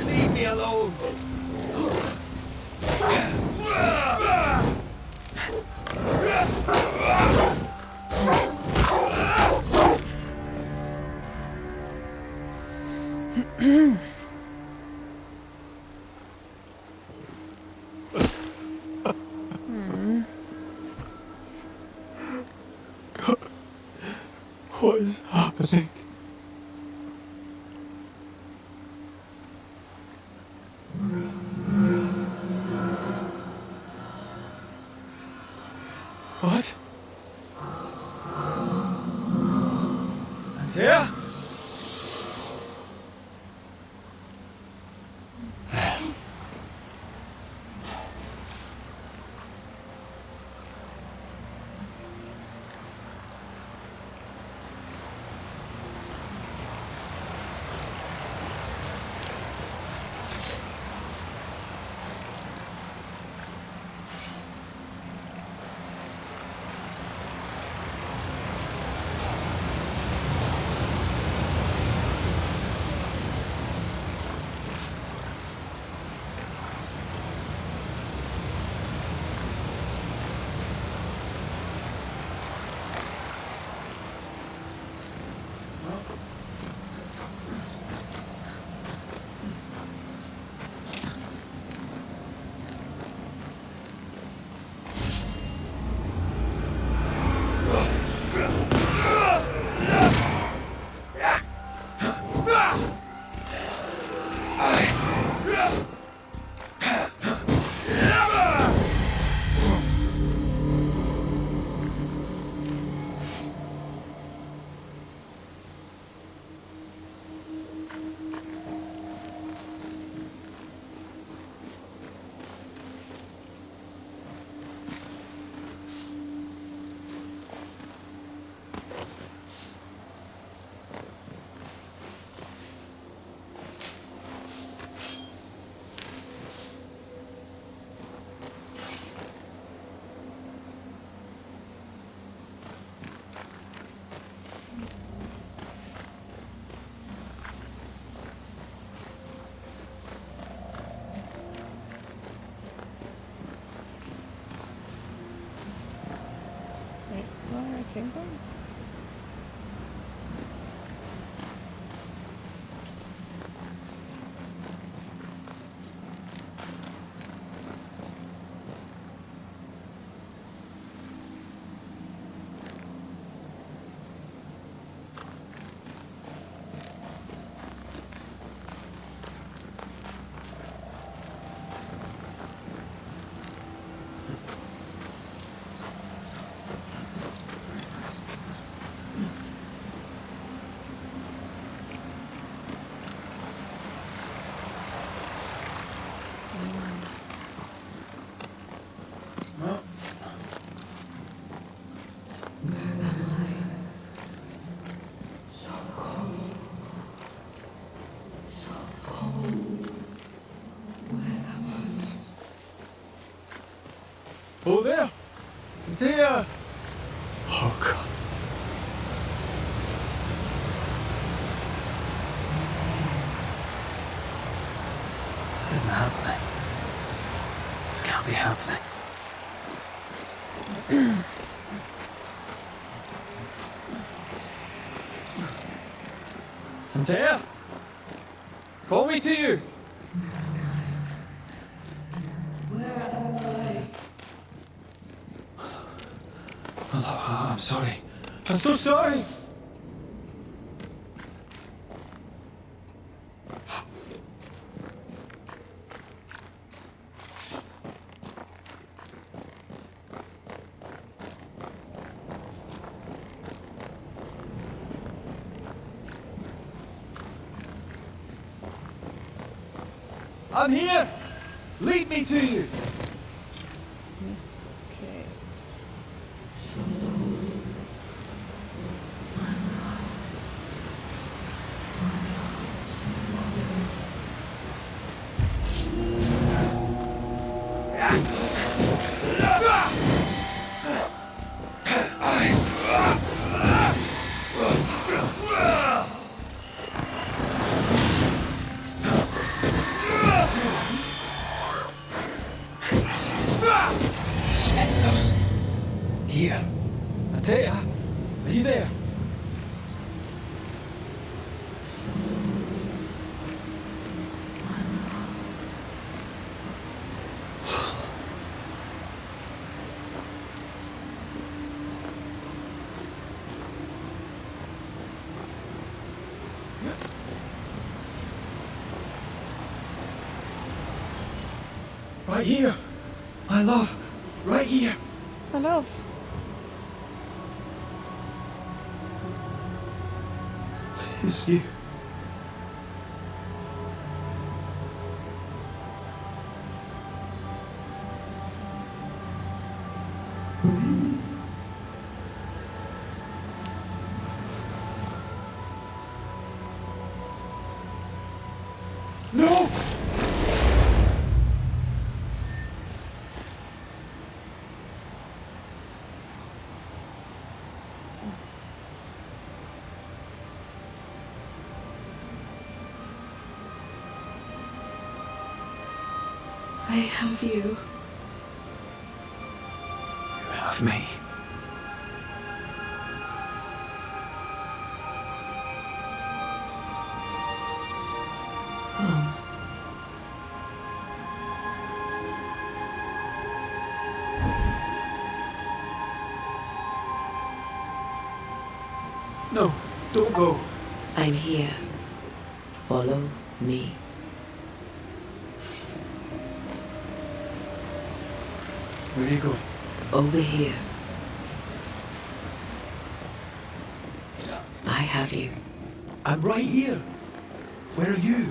Leave me alone! God, what is happening? What? Antea? I came from? Oh, there! There! Oh, God. This isn't happening. This can't be happening. Antea? Call me to you! I'm sorry. I'm so sorry! I'm here! Lead me to you! Mist caves. Spectres. Here. Antea, are you there? Right here. My love. Right here. I love. It's you. No! I have you. You have me. No, don't go. I'm here. Follow me. Where are you going? Over here. I have you. I'm right here. Where are you?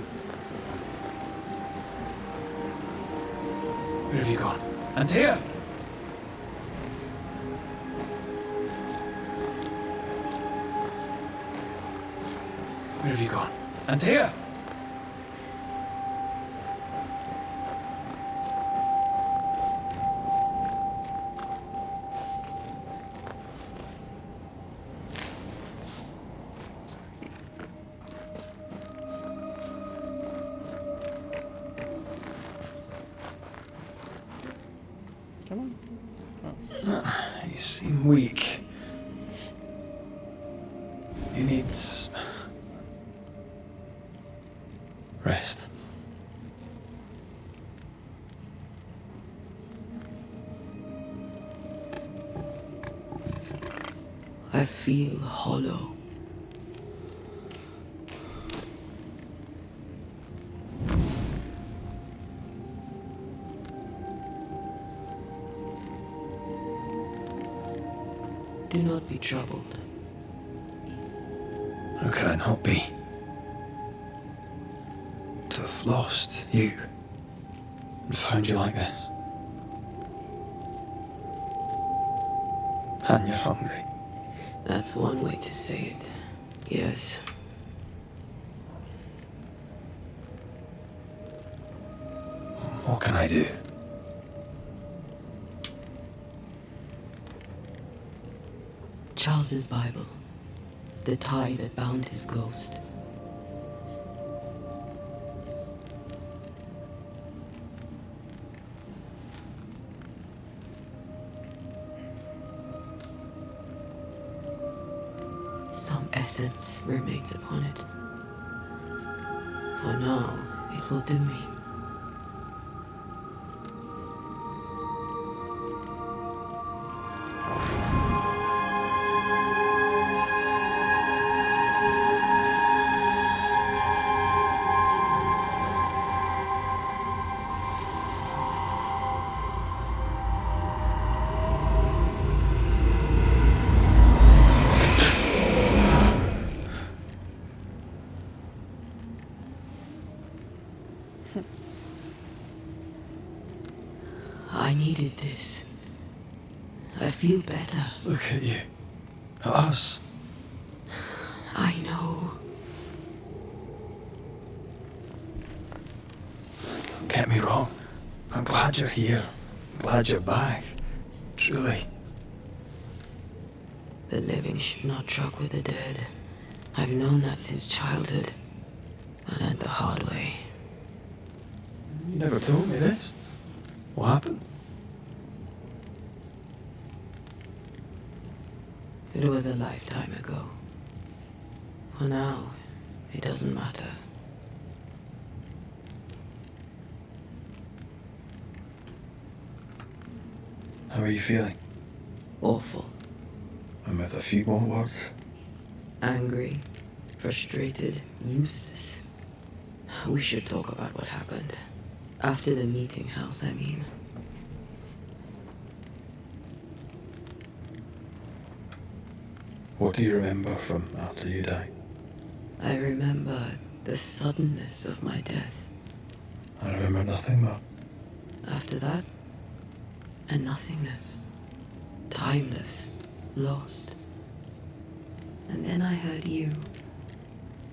Where have you gone? Antea! Where have you gone? Antea! Come on. You seem weak. He needs rest. I feel hollow. Do not be troubled. How could I not be? To have lost you and found you like this. And you're hungry. That's one way to say it. Yes. What can I do? Charles's Bible. The tie that bound his ghost. Some essence remains upon it. For now, it will do me. I needed this. I feel better. Look at you. At us. I know. Don't get me wrong. I'm glad you're here. Glad you're back. Truly. The living should not truck with the dead. I've known that since childhood. I learned the hard way. You never told me this. What happened? It was a lifetime ago. For now, it doesn't matter. How are you feeling? Awful. And with a few more words? Angry, frustrated, useless. We should talk about what happened. After the meeting house, I mean. What do you remember from after you died? I remember the suddenness of my death. I remember nothing but... After that, a nothingness. Timeless, lost. And then I heard you.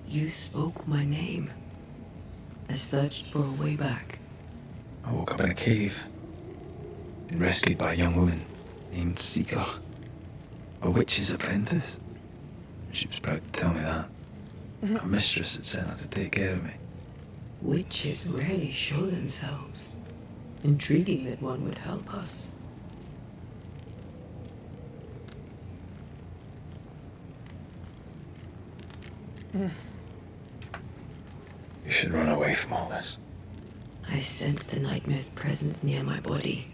You spoke my name. I searched for a way back. I woke up in a cave. Been rescued by a young woman named Seeker. A witch's apprentice. She was proud to tell me that. Her mistress had sent her to take care of me. Witches rarely show themselves. Intriguing that one would help us. You should run away from all this. I sense the nightmare's presence near my body.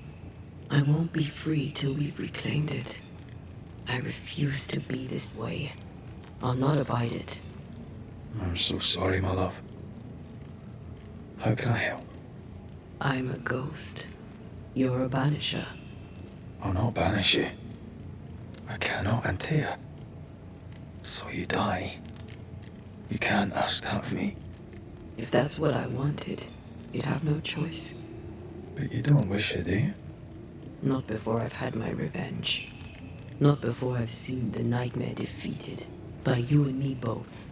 I won't be free till we've reclaimed it. I refuse to be this way. I'll not abide it. I'm so sorry, my love. How can I help? I'm a ghost. You're a banisher. I'll not banish you. I cannot enter. So you die. You can't ask that of me. If that's what I wanted, you'd have no choice. But you don't wish it, do you? Not before I've had my revenge. Not before I've seen the nightmare defeated. By you and me both.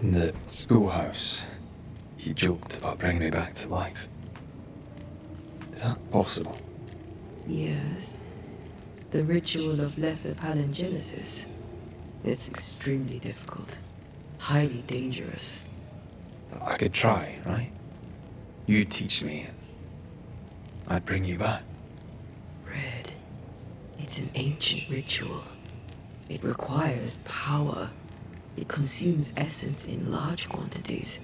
In the schoolhouse, he joked about bringing me back to life. Is that possible? Yes. The ritual of lesser palingenesis. It's extremely difficult. Highly dangerous. I could try, right? You teach me and I'd bring you back. Red, it's an ancient ritual. It requires power. It consumes essence in large quantities.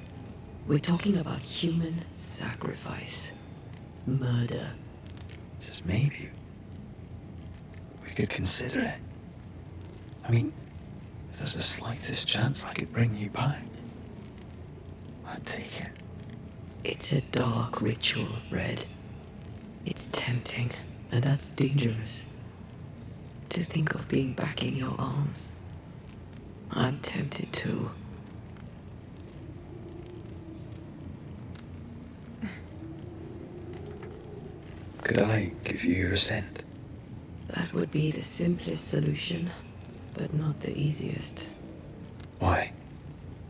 We're talking about human sacrifice. Murder. Just maybe we could consider it. I mean, if there's the slightest chance I could bring you back, I'd take it. It's a dark ritual, Red. It's tempting, and that's dangerous. To think of being back in your arms. I'm tempted too. Could I give you your scent? That would be the simplest solution, but not the easiest. Why?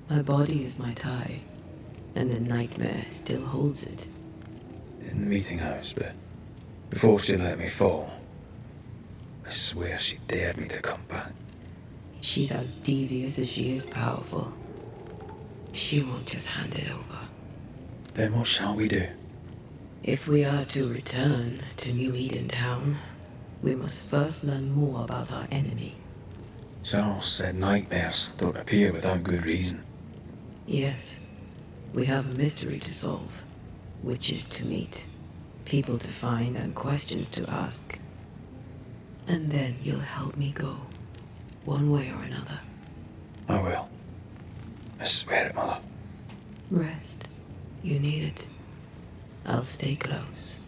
My body is my tie, and the nightmare still holds it. In the meeting house, but before she let me fall, I swear she dared me to come back. She's as devious as she is powerful. She won't just hand it over. Then what shall we do? If we are to return to New Eden Town, we must first learn more about our enemy. Charles said nightmares don't appear without good reason. Yes, we have a mystery to solve. Witches to meet, people to find, and questions to ask. And then you'll help me go, one way or another. I will. I swear it, Mother. Rest. You need it. I'll stay close.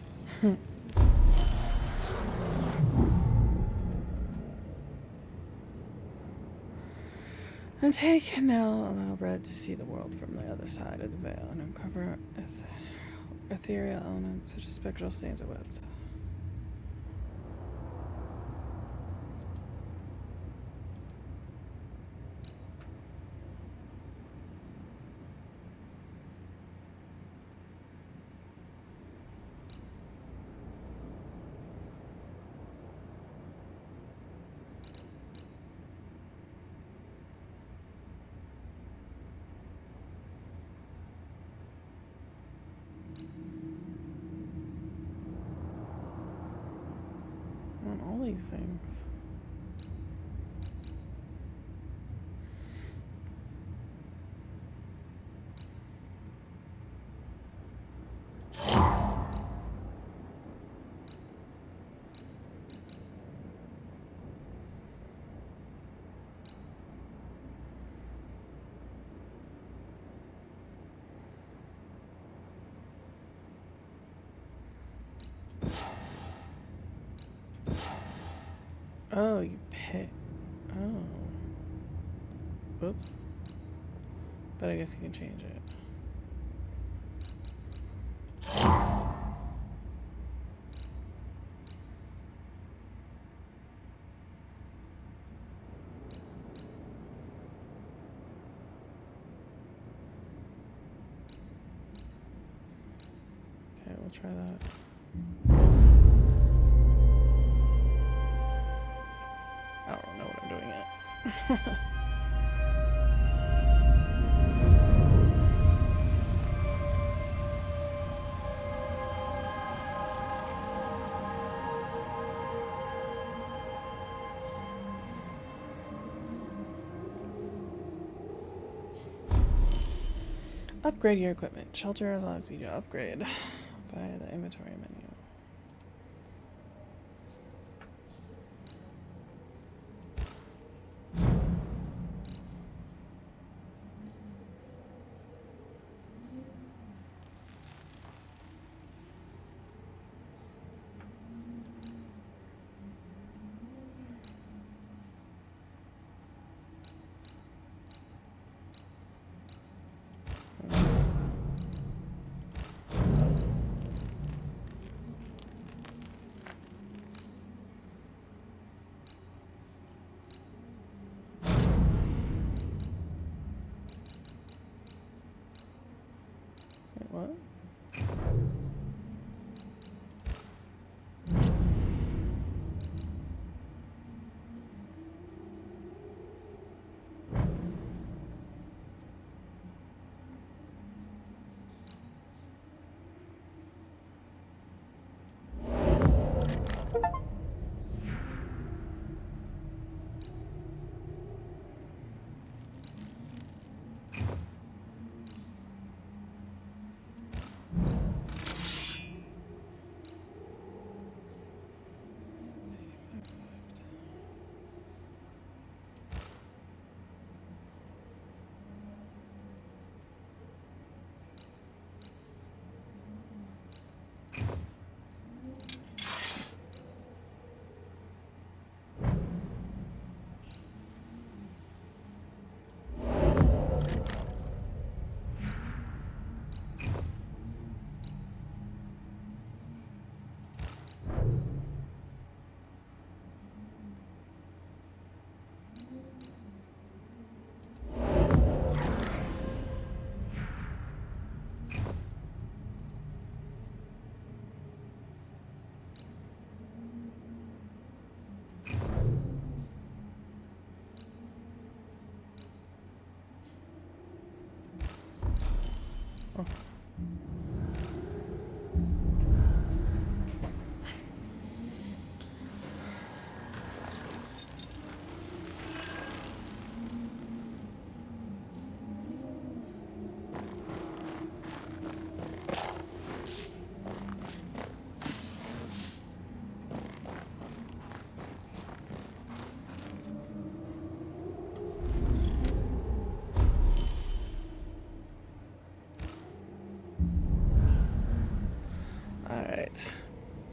And take now allow Red to see the world from the other side of the veil and uncover ethereal elements such as spectral stains or webs. All these things. Oh, you pit. Oh. Whoops. But I guess you can change it. Okay, we'll try that. I don't know what I'm doing yet. Upgrade your equipment. Shelter allows you to upgrade by the inventory menu. Alright.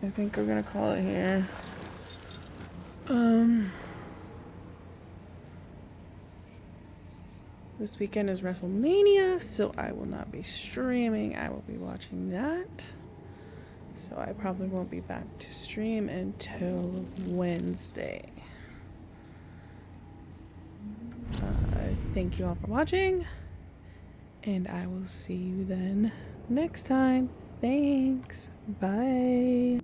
I think we're gonna call it here. This weekend is WrestleMania, so I will not be streaming. I will be watching that. So I probably won't be back to stream until Wednesday. Thank you all for watching, and I will see you then next time. Thanks. Bye.